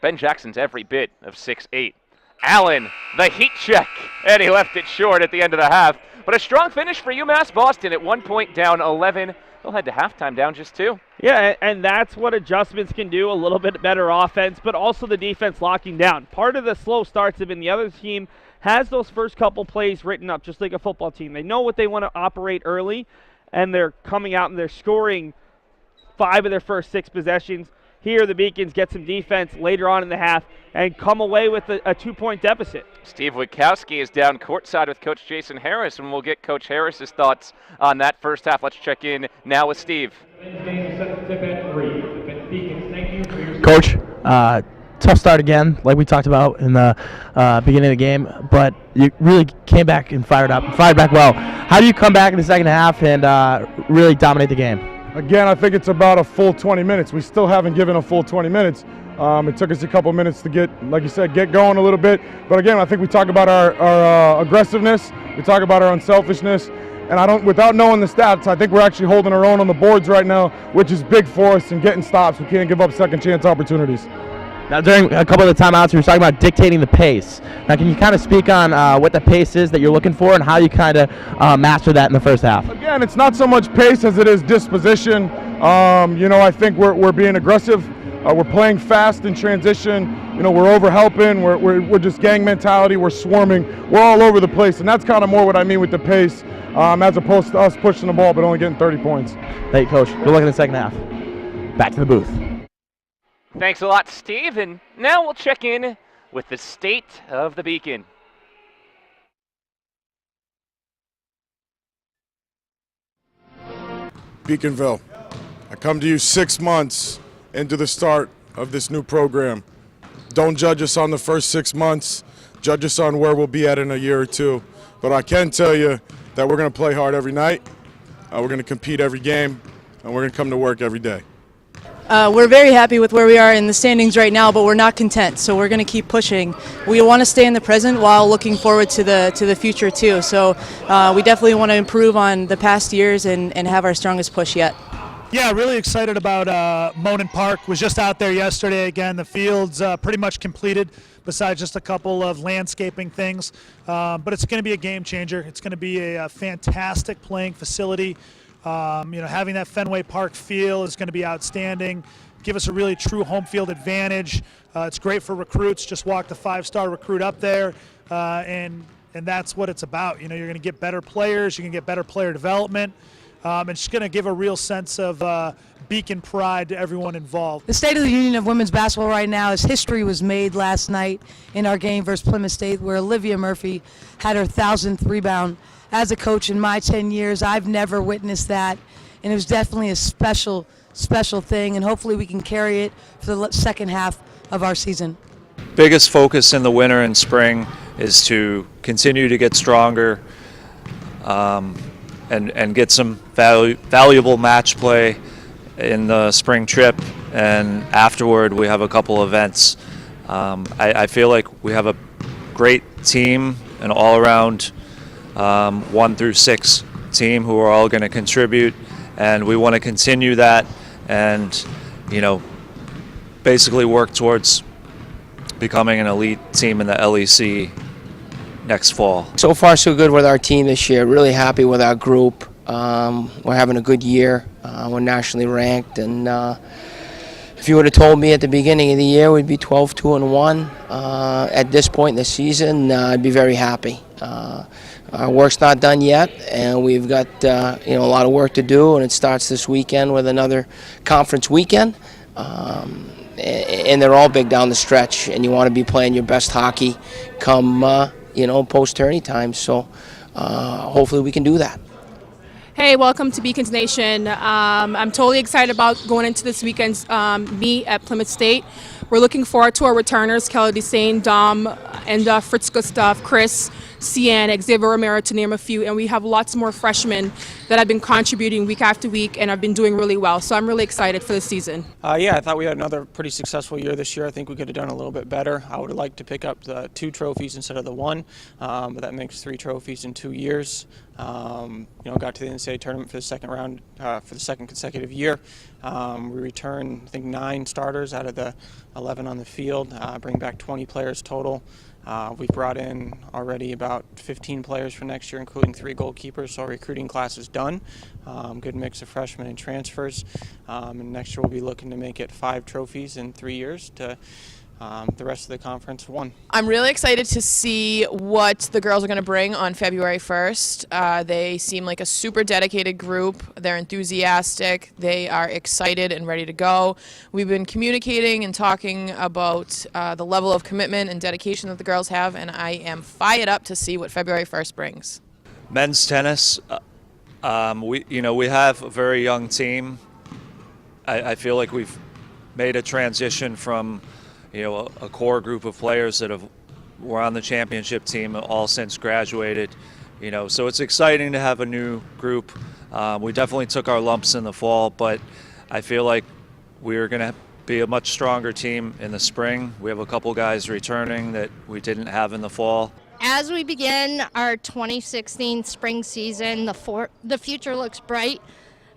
Ben Jackson's every bit of 6'8". Allen, the heat check, and he left it short at the end of the half. But a strong finish for UMass Boston at 1 point down 11. They'll head to halftime down just 2. Yeah, and that's what adjustments can do, a little bit better offense, but also the defense locking down. Part of the slow starts have been the other team has those first couple plays written up, just like a football team. They know what they want to operate early, and they're coming out and they're scoring 5 of their first 6 possessions. here the Beacons get some defense later on in the half and come away with a 2-point deficit. Steve Witkowski is down courtside with Coach Jason Harris, and we'll get Coach Harris's thoughts on that first half. Let's check in now with Steve. Coach, tough start again, like we talked about in the beginning of the game, but you really came back and fired back well. How do you come back in the second half and really dominate the game? Again, I think it's about a full 20 minutes. We still haven't given a full 20 minutes. It took us a couple minutes to get, like you said, get going a little bit. But again, I think we talk about our aggressiveness, we talk about our unselfishness, and without knowing the stats, I think we're actually holding our own on the boards right now, which is big for us and getting stops. We can't give up second chance opportunities. Now, during a couple of the timeouts, we were talking about dictating the pace. Now, can you kind of speak on what the pace is that you're looking for and how you kind of master that in the first half? Again, it's not so much pace as it is disposition. I think we're being aggressive. We're playing fast in transition. We're over-helping. We're just gang mentality. We're swarming. We're all over the place, and that's kind of more what I mean with the pace, as opposed to us pushing the ball but only getting 30 points. Thank you, Coach. Good luck in the second half. Back to the booth. Thanks a lot, Steve. And now we'll check in with the state of the Beacon. Beaconville, I come to you 6 months into the start of this new program. Don't judge us on the first 6 months. Judge us on where we'll be at in a year or two. But I can tell you that we're going to play hard every night. We're going to compete every game, and we're going to come to work every day. We're very happy with where we are in the standings right now, but we're not content, so we're going to keep pushing. We want to stay in the present while looking forward to the future too. So we definitely want to improve on the past years and have our strongest push yet. Yeah, really excited about Monin Park. Was just out there yesterday again. The field's pretty much completed besides just a couple of landscaping things. But it's going to be a game changer. It's going to be a fantastic playing facility. Having that Fenway Park feel is going to be outstanding. Give us a really true home field advantage. It's great for recruits. Just walk the 5-star recruit up there, and that's what it's about. You're going to get better players. You can get better player development. It's just going to give a real sense of Beacon pride to everyone involved. The State of the Union of women's basketball right now is history was made last night in our game versus Plymouth State, where Olivia Murphy had her 1,000th rebound. As a coach in my 10 years, I've never witnessed that, and it was definitely a special thing, and hopefully we can carry it for the second half of our season. Biggest focus in the winter and spring is to continue to get stronger and get some valuable match play in the spring trip, and afterward we have a couple events. I feel like we have a great team, an all-around 1 through 6 team who are all going to contribute, and we want to continue that and basically work towards becoming an elite team in the LEC next fall. So far so good with our team this year. Really happy with our group. We're having a good year. We're nationally ranked, and if you would have told me at the beginning of the year we'd be 12-2-1 at this point in the season, I'd be very happy. Our work's not done yet, and we've got a lot of work to do, and it starts this weekend with another conference weekend. And they're all big down the stretch, and you want to be playing your best hockey come post-tourney time. So hopefully we can do that. Hey, welcome to Beacons Nation. I'm totally excited about going into this weekend's meet at Plymouth State. We're looking forward to our returners, Kelly Desane, Dom, and Fritz Gustav, Chris, Cian, Xavier Romero, to name a few. And we have lots more freshmen that have been contributing week after week and have been doing really well. So I'm really excited for the season. Yeah, I thought we had another pretty successful year this year. I think we could have done a little bit better. I would have liked to pick up the 2 trophies instead of the 1, but that makes 3 trophies in 2 years. Got to the NCAA tournament for the second round for the second consecutive year. We returned, I think, 9 starters out of the 11 on the field, bring back 20 players total. We've brought in already about 15 players for next year, including 3 goalkeepers, so our recruiting class is done. Good mix of freshmen and transfers. And next year we'll be looking to make it 5 trophies in 3 years to the rest of the conference won. I'm really excited to see what the girls are going to bring on February 1st. They seem like a super dedicated group. They're enthusiastic. They are excited and ready to go. We've been communicating and talking about the level of commitment and dedication that the girls have, and I am fired up to see what February 1st brings. Men's tennis, we have a very young team. I feel like we've made a transition from a core group of players that were on the championship team all since graduated, so it's exciting to have a new group. We definitely took our lumps in the fall, but I feel like we're going to be a much stronger team in the spring. We have a couple guys returning that we didn't have in the fall. As we begin our 2016 spring season, the future looks bright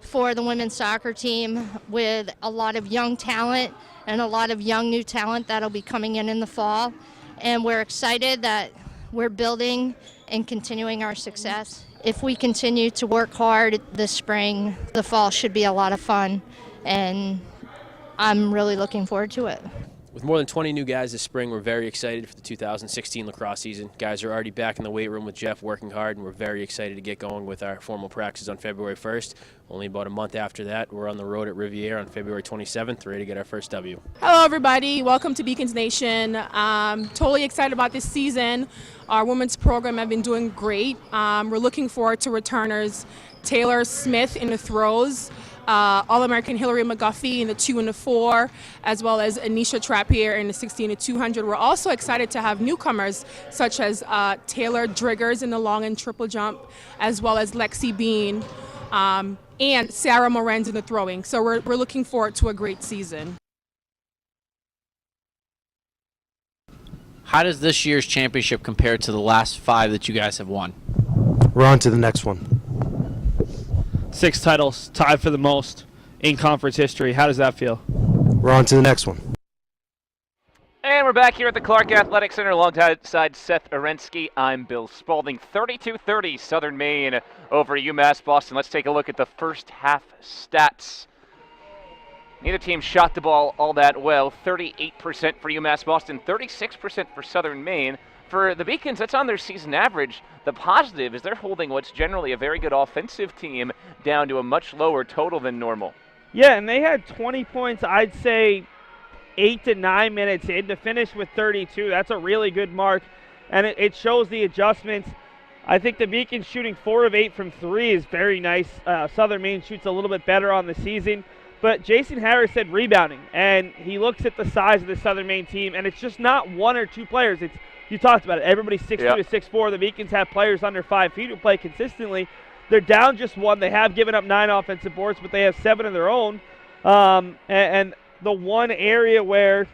for the women's soccer team with a lot of young talent and a lot of young new talent that'll be coming in the fall. And we're excited that we're building and continuing our success. If we continue to work hard this spring, the fall should be a lot of fun, and I'm really looking forward to it. With more than 20 new guys this spring, we're very excited for the 2016 lacrosse season. Guys are already back in the weight room with Jeff working hard, and we're very excited to get going with our formal practices on February 1st. Only about a month after that, we're on the road at Riviera on February 27th, ready to get our first W. Hello, everybody. Welcome to Beacons Nation. Totally excited about this season. Our women's program have been doing great. We're looking forward to returners Taylor Smith in the throws, All-American Hillary McGuffey in the 2 and the 4, as well as Anisha Trappier in the 16 and 200. We're also excited to have newcomers such as Taylor Driggers in the long and triple jump, as well as Lexi Bean and Sarah Morenz in the throwing. So we're looking forward to a great season. How does this year's championship compare to the last 5 that you guys have won? We're on to the next one. 6 titles, tied for the most in conference history. How does that feel? We're on to the next one. And we're back here at the Clark Athletic Center alongside Seth Arensky. I'm Bill Spalding. 32-30 Southern Maine over UMass Boston. Let's take a look at the first half stats. Neither team shot the ball all that well. 38% for UMass Boston, 36% for Southern Maine. For the Beacons, that's on their season average. The positive is they're holding what's generally a very good offensive team down to a much lower total than normal. Yeah, and they had 20 points, I'd say 8 to 9 minutes in to finish with 32. That's a really good mark, and it shows the adjustments. I think the Beacons shooting 4 of 8 from 3 is very nice. Southern Maine shoots a little bit better on the season. But Jason Harris said rebounding, and he looks at the size of the Southern Maine team, and it's just not 1 or 2 players. You talked about it. Everybody's 6'2" to 6'4". The Beacons have players under 5 feet who play consistently. They're down just 1. They have given up 9 offensive boards, but they have 7 of their own. And the one area where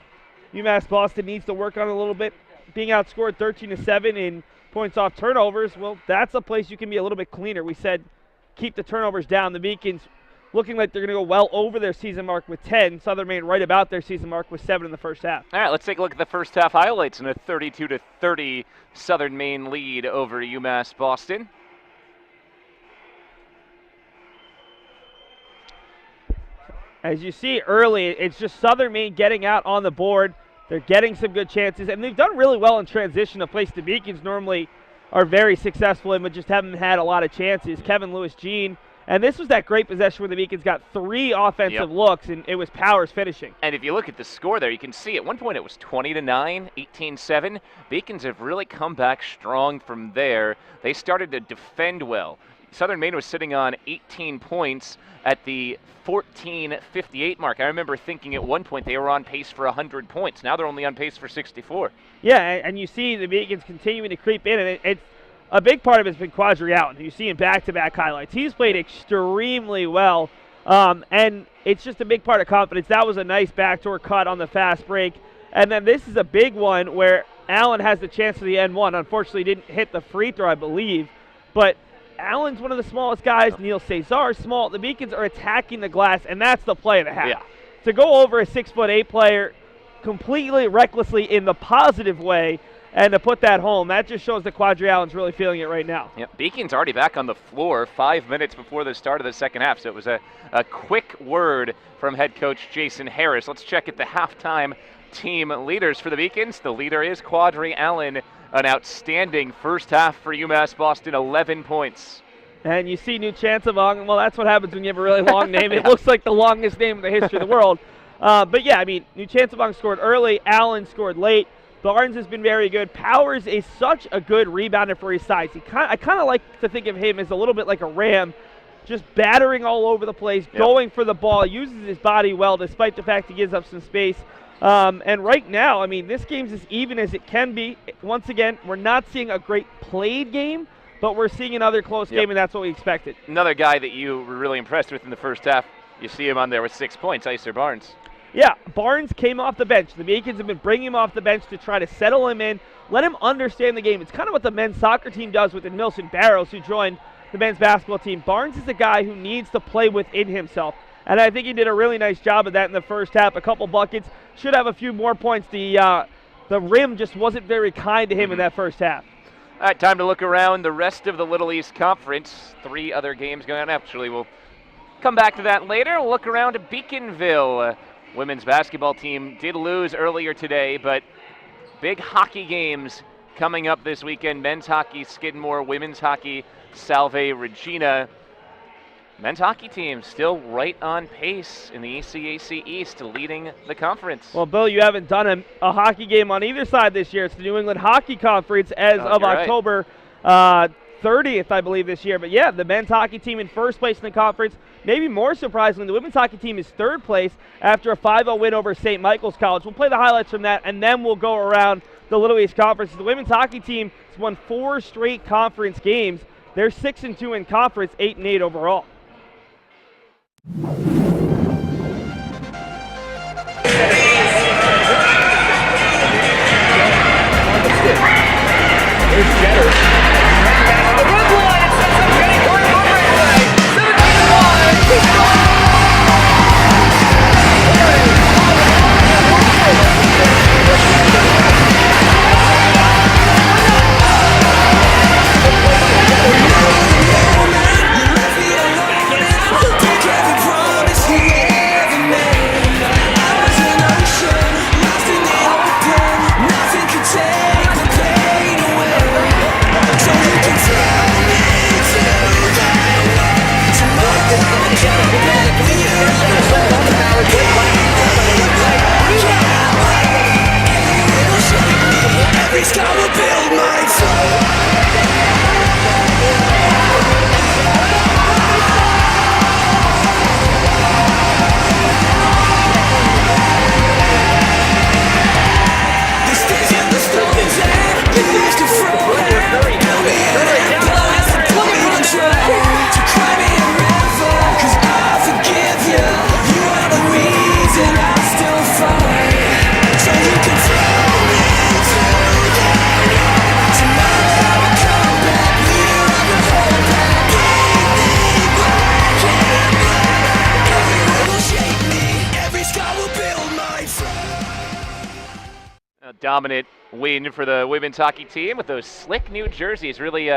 UMass Boston needs to work on a little bit, being outscored 13-7 in points off turnovers, well, that's a place you can be a little bit cleaner. We said keep the turnovers down. The Beacons looking like they're going to go well over their season mark with 10. Southern Maine right about their season mark with 7 in the first half. All right, let's take a look at the first half highlights in a 32-30 Southern Maine lead over UMass Boston. As you see early, it's just Southern Maine getting out on the board. They're getting some good chances, and they've done really well in transition, a place the Beacons normally are very successful in, but just haven't had a lot of chances. Kevin Lewis-Jean. And this was that great possession where the Beacons got 3 offensive looks, and it was Powers finishing. And if you look at the score there, you can see at one point it was 20-9, 18-7. Beacons have really come back strong from there. They started to defend well. Southern Maine was sitting on 18 points at the 14:58 mark. I remember thinking at one point they were on pace for 100 points. Now they're only on pace for 64. Yeah, and you see the Beacons continuing to creep in, and it's a big part of it has been Quadri Allen. You see in back-to-back highlights. He's played extremely well, and it's just a big part of confidence. That was a nice backdoor cut on the fast break. And then this is a big one where Allen has the chance for the N1. Unfortunately, didn't hit the free throw, I believe. But Allen's one of the smallest guys. Neil Cesar is small. The Beacons are attacking the glass, and that's the play of the half. Yeah. To go over a 6'8" player completely recklessly in the positive way And to put that home, that just shows that Quadri Allen's really feeling it right now. Yep. Beacon's already back on the floor 5 minutes before the start of the second half, so it was a quick word from head coach Jason Harris. Let's check at the halftime team leaders for the Beacons. The leader is Quadri Allen. An outstanding first half for UMass Boston, 11 points. And you see New Chancevong. Well, that's what happens when you have a really long name. It looks like the longest name in the history of the world. But yeah, I mean, New Chancevong scored early. Allen scored late. Barnes has been very good. Powers is such a good rebounder for his size. I kind of like to think of him as a little bit like a Ram, just battering all over the place, going for the ball, uses his body well despite the fact he gives up some space. And right now, I mean, this game's as even as it can be. Once again, we're not seeing a great played game, but we're seeing another close game, and that's what we expected. Another guy that you were really impressed with in the first half, you see him on there with 6 points, Icer Barnes. Yeah, Barnes came off the bench. The Beacons have been bringing him off the bench to try to settle him in, let him understand the game. It's kind of what the men's soccer team does with Milson Barrows, who joined the men's basketball team. Barnes is a guy who needs to play within himself, and I think he did a really nice job of that in the first half. A couple buckets, should have a few more points. The rim just wasn't very kind to him in that first half. All right, time to look around the rest of the Little East Conference. 3 other games going on. Actually, we'll come back to that later. We'll look around at Beaconville. Women's basketball team did lose earlier today, but big hockey games coming up this weekend. Men's hockey, Skidmore. Women's hockey, Salve Regina. Men's hockey team still right on pace in the ECAC East, leading the conference. Well, Bill, you haven't done a hockey game on either side this year. It's the New England Hockey Conference as of October 30th, I believe, this year. But yeah, the men's hockey team in first place in the conference. Maybe more surprisingly, the women's hockey team is third place after a 5-0 win over St. Michael's College. We'll play the highlights from that, and then we'll go around the Little East Conference. The women's hockey team has won 4 straight conference games. They're 6-2 in conference, 8-8 overall. Here's Jenner. The red line sets up getting for a breakaway. 17-1. Dominant win for the women's hockey team with those slick new jerseys, really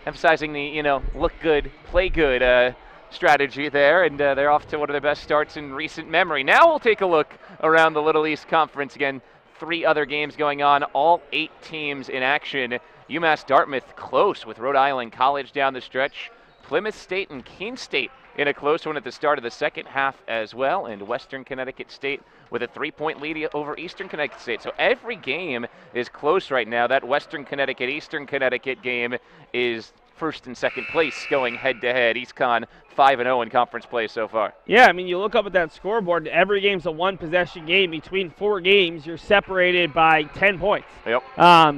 emphasizing the, look good, play good strategy there, and they're off to one of their best starts in recent memory. Now we'll take a look around the Little East Conference. Again, 3 other games going on, all 8 teams in action. UMass Dartmouth close with Rhode Island College down the stretch. Plymouth State and Keene State in a close one at the start of the second half as well, and Western Connecticut State with a 3-point lead over Eastern Connecticut State. So every game is close right now. That Western Connecticut-Eastern Connecticut game is first and second place going head-to-head. EastCon 5-0 in conference play so far. Yeah, I mean, you look up at that scoreboard, every game's a one-possession game. Between 4 games, you're separated by 10 points. Yep.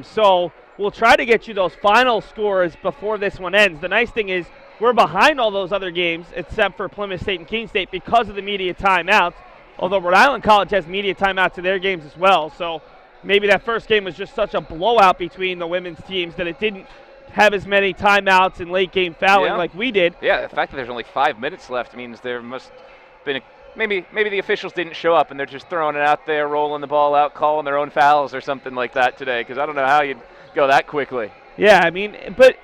So we'll try to get you those final scores before this one ends. The nice thing is we're behind all those other games except for Plymouth State and Keene State because of the media timeouts, although Rhode Island College has media timeouts in their games as well. So maybe that first game was just such a blowout between the women's teams that it didn't have as many timeouts and late game fouling like we did. Yeah, the fact that there's only 5 minutes left means there must have been maybe the officials didn't show up and they're just throwing it out there, rolling the ball out, calling their own fouls or something like that today, because I don't know how you'd go that quickly. Yeah, I mean, but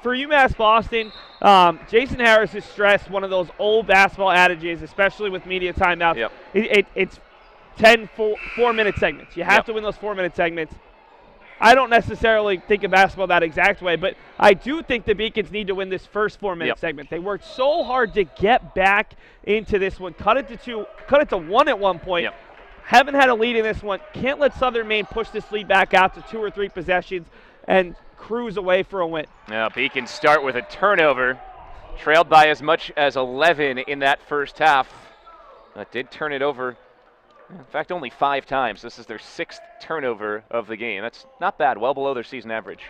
for UMass Boston, Jason Harris has stressed one of those old basketball adages, especially with media timeouts. Yep. It's 10 4-minute segments. You have to win those 4-minute segments. I don't necessarily think of basketball that exact way, but I do think the Beacons need to win this first 4-minute segment. They worked so hard to get back into this one, cut it to 2, cut it to 1 at one point. Yep. Haven't had a lead in this one. Can't let Southern Maine push this lead back out to 2 or 3 possessions and cruise away for a win. Now Beacons start with a turnover, trailed by as much as 11 in that first half. Did turn it over. In fact, only 5 times. This is their 6th turnover of the game. That's not bad, well below their season average.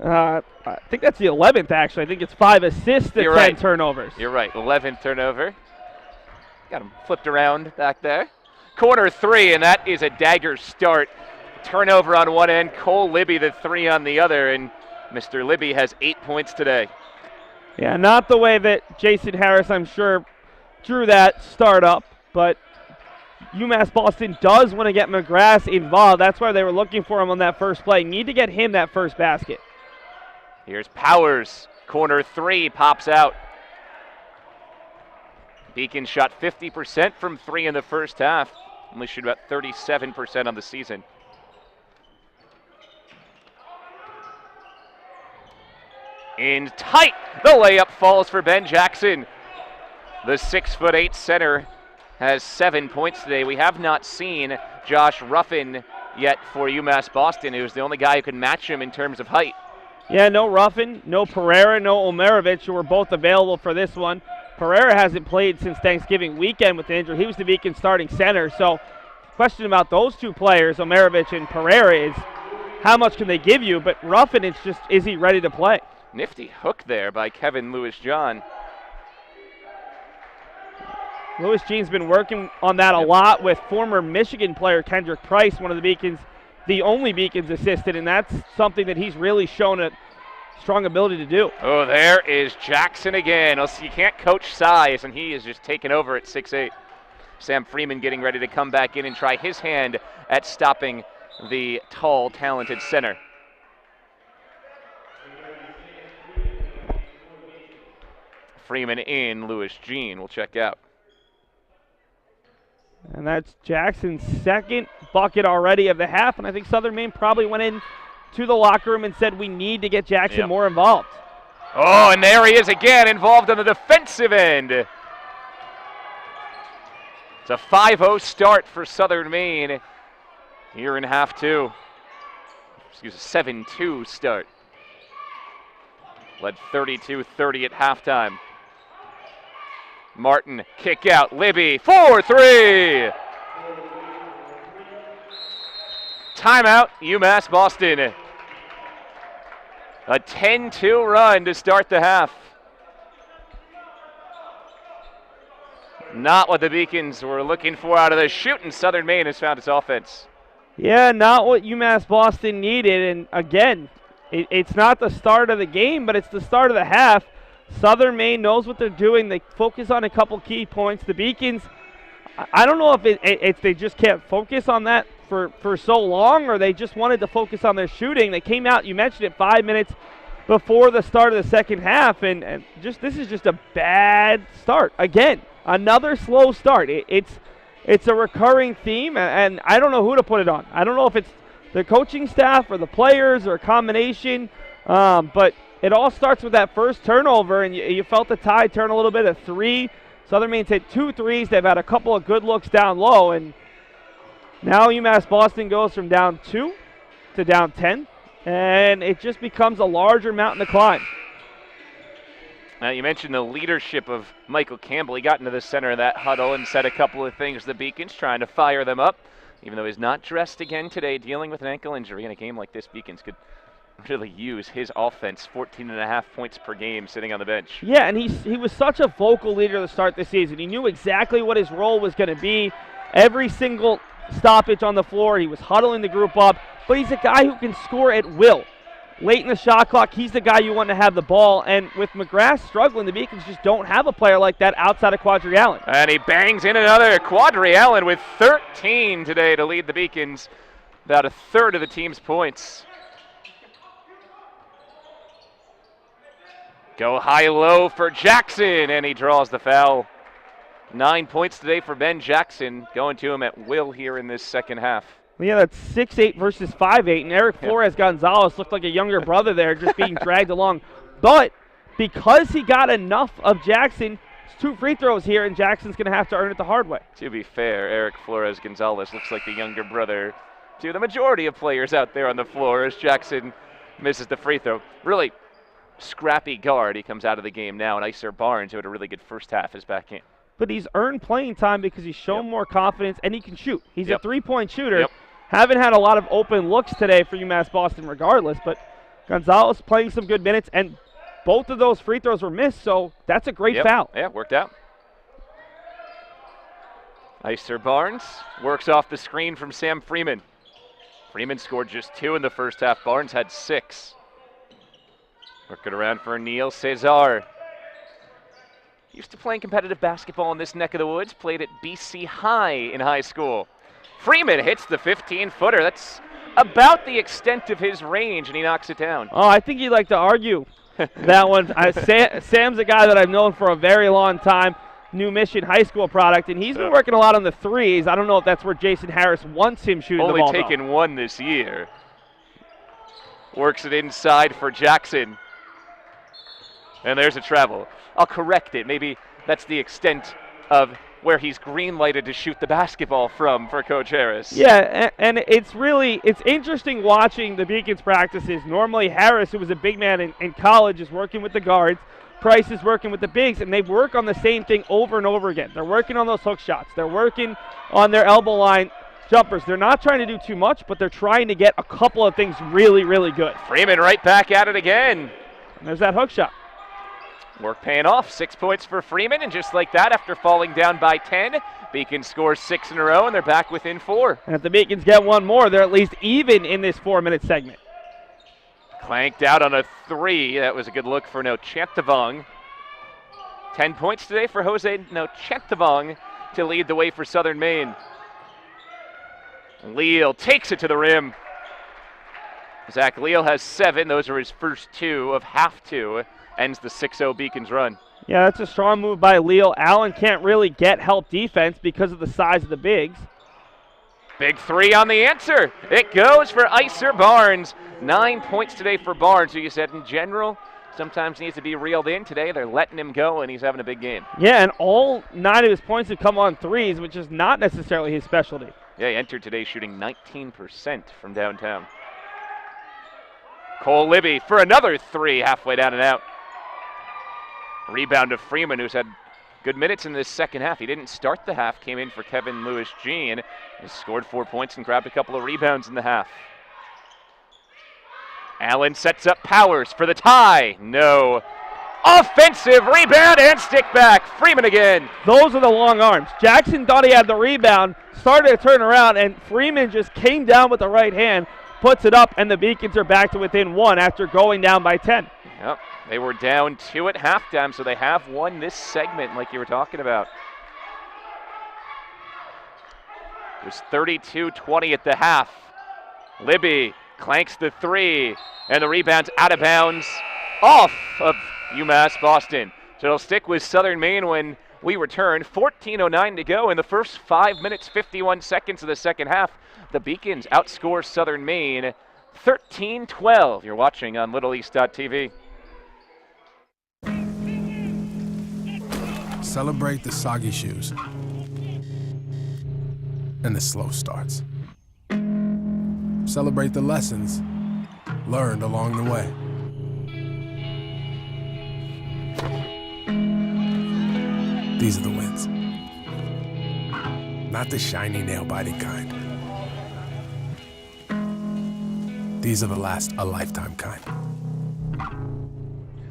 I think that's the 11th, actually. I think it's 5 assists to 10 turnovers. You're right, 11th turnover. Got him flipped around back there. Corner 3, and that is a dagger start. Turnover on one end, Cole Libby the 3 on the other, and Mr. Libby has 8 points today. Yeah, not the way that Jason Harris, I'm sure, drew that start up, but UMass Boston does want to get McGrath involved. That's why they were looking for him on that first play. Need to get him that first basket. Here's Powers. Corner 3 pops out. Beacon shot 50% from 3 in the first half. Only shoot about 37% on the season. In tight. The layup falls for Ben Jackson. The 6'8" center has 7 points today. We have not seen Josh Ruffin yet for UMass Boston, who's the only guy who can match him in terms of height. Yeah, no Ruffin, no Pereira, no Omerovich, who were both available for this one. Pereira hasn't played since Thanksgiving weekend with the injury. He was the Beacon starting center. So question about those 2 players, Omerovich and Pereira, is how much can they give you? But Ruffin, it's just, is he ready to play? Nifty hook there by Kevin Lewis-John. Lewis-Jean's been working on that a lot with former Michigan player Kendrick Price, one of the Beacons, the only Beacons assistant, and that's something that he's really shown a strong ability to do. Oh, there is Jackson again. You can't coach size, and he is just taken over at 6'8". Sam Freeman getting ready to come back in and try his hand at stopping the tall, talented center. Freeman in, Lewis-Jean will check out. And that's Jackson's 2nd bucket already of the half, and I think Southern Maine probably went in to the locker room and said we need to get Jackson more involved. Oh, and there he is again, involved on the defensive end. It's a 5-0 start for Southern Maine here in half 2. Excuse me, 7-2 start. Led 32-30 at halftime. Martin, kick out, Libby, 4-3. Timeout, UMass Boston. A 10-2 run to start the half. Not what the Beacons were looking for out of the shoot, and Southern Maine has found its offense. Yeah, not what UMass Boston needed, and again, it's not the start of the game, but it's the start of the half. Southern Maine knows what they're doing. They focus on a couple key points. The Beacons, I don't know if it's they just can't focus on that for so long, or they just wanted to focus on their shooting. They came out, you mentioned it, 5 minutes before the start of the second half, and just this is just a bad start. Again, another slow start. It's a recurring theme, and I don't know who to put it on. I don't know if it's the coaching staff or the players or a combination, but it all starts with that first turnover, and you felt the tide turn a little bit at 3. Southern Maine's hit 2 threes. They've had a couple of good looks down low, and now UMass Boston goes from down 2 to down 10, and it just becomes a larger mountain to climb. Now, you mentioned the leadership of Michael Campbell. He got into the center of that huddle and said a couple of things to the Beacons, trying to fire them up, even though he's not dressed again today, dealing with an ankle injury. In a game like this, Beacons could really use his offense, 14.5 points per game sitting on the bench. Yeah, and he was such a vocal leader to start the season. He knew exactly what his role was going to be. Every single stoppage on the floor, he was huddling the group up, but he's a guy who can score at will. late in the shot clock, he's the guy you want to have the ball. And with McGrath struggling, the Beacons just don't have a player like that outside of Quadri Allen. And he bangs in another. Quadri Allen with 13 today to lead the Beacons. About a third of the team's points. Go high-low for Jackson, and he draws the foul. 9 points today for Ben Jackson, going to him at will here in this second half. Yeah, that's 6'8" versus 5'8", and Eric Flores Gonzalez looked like a younger brother there, just being dragged along. But because he got enough of Jackson, it's 2 free throws here, and Jackson's going to have to earn it the hard way. To be fair, Eric Flores Gonzalez looks like the younger brother to the majority of players out there on the floor as Jackson misses the free throw. Really scrappy guard. He comes out of the game now, and Iser Barnes, who had a really good first half, is back in. But he's earned playing time because he's shown more confidence, and he can shoot. He's a three-point shooter. Yep. Haven't had a lot of open looks today for UMass Boston regardless, but Gonzalez playing some good minutes, and both of those free throws were missed, so that's a great foul. Yeah, worked out. Iser Barnes works off the screen from Sam Freeman. Freeman scored just 2 in the first half. Barnes had 6. Working around for Neil Cesar. Used to playing competitive basketball in this neck of the woods. Played at BC High in high school. Freeman hits the 15-footer. That's about the extent of his range, and he knocks it down. Oh, I think you'd like to argue that one. Sam's a guy that I've known for a very long time. New Mission High School product, and he's been working a lot on the threes. I don't know if that's where Jason Harris wants him shooting the ball. Only taken 1 this year. Works it inside for Jackson. And there's a travel. I'll correct it. Maybe that's the extent of where he's green-lighted to shoot the basketball from for Coach Harris. Yeah, and it's interesting watching the Beacons practices. Normally Harris, who was a big man in college, is working with the guards. Price is working with the bigs, and they work on the same thing over and over again. They're working on those hook shots. They're working on their elbow line jumpers. They're not trying to do too much, but they're trying to get a couple of things really, really good. Freeman right back at it again. And there's that hook shot. Work paying off. 6 points for Freeman, and just like that, after falling down by 10, Beacons scores 6 in a row, and they're back within 4. And if the Beacons get one more, they're at least even in this 4-minute segment. Clanked out on a 3. That was a good look for Nocentavong. 10 points today for Jose Nocentavong to lead the way for Southern Maine. Leal takes it to the rim. Zach Leal has 7. Those are his first 2 of half 2. Ends the 6-0 Beacons run. Yeah, that's a strong move by Leal. Allen can't really get help defense because of the size of the bigs. Big 3 on the answer. It goes for Iser Barnes. 9 points today for Barnes, who you said in general sometimes needs to be reeled in. Today they're letting him go, and he's having a big game. Yeah, and all 9 of his points have come on threes, which is not necessarily his specialty. Yeah, he entered today shooting 19% from downtown. Cole Libby for another 3 halfway down and out. Rebound to Freeman, who's had good minutes in this second half. He didn't start the half, came in for Kevin Lewis-Jean. He scored 4 points and grabbed a couple of rebounds in the half. Allen sets up Powers for the tie. No. Offensive rebound and stick back. Freeman again. Those are the long arms. Jackson thought he had the rebound, started to turn around, and Freeman just came down with the right hand, puts it up, and the Beacons are back to within 1 after going down by 10. Yep. They were down 2 at halftime, so they have won this segment like you were talking about. It was 32-20 at the half. Libby clanks the 3, and the rebound's out of bounds off of UMass Boston. So it'll stick with Southern Maine when we return. 14:09 to go in the first 5 minutes, 51 seconds of the second half. The Beacons outscore Southern Maine 13-12. You're watching on LittleEast.tv. Celebrate the soggy shoes and the slow starts. Celebrate the lessons learned along the way. These are the wins. Not the shiny, nail-biting kind. These are the last a lifetime kind.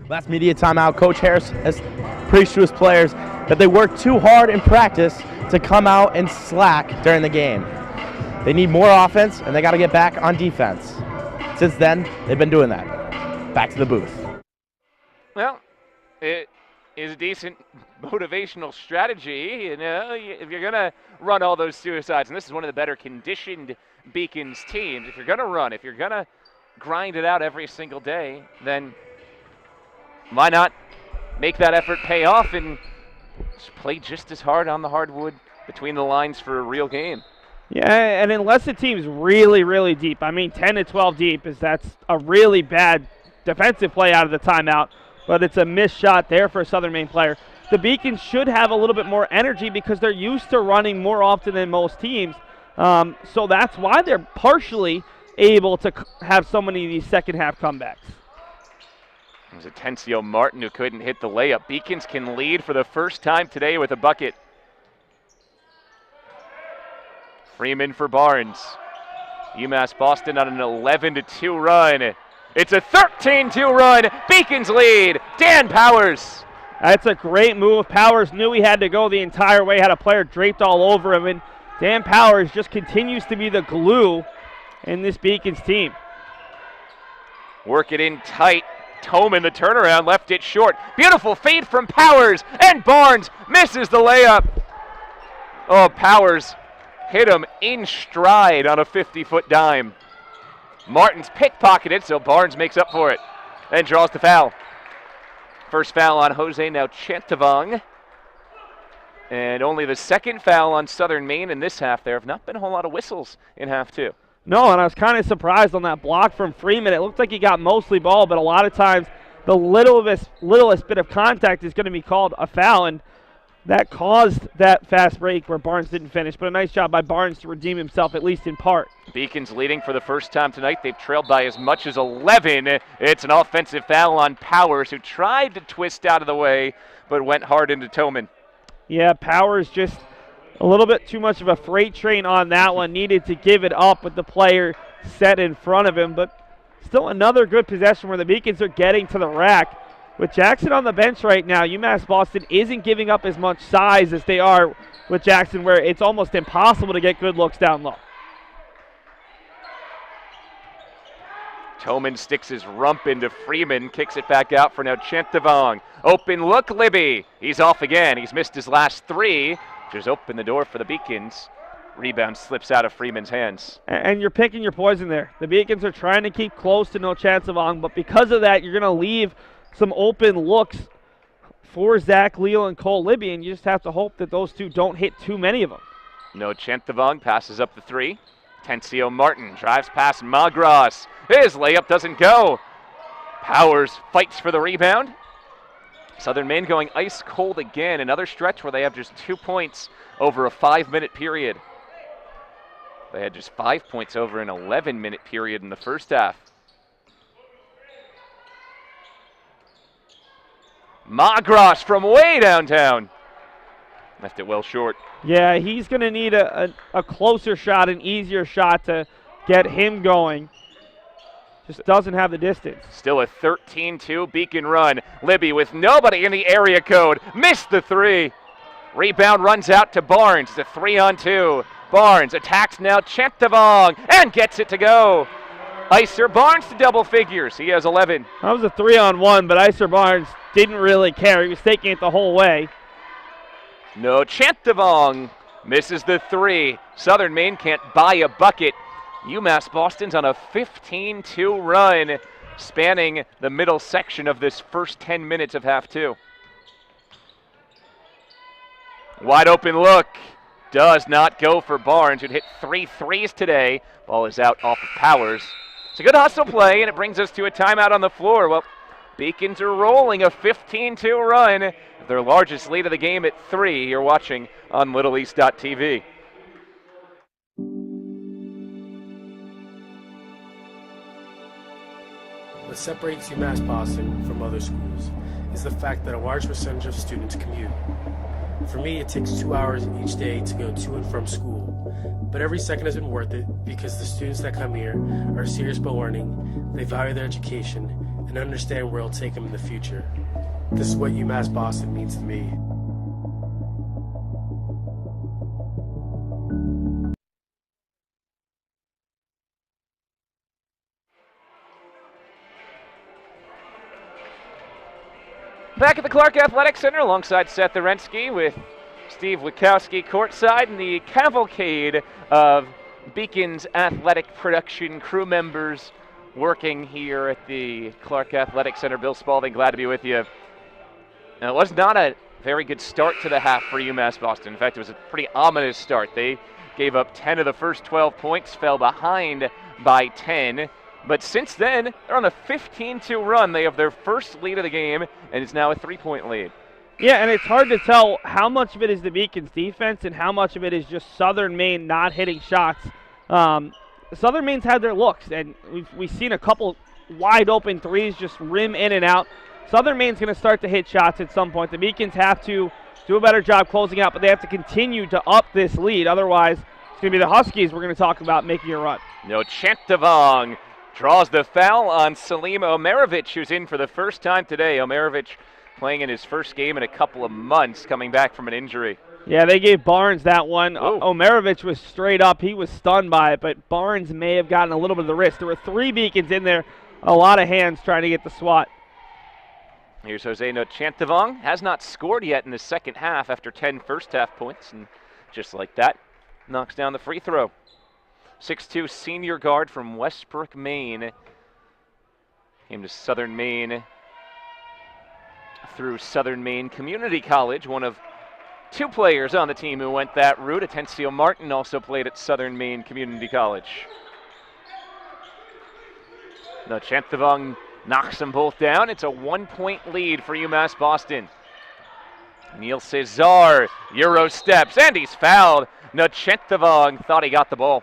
Last media timeout, Coach Harris has preached to his players that they work too hard in practice to come out and slack during the game. They need more offense, and they got to get back on defense. since then, they've been doing that. Back to the booth. Well, it is a decent motivational strategy. You know, if you're going to run all those suicides, and this is one of the better conditioned Beacons teams, if you're going to run, if you're going to grind it out every single day, then why not make that effort pay off and play just as hard on the hardwood between the lines for a real game? Yeah, and unless the team's really, really deep, I mean 10 to 12 deep, that's a really bad defensive play out of the timeout, but it's a missed shot there for a Southern Maine player. The Beacons should have a little bit more energy because they're used to running more often than most teams, so that's why they're partially able to have so many of these second-half comebacks. It was Atencio Martin who couldn't hit the layup. Beacons can lead for the first time today with a bucket. Freeman for Barnes. UMass Boston on an 11-2 run. It's a 13-2 run. Beacons lead. Dan Powers. That's a great move. Powers knew he had to go the entire way, had a player draped all over him, and Dan Powers just continues to be the glue in this Beacons team. Work it in tight. Toman, the turnaround, left it short. Beautiful fade from Powers, and Barnes misses the layup. Oh, Powers hit him in stride on a 50-foot dime. Martin's pickpocketed, so Barnes makes up for it and draws the foul. First foul on Jose now Chantavong. And only the second foul on Southern Maine in this half. There have not been a whole lot of whistles in half two. No, and I was kind of surprised on that block from Freeman. It looked like he got mostly ball, but a lot of times the littlest bit of contact is going to be called a foul, and that caused that fast break where Barnes didn't finish. But a nice job by Barnes to redeem himself, at least in part. Beacons leading for the first time tonight. They've trailed by as much as 11. It's an offensive foul on Powers, who tried to twist out of the way, but went hard into Toman. Yeah, Powers just a little bit too much of a freight train on that one. Needed to give it up with the player set in front of him, but still another good possession where the Beacons are getting to the rack. With Jackson on the bench right now, UMass Boston isn't giving up as much size as they are with Jackson, where it's almost impossible to get good looks down low. Toman sticks his rump into Freeman, kicks it back out for now Chantavong. Open look, Libby. He's off again. He's missed his last three. Just open the door for the Beacons. Rebound slips out of Freeman's hands. And you're picking your poison there. The Beacons are trying to keep close to no Chantavong, but because of that, you're going to leave some open looks for Zach Leal and Cole Libby, and you just have to hope that those two don't hit too many of them. No Chantavong passes up the three. Atencio Martin drives past Magras. His layup doesn't go. Powers fights for the rebound. Southern Maine going ice cold again. Another stretch where they have just 2 points over a 5-minute period. They had just 5 points over an 11-minute period in the first half. Magras from way downtown. Left it well short. Yeah, he's going to need a closer shot, an easier shot to get him going. Just doesn't have the distance. Still a 13-2 Beacon run. Libby with nobody in the area code. Missed the three. Rebound runs out to Barnes. It's a 3-on-2. Barnes attacks now Chantavong and gets it to go. Icer Barnes to double figures. He has 11. That was a 3-on-1, but Icer Barnes didn't really care. He was taking it the whole way. No Chantavong misses the three. Southern Maine can't buy a bucket. UMass Boston's on a 15-2 run, spanning the middle section of this first 10 minutes of half two. Wide open look. Does not go for Barnes, who'd hit 3 threes today. Ball is out off of Powers. It's a good hustle play, and it brings us to a timeout on the floor. Well, Beacons are rolling a 15-2 run. Their largest lead of the game at 3. You're watching on LittleEast.tv. What separates UMass Boston from other schools is the fact that a large percentage of students commute. For me, it takes 2 hours each day to go to and from school, but every second has been worth it because the students that come here are serious about learning, they value their education, and understand where it'll take them in the future. This is what UMass Boston means to me. Back at the Clark Athletic Center alongside Seth Orensky with Steve Wachowski courtside and the cavalcade of Beacon's athletic production crew members working here at the Clark Athletic Center. Bill Spalding, glad to be with you. Now, it was not a very good start to the half for UMass Boston. In fact, it was a pretty ominous start. They gave up 10 of the first 12 points, fell behind by 10. But since then, they're on a 15-2 run. They have their first lead of the game, and it's now a 3-point lead. Yeah, and it's hard to tell how much of it is the Beacons' defense and how much of it is just Southern Maine not hitting shots. Southern Maine's had their looks, and we've seen a couple wide-open threes just rim in and out. Southern Maine's going to start to hit shots at some point. The Beacons have to do a better job closing out, but they have to continue to up this lead. Otherwise, it's going to be the Huskies we're going to talk about making a run. No, Chantavong draws the foul on Salim Omerovich, who's in for the first time today. Omerovich playing in his first game in a couple of months, coming back from an injury. Yeah, they gave Barnes that one. Omerovich was straight up. He was stunned by it, but Barnes may have gotten a little bit of the wrist. There were 3 Beacons in there, a lot of hands trying to get the swat. Here's Jose Nochantavong. Has not scored yet in the second half after 10 first-half points, and just like that, knocks down the free throw. 6'2" senior guard from Westbrook, Maine. Came to Southern Maine through Southern Maine Community College, one of 2 players on the team who went that route. Atencio Martin also played at Southern Maine Community College. Nochantavong knocks them both down. It's a 1-point lead for UMass Boston. Neil Cesar, Euro steps, and he's fouled. Nochantavong thought he got the ball.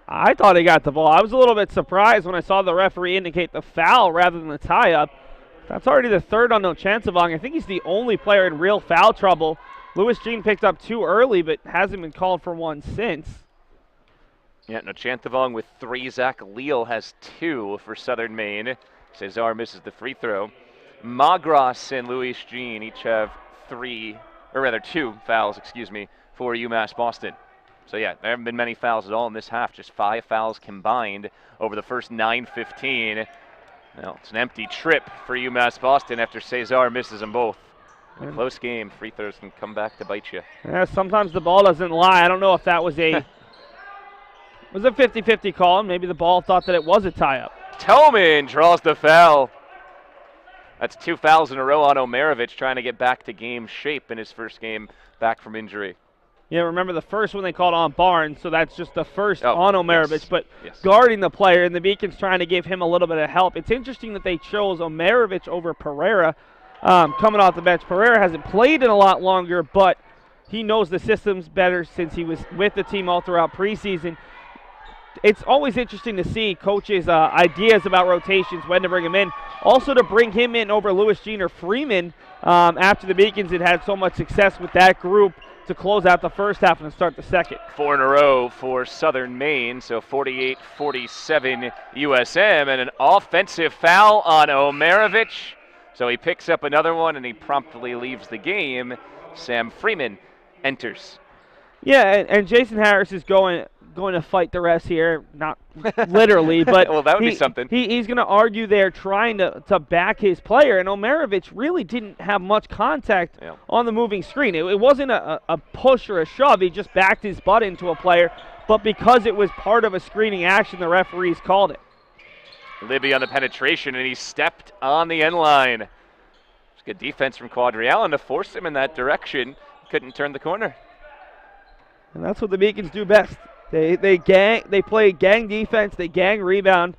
I thought he got the ball. I was a little bit surprised when I saw the referee indicate the foul rather than the tie-up. That's already the third on Nochantavong. I think he's the only player in real foul trouble. Lewis Jean picked up 2 early, but hasn't been called for one since. Yeah, Nochantavong with 3. Zach Leal has 2 for Southern Maine. Cesar misses the free throw. Magras and Luis Jean each have 2 fouls, for UMass Boston. So yeah, there haven't been many fouls at all in this half, just 5 fouls combined over the first 9:15. Well, it's an empty trip for UMass Boston after Cesar misses them both. In a close game, free throws can come back to bite you. Yeah, sometimes the ball doesn't lie. I don't know if that was a 50-50 call. Maybe the ball thought that it was a tie-up. Tillman draws the foul. That's 2 fouls in a row on Omerovich, trying to get back to game shape in his first game back from injury. Yeah, remember the first one they called on Barnes, so that's just the first on Omerovich, yes. but guarding the player, and the Beacons trying to give him a little bit of help. It's interesting that they chose Omerovich over Pereira coming off the bench. Pereira hasn't played in a lot longer, but he knows the systems better since he was with the team all throughout preseason. It's always interesting to see coaches' ideas about rotations, when to bring him in. Also to bring him in over Lewis Jean or Freeman after the Beacons had so much success with that group to close out the first half and start the second. 4 in a row for Southern Maine, so 48-47 USM, and an offensive foul on Omerovich. So he picks up another one, and he promptly leaves the game. Sam Freeman enters. Yeah, and Jason Harris is going to fight the refs here, not literally, but well, that would be something. He's going to argue there trying to back his player, and Omerovich really didn't have much contact on the moving screen. It wasn't a push or a shove. He just backed his butt into a player, but because it was part of a screening action, the referees called it. Libby on the penetration, and he stepped on the end line. It's good defense from Quadriallen to force him in that direction. Couldn't turn the corner. And that's what the Beacons do best. They play gang defense, they gang rebound,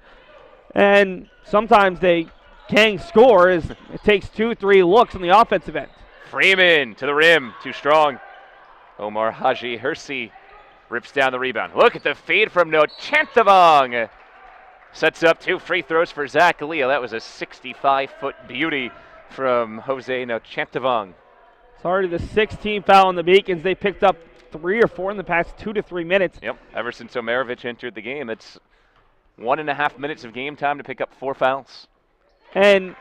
and sometimes they gang score as it takes 2-3 looks on the offensive end. Freeman to the rim, too strong. Omar Haji Hersey rips down the rebound. Look at the feed from Nochantavong. Sets up 2 free throws for Zach Leal. That was a 65-foot beauty from Jose Nochantavong. It's already the 16th foul on the Beacons. They picked up 3 or 4 in the past 2 to 3 minutes. Yep, ever since Omerovich entered the game, it's 1.5 minutes of game time to pick up 4 fouls. And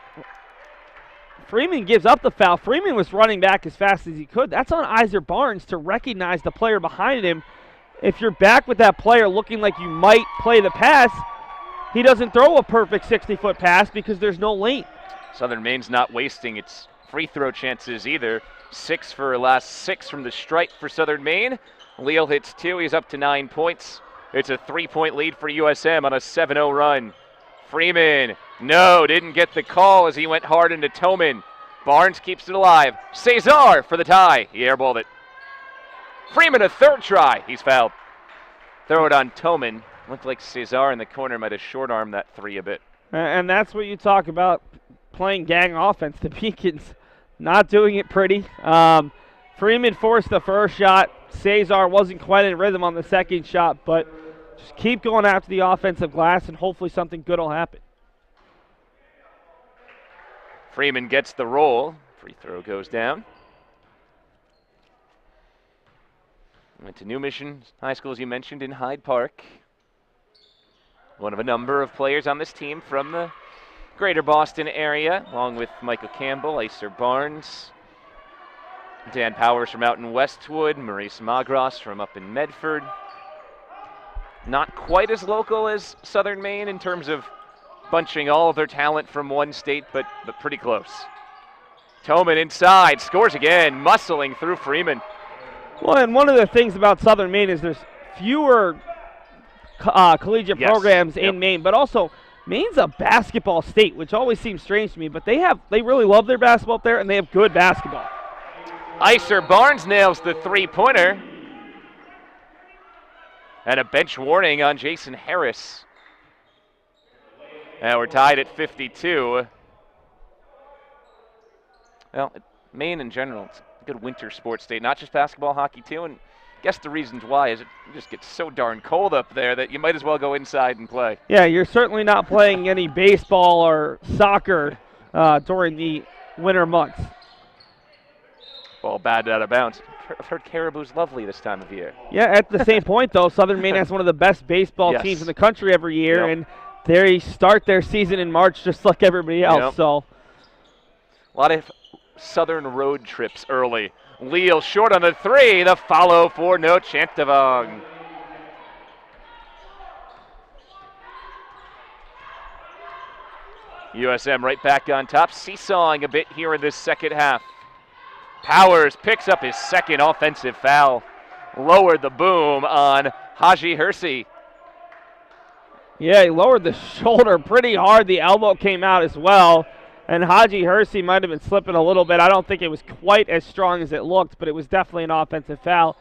Freeman gives up the foul. Freeman was running back as fast as he could. That's on Iser Barnes to recognize the player behind him. If you're back with that player looking like you might play the pass, he doesn't throw a perfect 60-foot pass because there's no lane. Southern Maine's not wasting its free throw chances either. 6 for last 6 from the stripe for Southern Maine. Leal hits 2. He's up to 9 points. It's a 3-point lead for USM on a 7-0 run. Freeman, no, didn't get the call as he went hard into Toman. Barnes keeps it alive. Cesar for the tie. He airballed it. Freeman, a third try. He's fouled. Throw it on Toman. Looked like Cesar in the corner might have short-armed that 3 a bit. And that's what you talk about, playing gang offense. The Beacons not doing it pretty. Freeman forced the first shot. Cesar wasn't quite in rhythm on the second shot, but just keep going after the offensive glass and hopefully something good will happen. Freeman gets the roll. Free throw goes down. Went to New Mission High School, as you mentioned, in Hyde Park. One of a number of players on this team from the greater Boston area, along with Michael Campbell, Icer Barnes, Dan Powers from out in Westwood, Maurice Magros from up in Medford. Not quite as local as Southern Maine in terms of bunching all of their talent from one state, but pretty close. Toman inside, scores again, muscling through Freeman. Well, and one of the things about Southern Maine is there's fewer collegiate programs in Maine, but also Maine's a basketball state, which always seems strange to me, but they really love their basketball up there, and they have good basketball. Icer Barnes nails the three-pointer. And a bench warning on Jason Harris. Now we're tied at 52. Well, Maine in general, it's a good winter sports state, not just basketball, hockey too, and I guess the reasons why is it just gets so darn cold up there that you might as well go inside and play. Yeah, you're certainly not playing any baseball or soccer during the winter months. Ball batted out of bounds. I've heard Caribou's lovely this time of year. Yeah, at the same point, though, Southern Maine has one of the best baseball teams in the country every year, and they start their season in March just like everybody else. So, a lot of Southern road trips early. Leal short on the 3. The follow for No Chantavong. USM right back on top, seesawing a bit here in this second half. Powers picks up his second offensive foul. Lowered the boom on Haji Hersey. Yeah, he lowered the shoulder pretty hard. The elbow came out as well. And Haji Hersey might have been slipping a little bit. I don't think it was quite as strong as it looked, but it was definitely an offensive foul.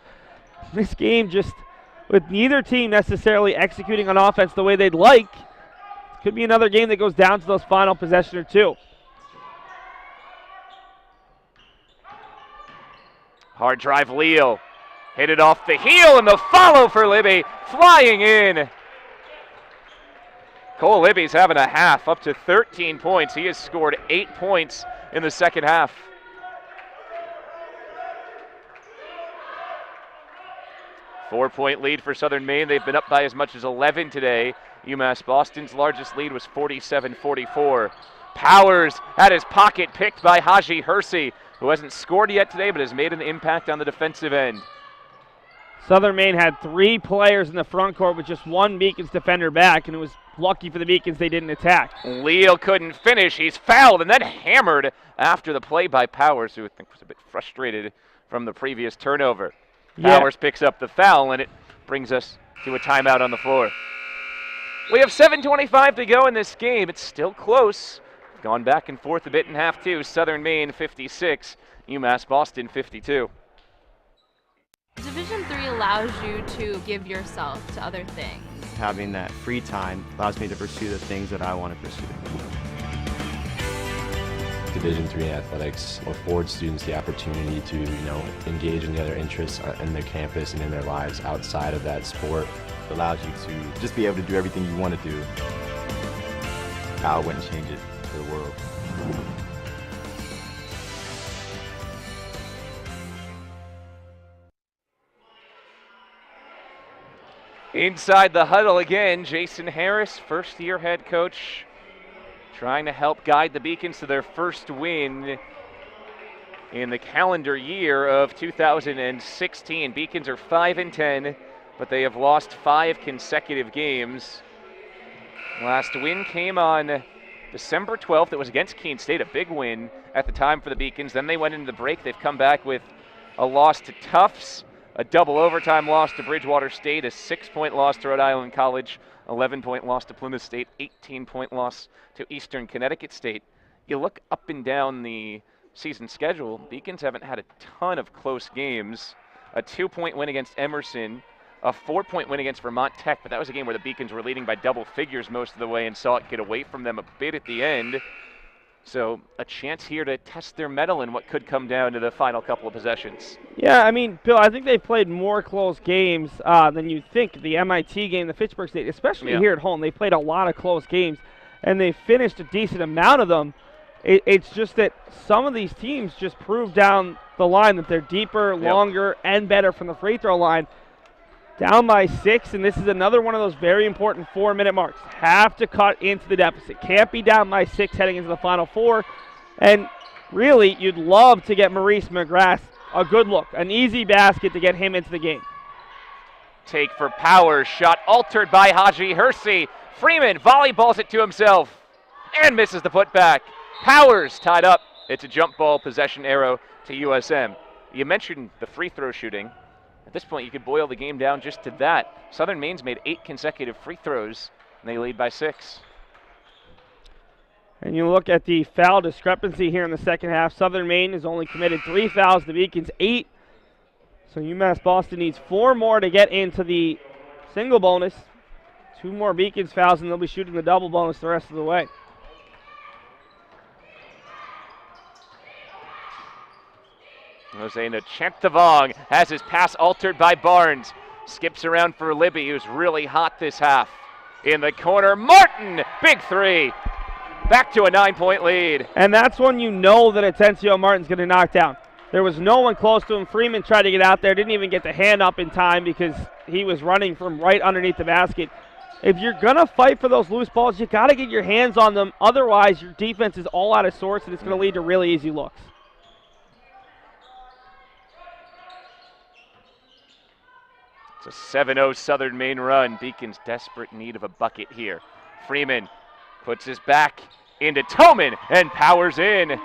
This game just, with neither team necessarily executing on offense the way they'd like, could be another game that goes down to those final possession or two. Hard drive, Leal. Hit it off the heel, and the follow for Libby, flying in. Cole Libby's having a half, up to 13 points. He has scored 8 points in the second half. Four-point lead for Southern Maine. They've been up by as much as 11 today. UMass Boston's largest lead was 47-44. Powers had his pocket picked by Haji Hersey, who hasn't scored yet today but has made an impact on the defensive end. Southern Maine had 3 players in the front court with just one Beacons defender back, and it was lucky for the Beacons they didn't attack. Leal couldn't finish. He's fouled and then hammered after the play by Powers, who I think was a bit frustrated from the previous turnover. Powers picks up the foul, and it brings us to a timeout on the floor. We have 7:25 to go in this game. It's still close. Gone back and forth a bit in half two. Southern Maine 56, UMass Boston 52. Division III allows you to give yourself to other things. Having that free time allows me to pursue the things that I want to pursue. Division III athletics affords students the opportunity to, engage in the other interests in their campus and in their lives outside of that sport. It allows you to just be able to do everything you want to do. I wouldn't change it for the world. Inside the huddle again, Jason Harris, first-year head coach, trying to help guide the Beacons to their first win in the calendar year of 2016. Beacons are 5-10, but they have lost 5 consecutive games. Last win came on December 12th, it was against Keene State, a big win at the time for the Beacons. Then they went into the break. They've come back with a loss to Tufts, a double overtime loss to Bridgewater State, a 6-point loss to Rhode Island College, 11-point loss to Plymouth State, 18-point loss to Eastern Connecticut State. You look up and down the season schedule, Beacons haven't had a ton of close games. A 2-point win against Emerson, a 4-point win against Vermont Tech, but that was a game where the Beacons were leading by double figures most of the way and saw it get away from them a bit at the end. So a chance here to test their mettle in what could come down to the final couple of possessions. Yeah, I mean, Bill, I think they've played more close games than you'd think. The MIT game, the Fitchburg State, especially here at home, they played a lot of close games, and they finished a decent amount of them. It's just that some of these teams just prove down the line that they're deeper, longer, and better from the free throw line. Down by 6, and this is another one of those very important 4-minute marks. Have to cut into the deficit. Can't be down by 6 heading into the Final Four. And really, you'd love to get Maurice McGrath a good look, an easy basket to get him into the game. Take for Powers, shot altered by Haji Hersey. Freeman volleyballs it to himself and misses the putback. Powers tied up. It's a jump ball possession arrow to USM. You mentioned the free throw shooting. At this point, you could boil the game down just to that. Southern Maine's made 8 consecutive free throws, and they lead by 6. And you look at the foul discrepancy here in the second half. Southern Maine has only committed 3 fouls. The Beacons 8. So UMass Boston needs 4 more to get into the single bonus. 2 more Beacons fouls, and they'll be shooting the double bonus the rest of the way. Jose Nachentavong has his pass altered by Barnes. Skips around for Libby, who's really hot this half. In the corner, Martin, big 3. Back to a 9-point lead. And that's when you know that Atencio Martin's going to knock down. There was no one close to him. Freeman tried to get out there, didn't even get the hand up in time because he was running from right underneath the basket. If you're going to fight for those loose balls, you got to get your hands on them. Otherwise, your defense is all out of sorts, and it's going to lead to really easy looks. It's a 7-0 Southern Maine run. Beacon's desperate need of a bucket here. Freeman puts his back into Toman and powers in.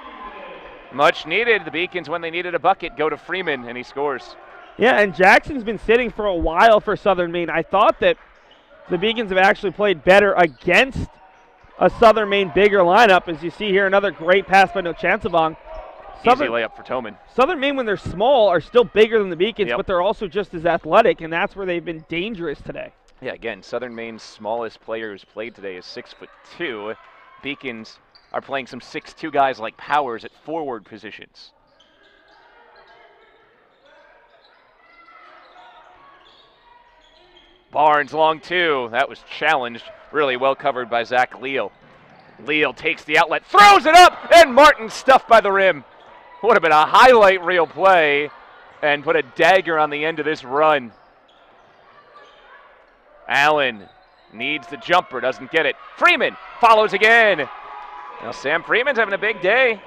Much needed. The Beacons, when they needed a bucket, go to Freeman, and he scores. Yeah, and Jackson's been sitting for a while for Southern Maine. I thought that the Beacons have actually played better against a Southern Maine bigger lineup. As you see here, another great pass by Nochansabong. Easy layup for Toman. Southern Maine, when they're small, are still bigger than the Beacons, but they're also just as athletic, and that's where they've been dangerous today. Yeah, again, Southern Maine's smallest player who's played today is 6'2". Beacons are playing some 6'2" guys like Powers at forward positions. Barnes long 2. That was challenged. Really well covered by Zach Leal. Leal takes the outlet, throws it up, and Martin stuffed by the rim. Would have been a highlight reel play and put a dagger on the end of this run. Allen needs the jumper, doesn't get it. Freeman follows again. Now Sam Freeman's having a big day.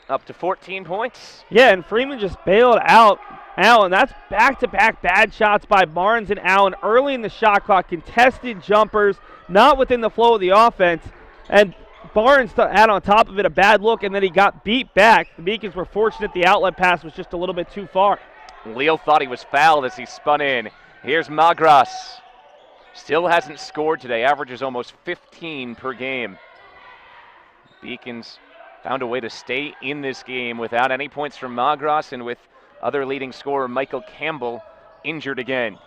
Up to 14 points. Yeah, and Freeman just bailed out Allen. That's back-to-back bad shots by Barnes and Allen early in the shot clock. Contested jumpers, not within the flow of the offense. And Barnes had on top of it a bad look, and then he got beat back. The Beacons were fortunate the outlet pass was just a little bit too far. Leal thought he was fouled as he spun in. Here's Magras. Still hasn't scored today. Averages almost 15 per game. Beacons found a way to stay in this game without any points from Magras and with other leading scorer Michael Campbell injured again.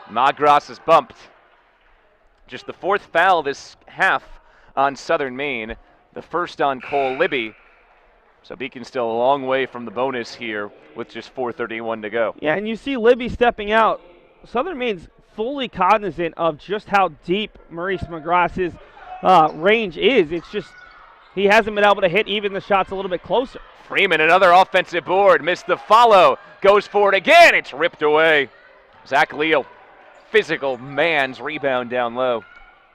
Magras is bumped. Just the 4th foul this half on Southern Maine, the first on Cole Libby. So Beacon's still a long way from the bonus here with just 4:31 to go. Yeah, and you see Libby stepping out. Southern Maine's fully cognizant of just how deep Maurice McGrath's range is. It's just he hasn't been able to hit even the shots a little bit closer. Freeman, another offensive board, missed the follow, goes for it again, it's ripped away. Zach Leal, physical man's rebound down low.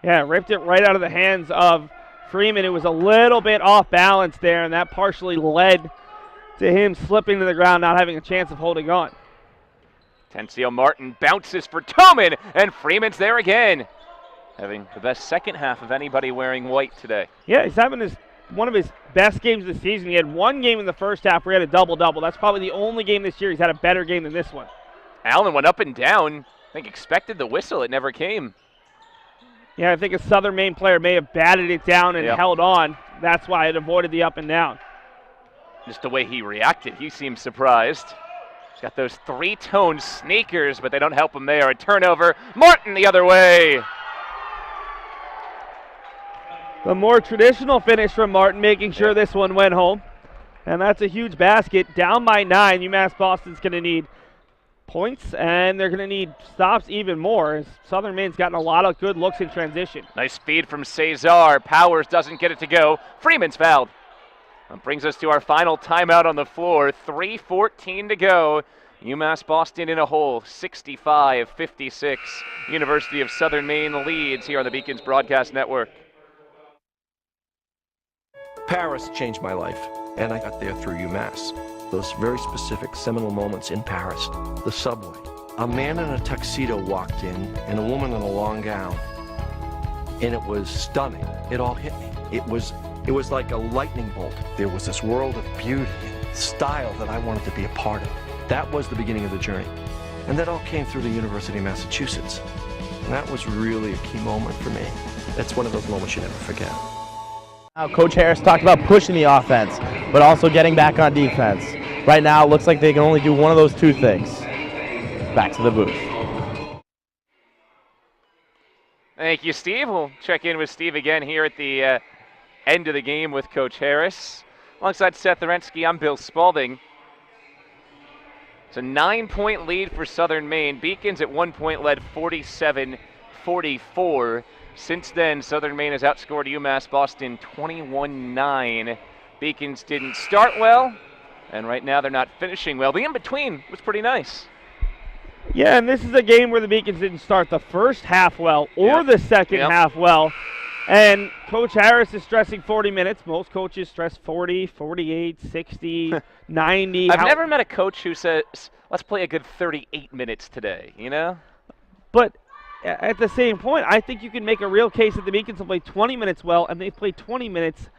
Yeah, ripped it right out of the hands of Freeman. It was a little bit off balance there, and that partially led to him slipping to the ground, not having a chance of holding on. Atencio Martin bounces for Toman, and Freeman's there again. having the best second half of anybody wearing white today. Yeah, he's having one of his best games of the season. He had one game in the first half where he had a double-double. That's probably the only game this year he's had a better game than this one. Allen went up and down. I think expected the whistle. It never came. Yeah, I think a Southern Maine player may have batted it down and held on. That's why it avoided the up and down. Just the way he reacted, he seemed surprised. He's got those three-tone sneakers, but they don't help him there. A turnover. Martin the other way. The more traditional finish from Martin, making sure this one went home. And that's a huge basket. Down by 9, UMass Boston's going to need points, and they're going to need stops even more, as Southern Maine's gotten a lot of good looks in transition. Nice speed from Cesar. Powers doesn't get it to go. Freeman's fouled. That brings us to our final timeout on the floor. 3:14 to go. UMass Boston in a hole, 65-56. University of Southern Maine leads here on the Beacons Broadcast Network. Paris changed my life, and I got there through UMass. Those very specific seminal moments in Paris. The subway. A man in a tuxedo walked in, and a woman in a long gown. And it was stunning. It all hit me. It was like a lightning bolt. There was this world of beauty and style that I wanted to be a part of. That was the beginning of the journey. And that all came through the University of Massachusetts. And that was really a key moment for me. That's one of those moments you never forget. Coach Harris talked about pushing the offense, but also getting back on defense. Right now, it looks like they can only do one of those two things. Back to the booth. Thank you, Steve. We'll check in with Steve again here at the end of the game with Coach Harris. Alongside Seth Orensky, I'm Bill Spalding. It's a 9-point lead for Southern Maine. Beacons at 1 point led 47-44. Since then, Southern Maine has outscored UMass Boston 21-9. Beacons didn't start well, and right now they're not finishing well. The in-between was pretty nice. Yeah, and this is a game where the Beacons didn't start the first half well or the second half well. And Coach Harris is stressing 40 minutes. Most coaches stress 40, 48, 60, 90. I've never met a coach who says, let's play a good 38 minutes today, you know? But at the same point, I think you can make a real case that the Beacons have played 20 minutes well, and they've played 20 minutes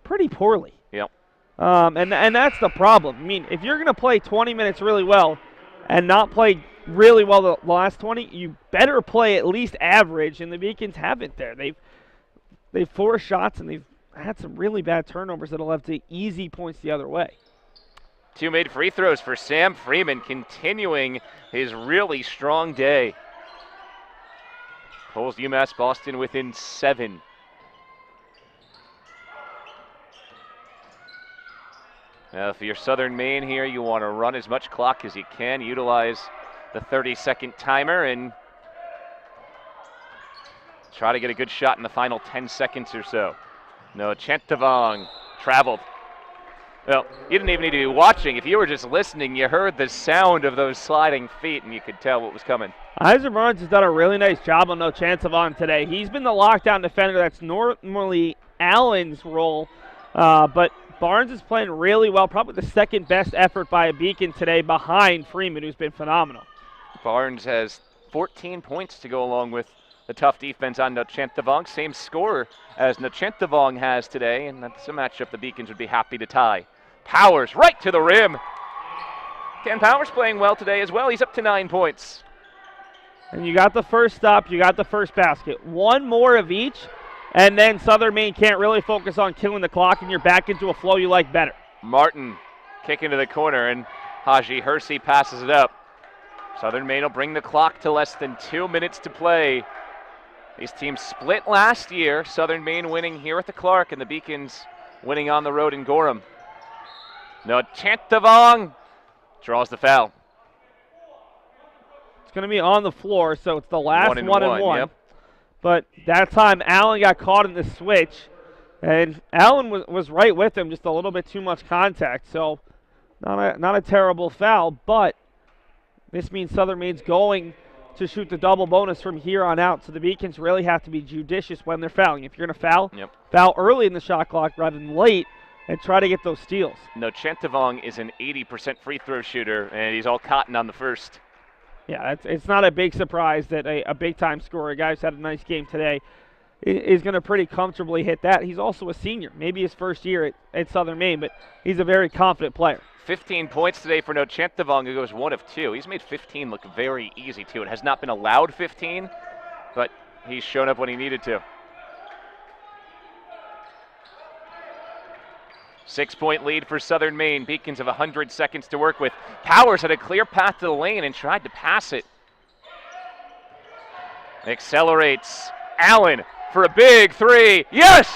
pretty poorly. Yep. And that's the problem. I mean, if you're going to play 20 minutes really well and not play really well the last 20, you better play at least average, and the Beacons haven't there. They've forced shots, and they've had some really bad turnovers that'll have to easy points the other way. 2 made free throws for Sam Freeman, continuing his really strong day. Pulls UMass Boston within 7. Now, if you're Southern Maine here, you want to run as much clock as you can, utilize the 30-second timer, and try to get a good shot in the final 10 seconds or so. No, Chantavong traveled. Well, you didn't even need to be watching. If you were just listening, you heard the sound of those sliding feet, and you could tell what was coming. Isaac Barnes has done a really nice job on No Chantavong today. He's been the lockdown defender. That's normally Allen's role, but Barnes is playing really well, probably the second best effort by a Beacon today behind Freeman, who's been phenomenal. Barnes has 14 points to go along with the tough defense on Nochantavong. Same score as Nochantavong has today, and that's a matchup the Beacons would be happy to tie. Powers right to the rim. Ken Powers playing well today as well. He's up to 9 points. And you got the first stop, you got the first basket. One more of each, and then Southern Maine can't really focus on killing the clock, and you're back into a flow you like better. Martin kick into the corner, and Haji Hersey passes it up. Southern Maine will bring the clock to less than 2 minutes to play. These teams split last year. Southern Maine winning here at the Clark, and the Beacons winning on the road in Gorham. No, Chantavong draws the foul. It's going to be on the floor, so it's the last one and one. Yep. But that time, Allen got caught in the switch, and Allen was right with him, just a little bit too much contact. So not a terrible foul, but this means Southern Maine's going to shoot the double bonus from here on out. So the Beacons really have to be judicious when they're fouling. If you're going to foul, foul early in the shot clock rather than late, and try to get those steals. No, Chantavong is an 80% free throw shooter, and he's all cotton on the first. Yeah, it's not a big surprise that a big-time scorer, a guy who's had a nice game today, is going to pretty comfortably hit that. He's also a senior, maybe his first year at Southern Maine, but he's a very confident player. 15 points today for Nocentavong, who goes 1 of 2. He's made 15 look very easy, too. It has not been allowed 15, but he's shown up when he needed to. 6-point lead for Southern Maine. Beacons have 100 seconds to work with. Powers had a clear path to the lane and tried to pass it. Accelerates. Allen for a big 3. Yes!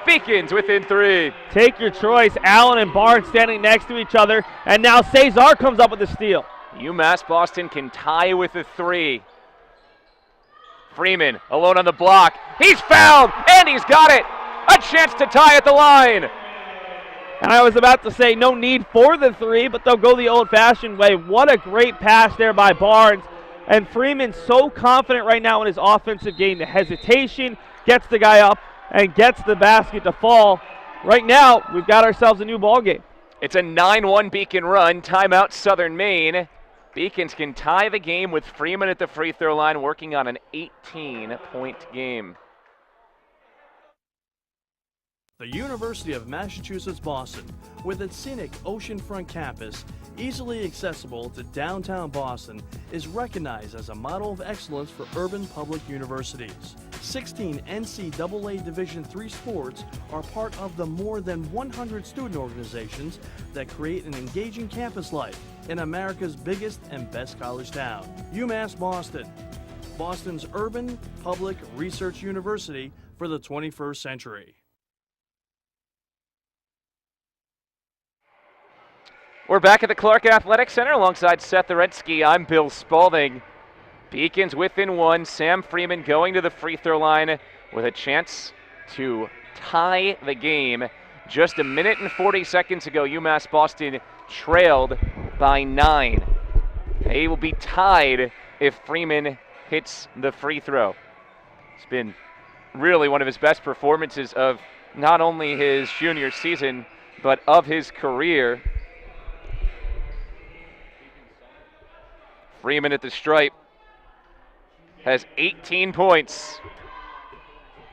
Beacons within 3. Take your choice. Allen and Barnes standing next to each other, and now Cesar comes up with the steal. UMass Boston can tie with a 3. Freeman alone on the block. He's fouled, and he's got it. A chance to tie at the line. And I was about to say no need for the 3, but they'll go the old-fashioned way. What a great pass there by Barnes. And Freeman's so confident right now in his offensive game. The hesitation gets the guy up and gets the basket to fall. Right now, we've got ourselves a new ball game. It's a 9-1 Beacon run. Timeout Southern Maine. Beacons can tie the game with Freeman at the free throw line, working on an 18-point game. The University of Massachusetts Boston, with its scenic oceanfront campus, easily accessible to downtown Boston, is recognized as a model of excellence for urban public universities. 16 NCAA Division III sports are part of the more than 100 student organizations that create an engaging campus life in America's biggest and best college town. UMass Boston, Boston's urban public research university for the 21st century. We're back at the Clark Athletic Center alongside Seth Aretsky. I'm Bill Spalding. Beacons within 1. Sam Freeman going to the free throw line with a chance to tie the game. Just a minute and 40 seconds ago, UMass Boston trailed by 9. They will be tied if Freeman hits the free throw. It's been really one of his best performances of not only his junior season, but of his career. Freeman at the stripe has 18 points.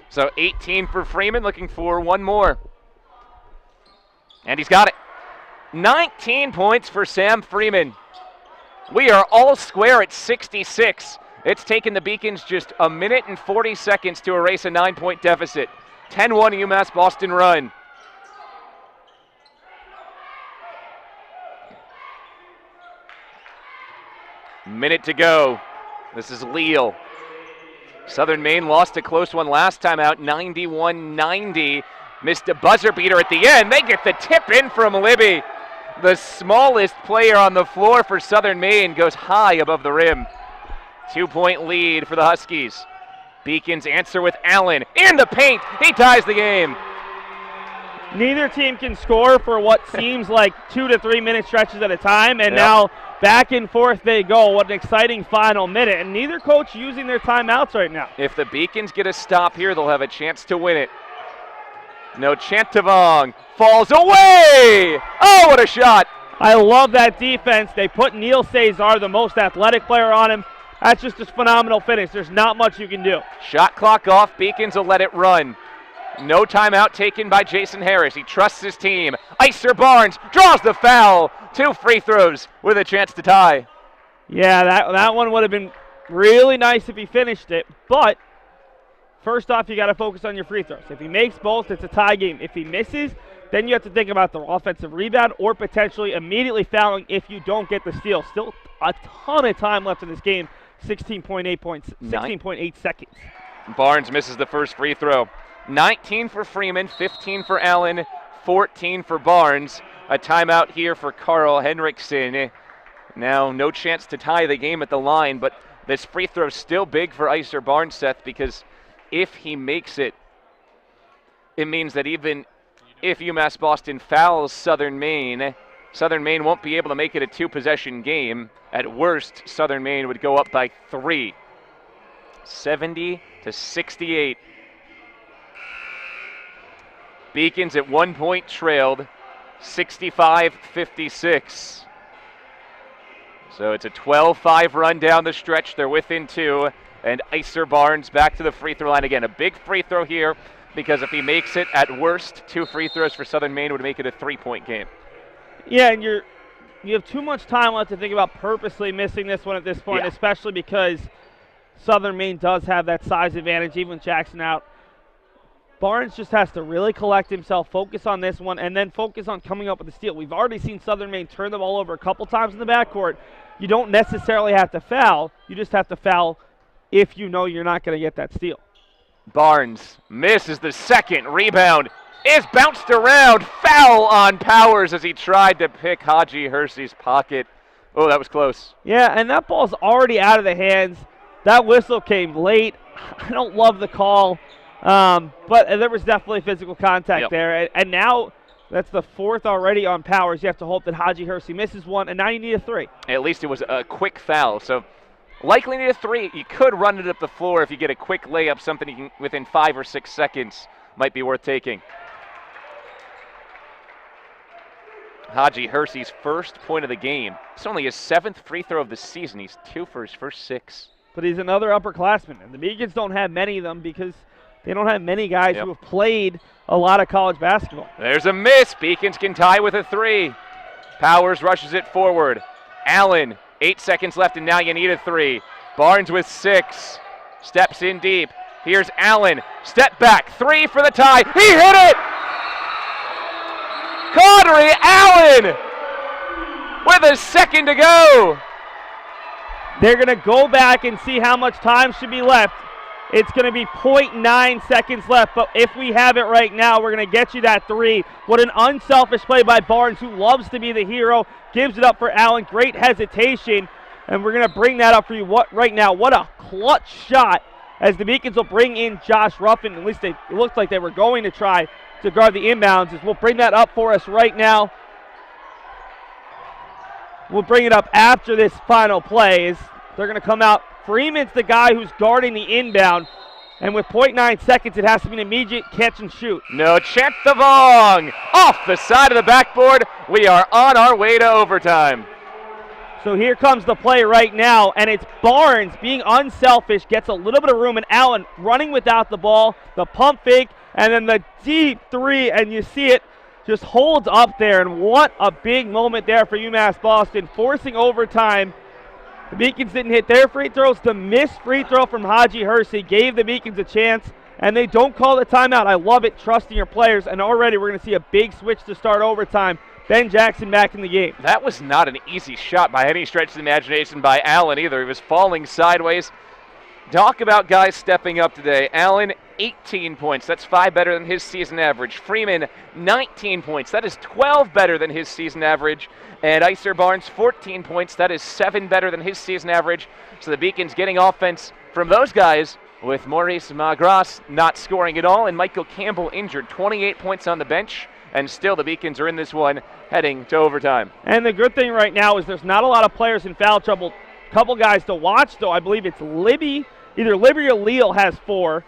So 18 for Freeman, looking for one more. And he's got it. 19 points for Sam Freeman. We are all square at 66. It's taken the Beacons just a minute and 40 seconds to erase a 9-point deficit. 10-1 UMass Boston run. Minute to go. This is Leal. Southern Maine lost a close one last time out, 91-90. Missed a buzzer beater at the end. They get the tip in from Libby. The smallest player on the floor for Southern Maine goes high above the rim. 2-point lead for the Huskies. Beacons answer with Allen in the paint. He ties the game. Neither team can score for what seems like 2 to 3 minute stretches at a time, and now back and forth they go. What an exciting final minute, and neither coach using their timeouts right now. If the Beacons get a stop here, they'll have a chance to win it. Nocentavong falls away! Oh, what a shot! I love that defense. They put Neil Cesar, the most athletic player, on him. That's just a phenomenal finish. There's not much you can do. Shot clock off. Beacons will let it run. No timeout taken by Jason Harris. He trusts his team. Icer Barnes draws the foul. 2 free throws with a chance to tie. Yeah, that one would have been really nice if he finished it. But first off, you got to focus on your free throws. If he makes both, it's a tie game. If he misses, then you have to think about the offensive rebound or potentially immediately fouling if you don't get the steal. Still a ton of time left in this game. 16.8 points, 16.8 seconds. Barnes misses the first free throw. 19 for Freeman, 15 for Allen, 14 for Barnes. A timeout here for Carl Henriksen. Now no chance to tie the game at the line, but this free throw is still big for Icer Barnes, Seth, because if he makes it, it means that even if UMass Boston fouls Southern Maine won't be able to make it a 2-possession game. At worst, Southern Maine would go up by 3. 70-68. Beacons at 1 point trailed, 65-56. So it's a 12-5 run down the stretch. They're within 2. And Iser Barnes back to the free throw line again. A big free throw here because if he makes it, at worst, 2 free throws for Southern Maine would make it a 3-point game. Yeah, and you have too much time left to think about purposely missing this one at this point, especially because Southern Maine does have that size advantage, even with Jackson out. Barnes just has to really collect himself, focus on this one, and then focus on coming up with a steal. We've already seen Southern Maine turn the ball over a couple times in the backcourt. You don't necessarily have to foul. You just have to foul if you know you're not going to get that steal. Barnes misses the second. Rebound is bounced around. Foul on Powers as he tried to pick Haji Hersey's pocket. Oh, that was close. Yeah, and that ball's already out of the hands. That whistle came late. I don't love the call, but there was definitely physical contact there. And now that's the 4th already on Powers. You have to hope that Haji Hersey misses one, and now you need a 3. At least it was a quick foul, so likely need a 3. You could run it up the floor if you get a quick layup, something you can, within 5 or 6 seconds might be worth taking. Haji Hersey's first point of the game. It's only his 7th free throw of the season. He's 2 for his first 6. But he's another upperclassman, and the Beacons don't have many of them because they don't have many guys who have played a lot of college basketball. There's a miss. Beacons can tie with a 3. Powers rushes it forward. Allen, 8 seconds left, and now you need a 3. Barnes with 6. Steps in deep. Here's Allen. Step back. 3 for the tie. He hit it! Connery Allen with a second to go. They're going to go back and see how much time should be left. It's going to be 0.9 seconds left, but if we have it right now, we're going to get you that 3. What an unselfish play by Barnes, who loves to be the hero. Gives it up for Allen. Great hesitation, and we're going to bring that up for you right now. What a clutch shot as the Beacons will bring in Josh Ruffin. At least it looked like they were going to try to guard the inbounds. As we'll bring that up for us right now. We'll bring it up after this final play. They're going to come out. Freeman's the guy who's guarding the inbound. And with 0.9 seconds, it has to be an immediate catch and shoot. No, Chanthavong off the side of the backboard. We are on our way to overtime. So here comes the play right now, and it's Barnes being unselfish, gets a little bit of room, and Allen running without the ball, the pump fake, and then the deep 3, and you see it just holds up there, and what a big moment there for UMass Boston, forcing overtime. The Beacons didn't hit their free throws. The missed free throw from Haji Hersey gave the Beacons a chance, and they don't call the timeout. I love it, trusting your players, and already we're going to see a big switch to start overtime. Ben Jackson back in the game. That was not an easy shot by any stretch of the imagination by Allen either. He was falling sideways. Talk about guys stepping up today. Allen, 18 points. That's 5 better than his season average. Freeman, 19 points. That is 12 better than his season average. And Iser Barnes, 14 points. That is 7 better than his season average. So the Beacons getting offense from those guys, with Maurice Magras not scoring at all, and Michael Campbell injured. 28 points on the bench. And still the Beacons are in this one heading to overtime. And the good thing right now is there's not a lot of players in foul trouble. Couple guys to watch, though. I believe it's Libby. Either Libby or Leal has 4.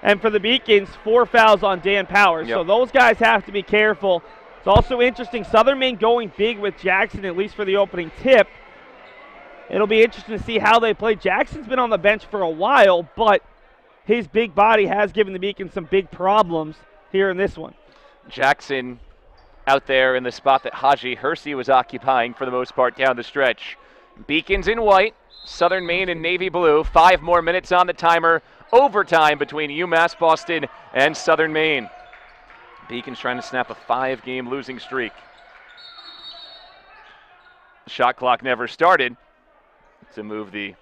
And for the Beacons, 4 fouls on Dan Powers. So those guys have to be careful. It's also interesting, Southern Maine going big with Jackson, at least for the opening tip. It'll be interesting to see how they play. Jackson's been on the bench for a while, but his big body has given the Beacons some big problems here in this one. Jackson out there in the spot that Haji Hersey was occupying for the most part down the stretch. Beacons in white, Southern Maine in navy blue. 5 more minutes on the timer. Overtime between UMass Boston and Southern Maine. Beacons trying to snap a 5-game losing streak. Shot clock never started to move the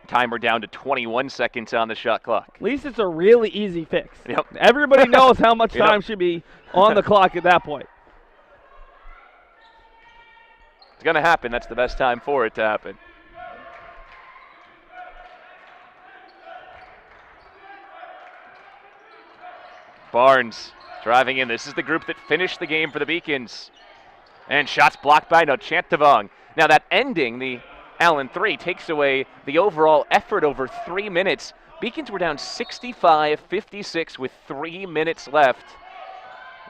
timer down to 21 seconds on the shot clock. At least it's a really easy fix. Everybody knows how much time should be on the clock at that point. It's going to happen. That's the best time for it to happen. Barnes driving in. This is the group that finished the game for the Beacons. And shots blocked by Chanthavong. Now that ending, the Allen 3, takes away the overall effort over 3 minutes. Beacons were down 65-56 with 3 minutes left.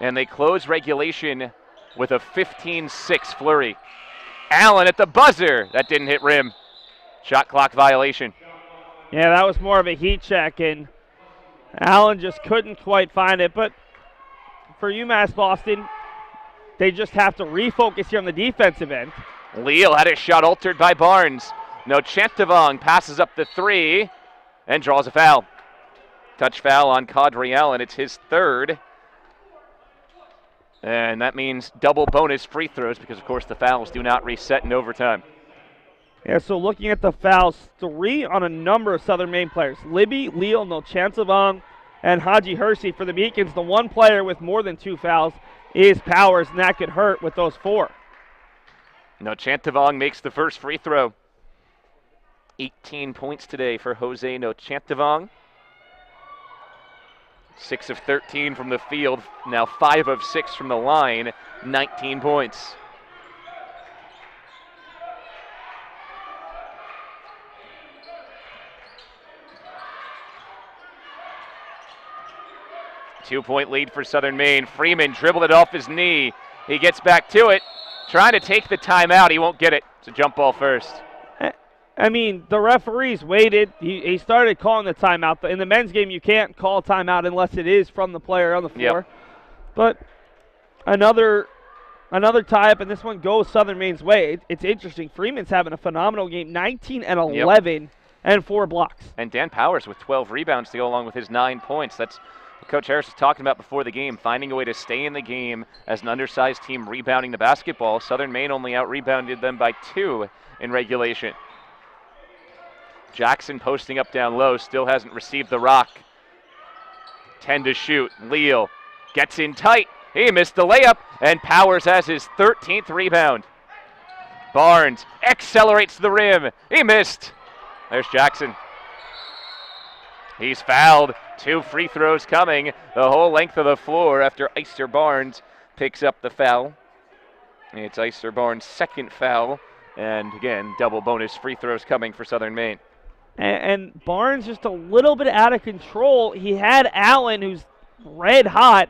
And they close regulation with a 15-6 flurry. Allen at the buzzer. That didn't hit rim. Shot clock violation. Yeah, that was more of a heat check, and Allen just couldn't quite find it. But for UMass Boston, they just have to refocus here on the defensive end. Leal had his shot altered by Barnes. Nochantavong passes up the three and draws a foul. Touch foul on Kadri Allen. It's his third. And that means double bonus free throws because, of course, the fouls do not reset in overtime. Yeah, so looking at the fouls, 3 on a number of Southern Maine players. Libby, Leal, Nochantavong, and Haji Hersey for the Beacons. The one player with more than 2 fouls is Powers, and that could hurt with those 4. Nochantavong makes the first free throw. 18 points today for Jose Nochantavong. 6 of 13 from the field, now 5 of 6 from the line, 19 points. Two-point lead for Southern Maine. Freeman dribbled it off his knee. He gets back to it, trying to take the timeout. He won't get it. It's a jump ball first. I mean, the referees waited. He started calling the timeout. In the men's game, you can't call timeout unless it is from the player on the floor. Yep. But another tie-up, and this one goes Southern Maine's way. It's interesting. Freeman's having a phenomenal game, 19 and 11 and 4 blocks. And Dan Powers with 12 rebounds to go along with his 9 points. That's what Coach Harris was talking about before the game, finding a way to stay in the game as an undersized team rebounding the basketball. Southern Maine only out-rebounded them by 2 in regulation. Jackson posting up down low, still hasn't received the rock. 10 to shoot. Leal gets in tight. He missed the layup, and Powers has his 13th rebound. Barnes accelerates to the rim. He missed. There's Jackson. He's fouled. 2 free throws coming the whole length of the floor after Ister Barnes picks up the foul. It's Ister Barnes' second foul, and again, double bonus free throws coming for Southern Maine. And Barnes just a little bit out of control. He had Allen, who's red hot,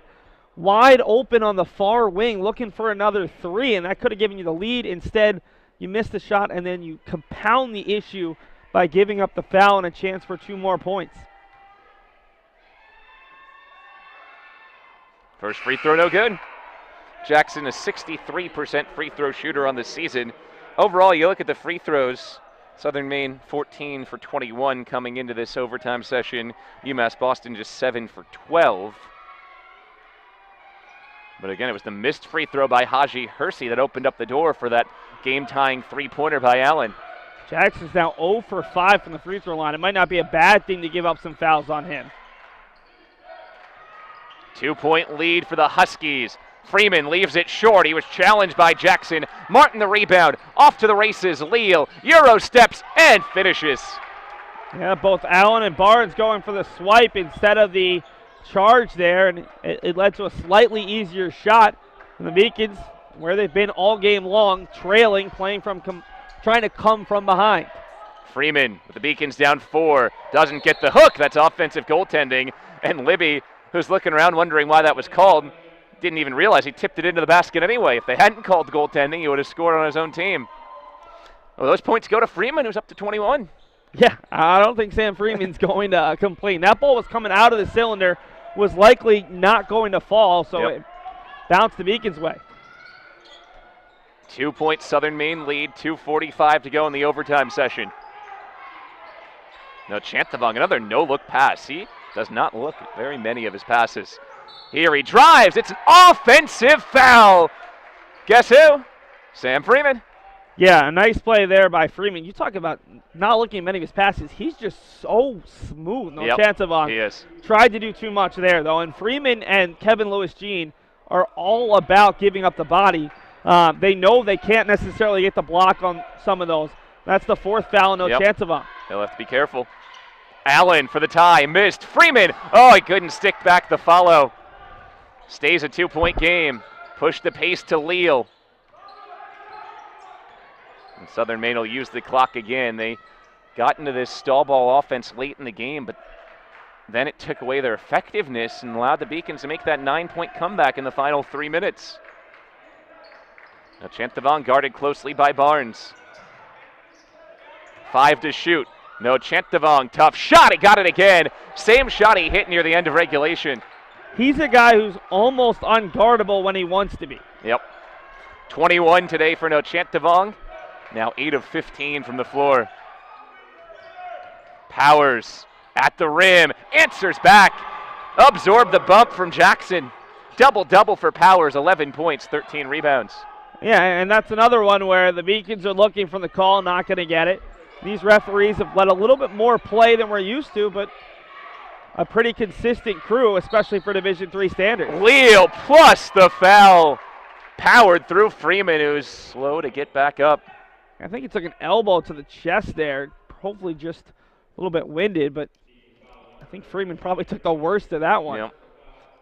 wide open on the far wing, looking for another 3, and that could have given you the lead. Instead, you missed the shot, and then you compound the issue by giving up the foul and a chance for 2 more points. First free throw, no good. Jackson, a 63% free throw shooter on the season. Overall, you look at the free throws, Southern Maine 14 for 21 coming into this overtime session. UMass Boston just 7 for 12. But again, it was the missed free throw by Haji Hersey that opened up the door for that game-tying three-pointer by Allen. Jackson's now 0 for 5 from the free throw line. It might not be a bad thing to give up some fouls on him. 2-point lead for the Huskies. Freeman leaves it short. He was challenged by Jackson. Martin the rebound. Off to the races. Leal Euro steps and finishes. Yeah, both Allen and Barnes going for the swipe instead of the charge there, and it led to a slightly easier shot. And the Beacons, where they've been all game long, trailing, playing from trying to come from behind. Freeman with the Beacons down 4. Doesn't get the hook. That's offensive goaltending. And Libby, who's looking around wondering why that was called, didn't even realize he tipped it into the basket anyway. If they hadn't called goaltending, he would have scored on his own team. Well, those points go to Freeman, who's up to 21. Yeah, I don't think Sam Freeman's going to complain. That ball was coming out of the cylinder, was likely not going to fall, so it bounced the Beacons' way. 2-point Southern Maine lead, 2:45 to go in the overtime session. Now Chantavong, another no-look pass. He does not look at very many of his passes. Here he drives. It's an offensive foul. Guess who? Sam Freeman. Yeah, a nice play there by Freeman. You talk about not looking at many of his passes. He's just so smooth. No chance of on. He is. Tried to do too much there, though. And Freeman and Kevin Lewis-Jean are all about giving up the body. They know they can't necessarily get the block on some of those. That's the 4th foul, no chance of on. They'll have to be careful. Allen for the tie, missed. Freeman, oh, he couldn't stick back the follow. Stays a 2-point game. Push the pace to Leal. And Southern Maine will use the clock again. They got into this stall ball offense late in the game, but then it took away their effectiveness and allowed the Beacons to make that 9-point comeback in the final 3 minutes. Now Chantavong guarded closely by Barnes. 5 to shoot. No, Chantavong, tough shot. He got it again. Same shot he hit near the end of regulation. He's a guy who's almost unguardable when he wants to be. Yep. 21 today for No Chantavong. Now 8 of 15 from the floor. Powers at the rim. Answers back. Absorbed the bump from Jackson. Double-double for Powers. 11 points, 13 rebounds. Yeah, and that's another one where the Beacons are looking for the call, not going to get it. These referees have let a little bit more play than we're used to, but a pretty consistent crew, especially for Division III standards. Leal plus the foul. Powered through Freeman, who's slow to get back up. I think he took an elbow to the chest there. Hopefully just a little bit winded, but I think Freeman probably took the worst of that one. Yep.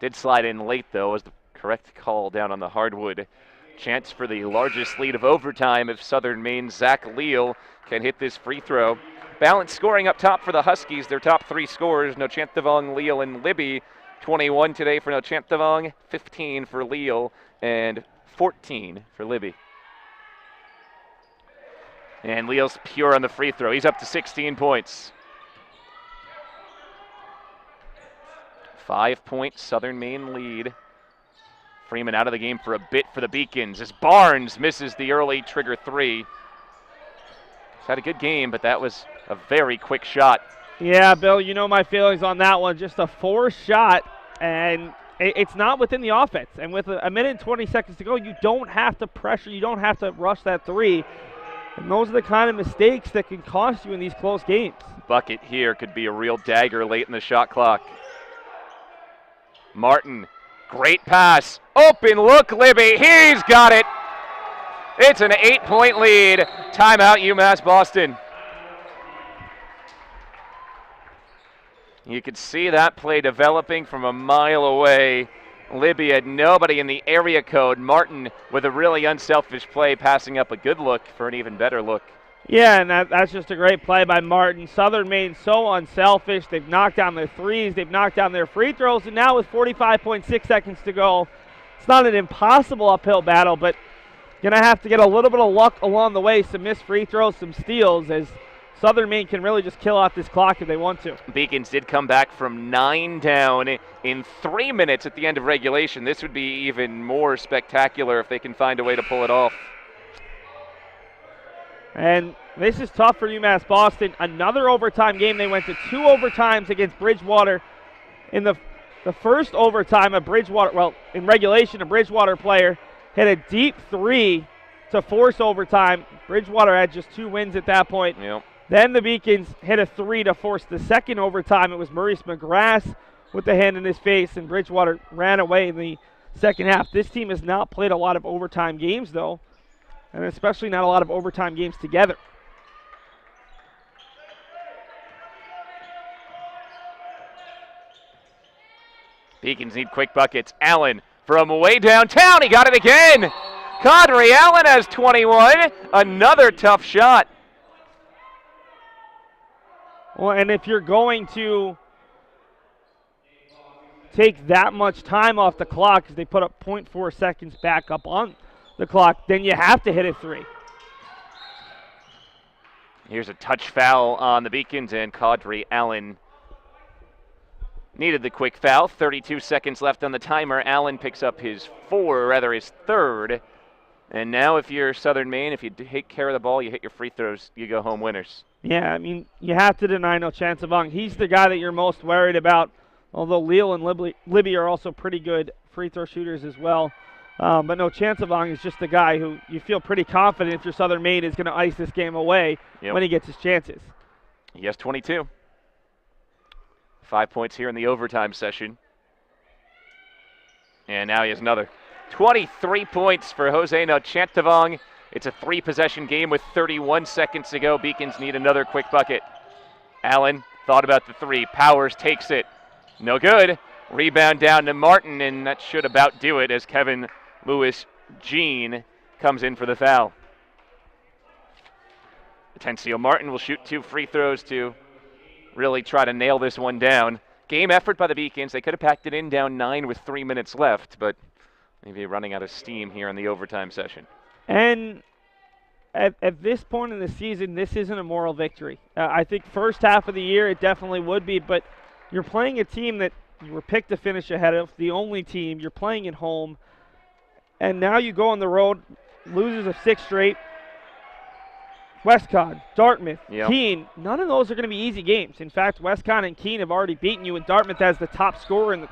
Did slide in late, though, was the correct call down on the hardwood. Chance for the largest lead of overtime if Southern Maine's Zach Leal can hit this free throw. Balanced scoring up top for the Huskies. Their top 3 scorers, No Chantavong, Leal, and Libby. 21 today for No Chantavong, 15 for Leal, and 14 for Libby. And Leal's pure on the free throw. He's up to 16 points. 5-point Southern Maine lead. Freeman out of the game for a bit for the Beacons as Barnes misses the early trigger 3. He's had a good game, but that was a very quick shot. Yeah, Bill, you know my feelings on that one. Just a forced shot, and it's not within the offense. And with a minute and 20 seconds to go, you don't have to pressure. You don't have to rush that 3. And those are the kind of mistakes that can cost you in these close games. Bucket here could be a real dagger late in the shot clock. Martin, great pass. Open look, Libby. He's got it. It's an 8-point lead. Timeout, UMass Boston. You could see that play developing from a mile away. Libby had nobody in the area code. Martin with a really unselfish play, passing up a good look for an even better look. Yeah, and that's just a great play by Martin. Southern Maine so unselfish. They've knocked down their threes. They've knocked down their free throws. And now with 45.6 seconds to go, it's not an impossible uphill battle, but going to have to get a little bit of luck along the way, some missed free throws, some steals, as Southern Maine can really just kill off this clock if they want to. Beacons did come back from 9 down in 3 minutes at the end of regulation. This would be even more spectacular if they can find a way to pull it off. And this is tough for UMass Boston. Another overtime game. They went to 2 overtimes against Bridgewater. In the first overtime, in regulation, a Bridgewater player hit a deep 3 to force overtime. Bridgewater had just 2 wins at that point. Yep. Then the Beacons hit a 3 to force the second overtime. It was Maurice McGrath with the hand in his face, and Bridgewater ran away in the second half. This team has not played a lot of overtime games, though, and especially not a lot of overtime games together. Beacons need quick buckets. Allen from way downtown. He got it again. Kadri Allen has 21. Another tough shot. Well, and if you're going to take that much time off the clock, because they put up 0.4 seconds back up on the clock, then you have to hit a 3. Here's a touch foul on the Beacons, and Kadri Allen needed the quick foul. 32 seconds left on the timer. Allen picks up his 3rd. And now if you're Southern Maine, if you take care of the ball, you hit your free throws, you go home winners. Yeah, I mean, you have to deny No Chantavong. He's the guy that you're most worried about, although Leal and Libby are also pretty good free throw shooters as well. But No Chantavong is just the guy who you feel pretty confident if your Southern Maine is going to ice this game away when he gets his chances. He has 22. 5 points here in the overtime session. And now he has another. 23 points for Jose No Chantavong. It's a 3-possession game with 31 seconds to go. Beacons need another quick bucket. Allen thought about the 3. Powers takes it. No good. Rebound down to Martin, and that should about do it as Kevin Lewis-Jean comes in for the foul. Atencio Martin will shoot 2 free throws to really try to nail this one down. Game effort by the Beacons. They could have packed it in down 9 with 3 minutes left, but maybe running out of steam here in the overtime session. And at this point in the season, this isn't a moral victory. I think first half of the year it definitely would be, but you're playing a team that you were picked to finish ahead of, the only team. You're playing at home, and now you go on the road, losers of 6 straight. Westcon, Dartmouth, Keene, none of those are going to be easy games. In fact, Westcon and Keene have already beaten you, and Dartmouth has the top scorer in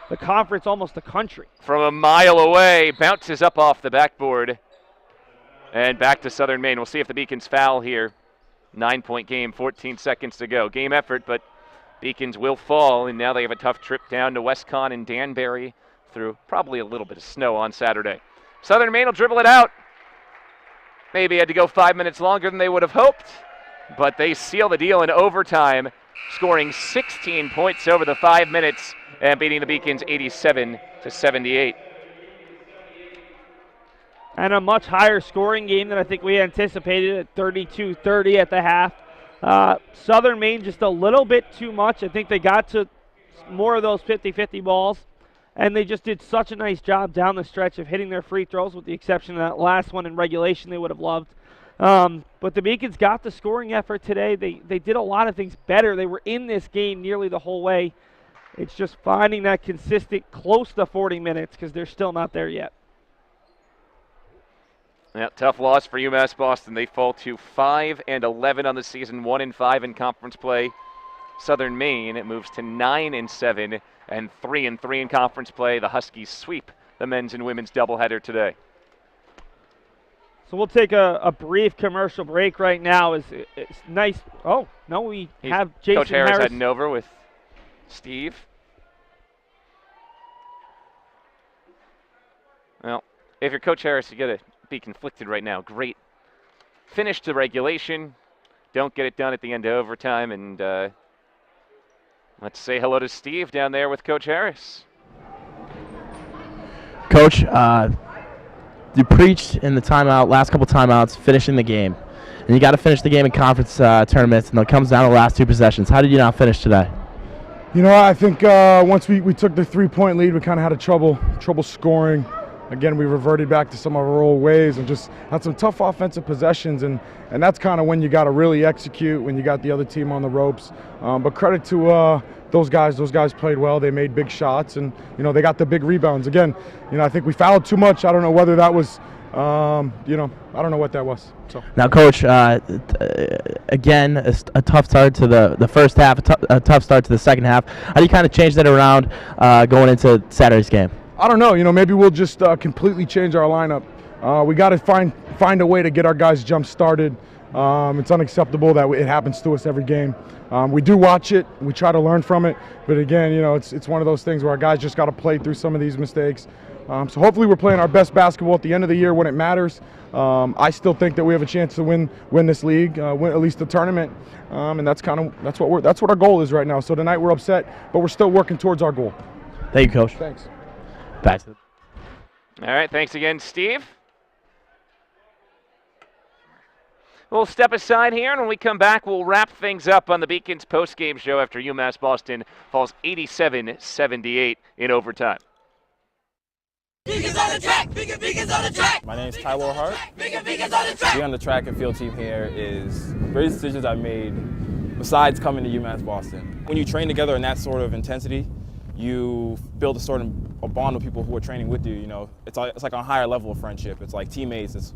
the conference, almost the country. From a mile away, bounces up off the backboard. And back to Southern Maine. We'll see if the Beacons foul here. 9-point game, 14 seconds to go. Game effort, but Beacons will fall, and now they have a tough trip down to Westcon and Danbury through probably a little bit of snow on Saturday. Southern Maine will dribble it out. Maybe had to go 5 minutes longer than they would have hoped, but they seal the deal in overtime, scoring 16 points over the 5 minutes and beating the Beacons 87-78. And a much higher scoring game than I think we anticipated at 32-30 at the half. Southern Maine just a little bit too much. I think they got to more of those 50-50 balls, and they just did such a nice job down the stretch of hitting their free throws, with the exception of that last one in regulation they would have loved. But the Beacons got the scoring effort today. They did a lot of things better. They were in this game nearly the whole way. It's just finding that consistent close to 40 minutes because they're still not there yet. Yeah, tough loss for UMass Boston. They fall to 5-11 on the season, 1-5 in conference play. Southern Maine, it moves to 9-7 and 3-3 in conference play. The Huskies sweep the men's and women's doubleheader today. So we'll take a brief commercial break right now. It's nice. Oh, no, we have Jason Coach Harris Harris heading over with Steve. Well, if you're Coach Harris, you got to be conflicted right now. Great finish to regulation. Don't get it done at the end of overtime. And let's say hello to Steve down there with Coach Harris. Coach, you preached in the timeout, last couple timeouts, finishing the game. And you got to finish the game in conference tournaments, and it comes down to the last 2 possessions. How did you not finish today? You know, I think once we took the 3-point lead, we kind of had a trouble scoring. Again, we reverted back to some of our old ways and just had some tough offensive possessions, and that's kind of when you got to really execute, when you got the other team on the ropes. But credit to those guys. Those guys played well. They made big shots, and they got the big rebounds. Again, I think we fouled too much. I don't know whether that was, I don't know what that was. So now, Coach, again, a tough start to the first half, a tough start to the second half. How do you kind of change that around going into Saturday's game? I don't know. Maybe we'll just completely change our lineup. We got to find a way to get our guys jump started. It's unacceptable that it happens to us every game. We do watch it. We try to learn from it. But again, it's one of those things where our guys just got to play through some of these mistakes. So hopefully we're playing our best basketball at the end of the year when it matters. I still think that we have a chance to win this league, win at least the tournament. And that's what our goal is right now. So tonight we're upset, but we're still working towards our goal. Thank you, Coach. Thanks. Back to All right, thanks again, Steve. We'll step aside here, and when we come back, we'll wrap things up on the Beacons post-game show after UMass Boston falls 87-78 in overtime. Beacons on the track! Beacons on the track! My name is Tyler Hart. Beacons on the track! Being on the track and field team here is the greatest decisions I've made besides coming to UMass Boston. When you train together in that sort of intensity, you build a bond with people who are training with you. It's like a higher level of friendship. It's like teammates, it's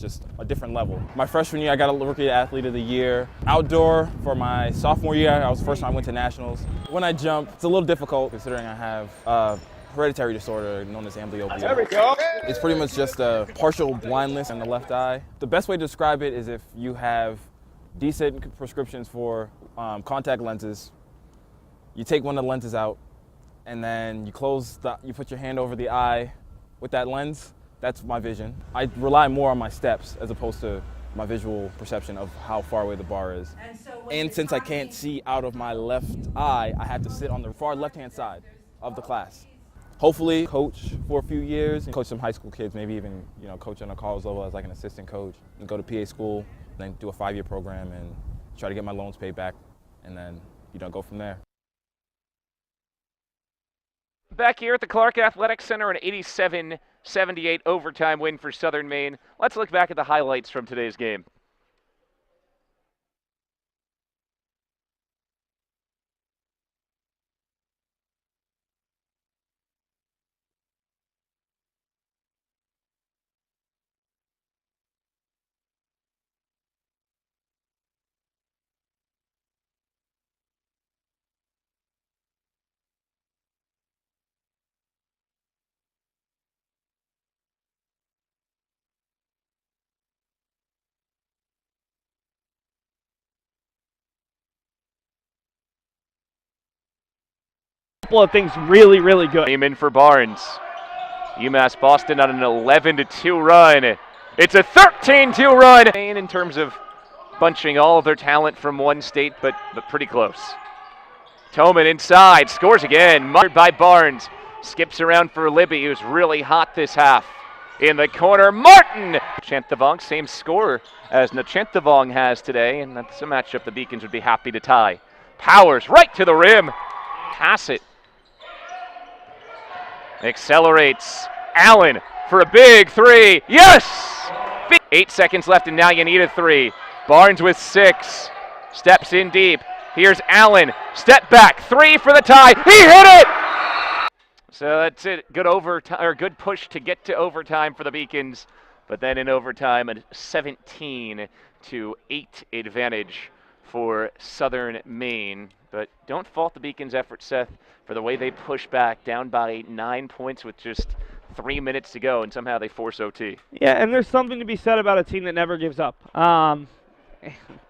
just a different level. My freshman year, I got a Rookie Athlete of the Year. Outdoor, for my sophomore year, I was the first time I went to nationals. When I jump, it's a little difficult considering I have a hereditary disorder known as amblyopia. There we go. It's pretty much just a partial blindness in the left eye. The best way to describe it is if you have decent prescriptions for contact lenses, you take one of the lenses out, and then you put your hand over the eye with that lens. That's my vision. I rely more on my steps as opposed to my visual perception of how far away the bar is. And since I can't see out of my left eye, I have to sit on the far left-hand side of the class. Hopefully coach for a few years and coach some high school kids, maybe even coach on a college level as like an assistant coach, and go to PA school, and then do a 5-year program and try to get my loans paid back, and then go from there. Back here at the Clark Athletic Center, an 78 overtime win for Southern Maine. Let's look back at the highlights from today's game. Couple of things really, really good. Came in for Barnes. UMass Boston on an 11-2 run. It's a 13-2 run in terms of bunching all of their talent from one state, but pretty close. Toman inside, scores again, marked by Barnes. Skips around for Libby, who's really hot this half. In the corner, Martin! Chanthavong, same score as Nachanthavong has today, and that's a matchup the Beacons would be happy to tie. Powers right to the rim. Pass it. Accelerates. Allen for a big three. Yes! 8 seconds left, and now you need a three. Barnes with 6. Steps in deep. Here's Allen. Step back. 3 for the tie. He hit it! So that's it. Good overtime, or good push to get to overtime for the Beacons. But then in overtime, a 17-8 advantage for Southern Maine. But don't fault the Beacons' effort, Seth, for the way they push back down by 9 points with just 3 minutes to go, and somehow they force OT. Yeah, and there's something to be said about a team that never gives up.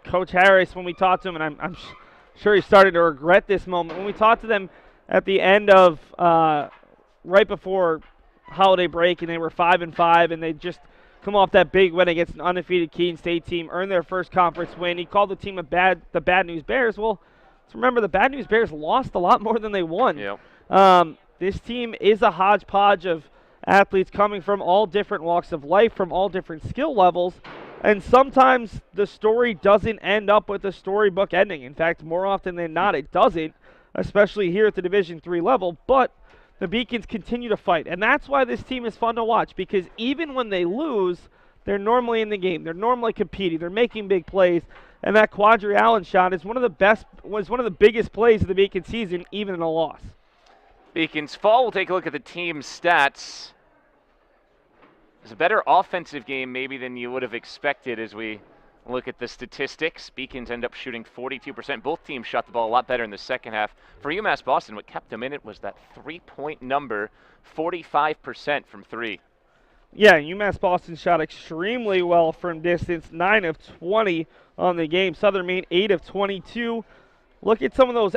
Coach Harris, when we talked to him, and I'm sure he started to regret this moment, when we talked to them at the end of right before holiday break, and they were 5-5, and they just come off that big win against an undefeated Keene State team, earned their first conference win. He called the team the Bad News Bears. Well, let's remember the Bad News Bears lost a lot more than they won. Yep. This team is a hodgepodge of athletes coming from all different walks of life, from all different skill levels, and sometimes the story doesn't end up with a storybook ending. In fact, more often than not, it doesn't, especially here at the Division III level, but the Beacons continue to fight, and that's why this team is fun to watch, because even when they lose, they're normally in the game. They're normally competing. They're making big plays, and that Quadri Allen shot is one of the biggest plays of the Beacons season, even in a loss. Beacons fall. We'll take a look at the team's stats. It's a better offensive game maybe than you would have expected as we look at the statistics. Beacons end up shooting 42%. Both teams shot the ball a lot better in the second half. For UMass Boston, what kept them in it was that three-point number, 45% from 3. Yeah, UMass Boston shot extremely well from distance, 9 of 20 on the game. Southern Maine, 8 of 22. Look at some of those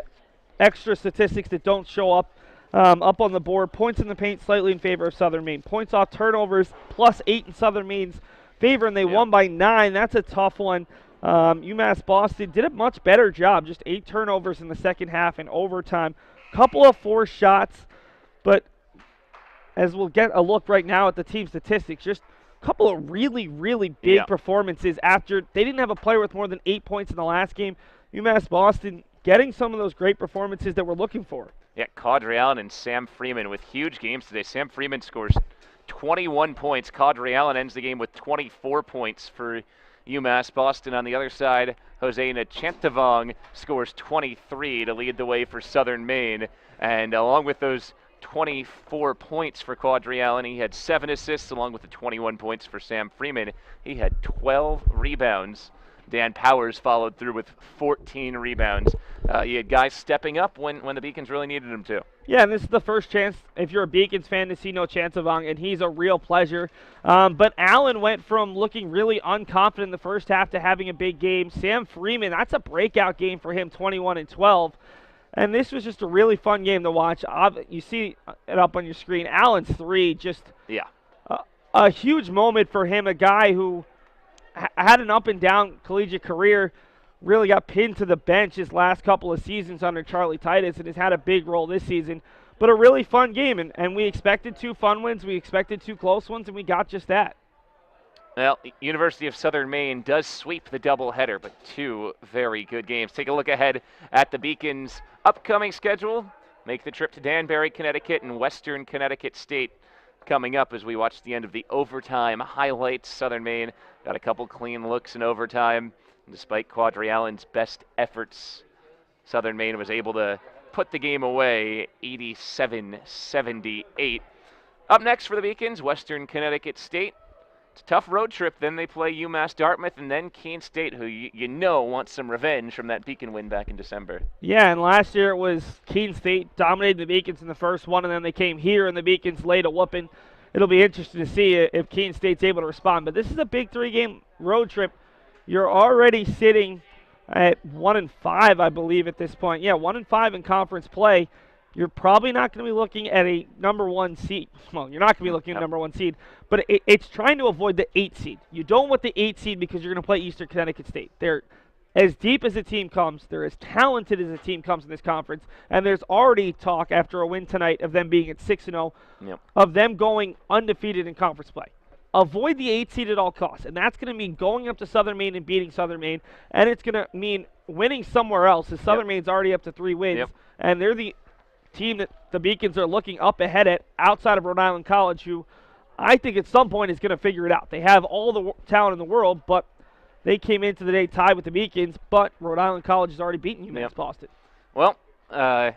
extra statistics that don't show up on the board. Points in the paint slightly in favor of Southern Maine. Points off turnovers, +8 in Southern Maine's favor, and they won by 9. That's a tough one. UMass Boston did a much better job. Just 8 turnovers in the second half and overtime. Couple of forced shots, but as we'll get a look right now at the team statistics, just a couple of really, really big performances after they didn't have a player with more than 8 points in the last game. UMass Boston getting some of those great performances that we're looking for. Yeah, Quadri Allen and Sam Freeman with huge games today. Sam Freeman scores 21 points. Quadri Allen ends the game with 24 points for UMass Boston. On the other side, Jose Nachanthavong scores 23 to lead the way for Southern Maine. And along with those 24 points for Quadri Allen, he had 7 assists, along with the 21 points for Sam Freeman. He had 12 rebounds. Dan Powers followed through with 14 rebounds. You had guys stepping up when the Beacons really needed them to. Yeah, and this is the first chance, if you're a Beacons fan, to see Nachanthavong, and he's a real pleasure. But Allen went from looking really unconfident in the first half to having a big game. Sam Freeman, that's a breakout game for him, 21 and 12. And this was just a really fun game to watch. You see it up on your screen. Allen's 3, just a huge moment for him, a guy who had an up-and-down collegiate career, really got pinned to the bench his last couple of seasons under Charlie Titus, and has had a big role this season. But a really fun game, and we expected 2 fun wins, we expected 2 close ones, and we got just that. Well, University of Southern Maine does sweep the doubleheader, but 2 very good games. Take a look ahead at the Beacons' upcoming schedule. Make the trip to Danbury, Connecticut, and Western Connecticut State coming up as we watch the end of the overtime highlights. Southern Maine got a couple clean looks in overtime. Despite Quadri Allen's best efforts, Southern Maine was able to put the game away 87-78. Up next for the Beacons, Western Connecticut State. It's a tough road trip. Then they play UMass Dartmouth and then Keene State, who you know wants some revenge from that Beacon win back in December. Yeah, and last year it was Keene State dominated the Beacons in the first one, and then they came here and the Beacons laid a whooping. It'll be interesting to see if Keene State's able to respond. But this is a big 3-game road trip. You're already sitting at 1-5, I believe, at this point. Yeah, 1-5 in conference play. You're probably not going to be looking at a number 1 seed. Well, you're not going to be looking at number 1 seed, but it's trying to avoid the 8 seed. You don't want the 8 seed because you're going to play Eastern Connecticut State. They're as deep as a team comes. They're as talented as a team comes in this conference, and there's already talk after a win tonight of them being at 6-0, of them going undefeated in conference play. Avoid the 8 seed at all costs, and that's going to mean going up to Southern Maine and beating Southern Maine, and it's going to mean winning somewhere else, as Southern Maine's already up to 3 wins, and they're the team that the Beacons are looking up ahead at outside of Rhode Island College, who I think at some point is going to figure it out. They have all the talent in the world, but they came into the day tied with the Beacons, but Rhode Island College has already beaten UMass Boston. Well,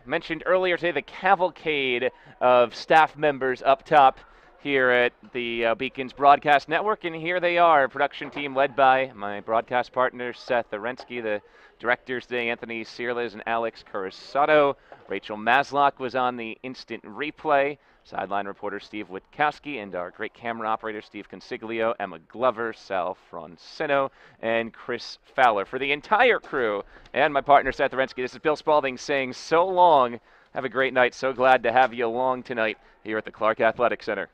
mentioned earlier today the cavalcade of staff members up top here at the Beacons Broadcast Network, and here they are, production team led by my broadcast partner Seth Arensky, the directors today, Anthony Searles and Alex Curasato. Rachel Maslock was on the instant replay. Sideline reporter Steve Witkowski and our great camera operator Steve Consiglio, Emma Glover, Sal Francino, and Chris Fowler. For the entire crew and my partner Seth Arensky, this is Bill Spalding saying so long. Have a great night. So glad to have you along tonight here at the Clark Athletic Center.